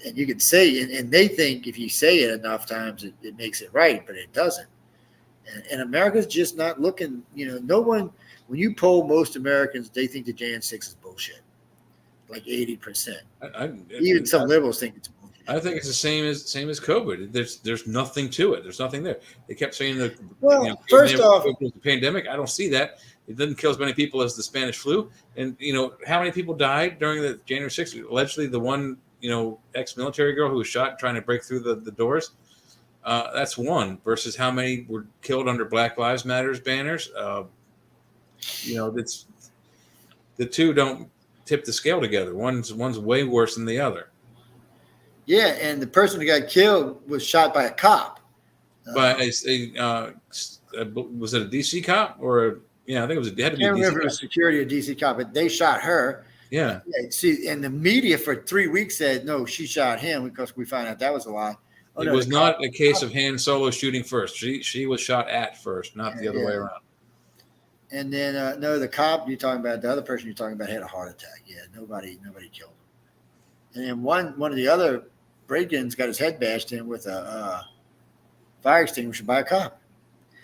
Speaker 1: And you can say, and they think if you say it enough times, it makes it right, but it doesn't. And America's just not looking, no one. When you poll most Americans, they think the Jan 6 is bullshit, like 80%. Even some liberals think it's bullshit.
Speaker 2: I think it's the same as COVID. There's nothing to it. There's nothing there. They kept saying that.
Speaker 1: First off,
Speaker 2: the pandemic. I don't see that. It didn't kill as many people as the Spanish flu. And how many people died during the January 6th? Allegedly, the one ex-military girl who was shot trying to break through the doors. That's one versus how many were killed under Black Lives Matters banners. It's the two don't tip the scale together. One's way worse than the other.
Speaker 1: Yeah, and the person who got killed was shot by a cop.
Speaker 2: By was it a DC cop or I think it was. It had to be.
Speaker 1: I can't remember if it was security or DC cop, but they shot her.
Speaker 2: Yeah.
Speaker 1: See, and the media for 3 weeks said no, she shot him because we found out that was a lie.
Speaker 2: It was not a case of Han Solo shooting first. She was shot at first, not the other way around.
Speaker 1: And then no, the cop you're talking about, the other person you're talking about had a heart attack. Yeah, nobody killed him. And then one of the other break-ins got his head bashed in with a fire extinguisher by a cop.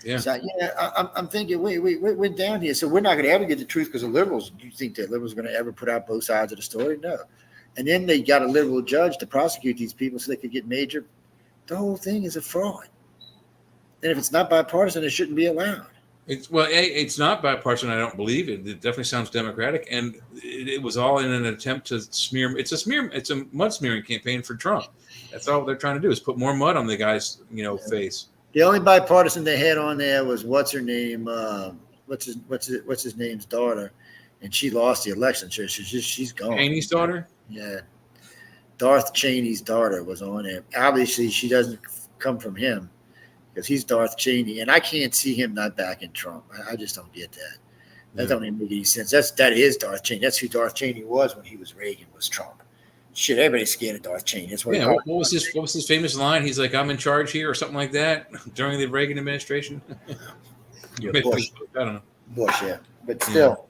Speaker 2: Yeah.
Speaker 1: So, I'm thinking, wait, we're down here. So we're not going to ever get the truth because the liberals, do you think that liberals are going to ever put out both sides of the story? No. And then they got a liberal judge to prosecute these people so they could get major. The whole thing is a fraud. And if it's not bipartisan, it shouldn't be allowed.
Speaker 2: It's not bipartisan. I don't believe it. It definitely sounds democratic, and it was all in an attempt to smear. It's a mud smearing campaign for Trump. That's all they're trying to do is put more mud on the guy's face.
Speaker 1: The only bipartisan they had on there was what's her name? What's his name's daughter, and she lost the election. So she's gone.
Speaker 2: Cheney's daughter.
Speaker 1: Yeah, Darth Cheney's daughter was on there. Obviously, she doesn't come from him because he's Darth Cheney, and I can't see him not backing Trump. I just don't get that. That don't even make any sense. That is Darth Cheney. That's who Darth Cheney was when he was Reagan. Was Trump? Shit, everybody's scared of Darth Cheney. That's what.
Speaker 2: What was his famous line? He's like, "I'm in charge here," or something like that during the Reagan administration.
Speaker 1: Bush.
Speaker 2: I don't know.
Speaker 1: Bush, yeah, but still,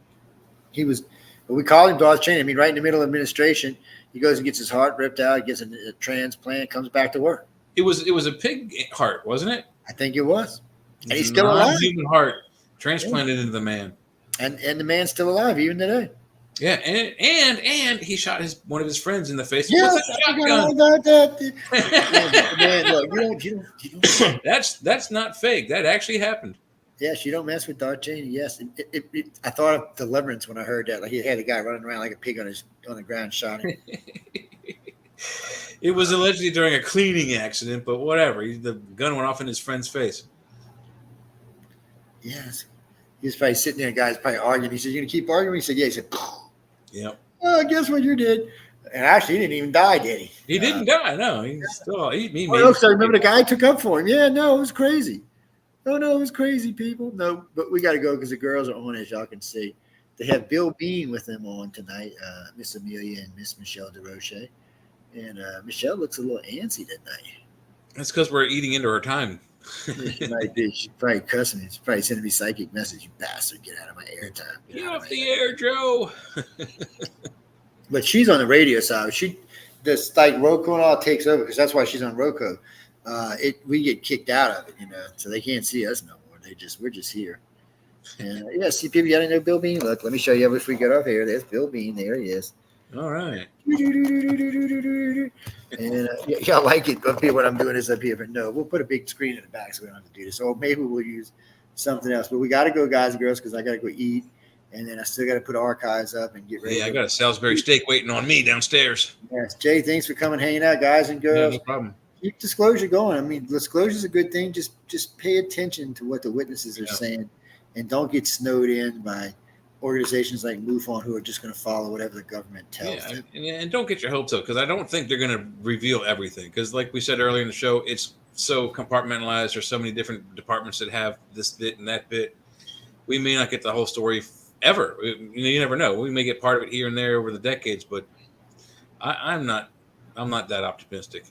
Speaker 1: he was. We call him Darth Cheney. I mean, right in the middle of administration, he goes and gets his heart ripped out, gets a transplant, comes back to work.
Speaker 2: It was a pig heart, wasn't it?
Speaker 1: I think it was, and he's still alive.
Speaker 2: Human heart transplanted into the man,
Speaker 1: and the man's still alive even today.
Speaker 2: Yeah, and he shot one of his friends in the face.
Speaker 1: Yeah,
Speaker 2: with a shotgun.
Speaker 1: Man, look, you don't.
Speaker 2: That's not fake. That actually happened.
Speaker 1: Yes, you don't mess with Darth Cheney. Yes, I thought of Deliverance when I heard that. Like he had a guy running around like a pig on the ground, shot him.
Speaker 2: It was allegedly during a cleaning accident, but whatever. The gun went off in his friend's face.
Speaker 1: Yes, he was probably sitting there. Guys probably arguing. He said, "You gonna keep arguing?" He said, "Yeah." He said,
Speaker 2: "Yep."
Speaker 1: Oh, guess what you did? And actually, he didn't even die, did he?
Speaker 2: He didn't die. No, he's still. He
Speaker 1: so remember the guy took up for him. Yeah, no, it was crazy. Oh, no, it was crazy, people. No, but we got to go because the girls are on, as y'all can see. They have Bill Bean with them on tonight, Miss Amelia and Miss Michelle DeRoche. And Michelle looks a little antsy tonight.
Speaker 2: That's because we're eating into her time.
Speaker 1: She might be. She's probably cussing me. She's probably sending me psychic message. You bastard, get out of my airtime.
Speaker 2: Get off the air, Joe.
Speaker 1: But she's on the radio side. This like Roku and all takes over because that's why she's on Roku. We get kicked out of it, so they can't see us no more. We're just here. And see people. You gotta know Bill Bean. Look, let me show you if we get up here. There's Bill Bean. There he is.
Speaker 2: All right.
Speaker 1: And y'all like it up here. What I'm doing is up here, but no, we'll put a big screen in the back so we don't have to do this. Or maybe we'll use something else. But we got to go, guys and girls, because I got to go eat. And then I still got to put archives up and get ready.
Speaker 2: Yeah, I got a Salisbury steak waiting on me downstairs.
Speaker 1: Yes, Jay, thanks for coming, hanging out, guys and girls.
Speaker 2: Yeah, no problem.
Speaker 1: Keep disclosure going. I mean, disclosure is a good thing. Just pay attention to what the witnesses are saying, and don't get snowed in by organizations like MUFON who are just going to follow whatever the government tells them.
Speaker 2: And don't get your hopes up because I don't think they're going to reveal everything. Because like we said earlier in the show, it's so compartmentalized. There's so many different departments that have this bit and that bit. We may not get the whole story ever. You never know. We may get part of it here and there over the decades, but I'm not that optimistic.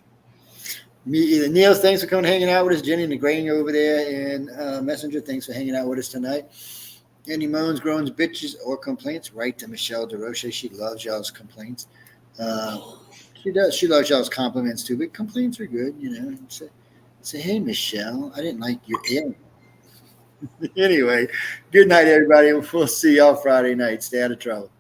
Speaker 1: Me either. Neil, thanks for coming hanging out with us. Jenny and the Grain over there and Messenger, thanks for hanging out with us tonight. Any moans, groans, bitches, or complaints, write to Michelle DeRoche. She loves y'all's complaints. She does. She loves y'all's compliments too, but complaints are good, Say, hey, Michelle, I didn't like your alien. Anyway, good night, everybody. We'll see y'all Friday night. Stay out of trouble.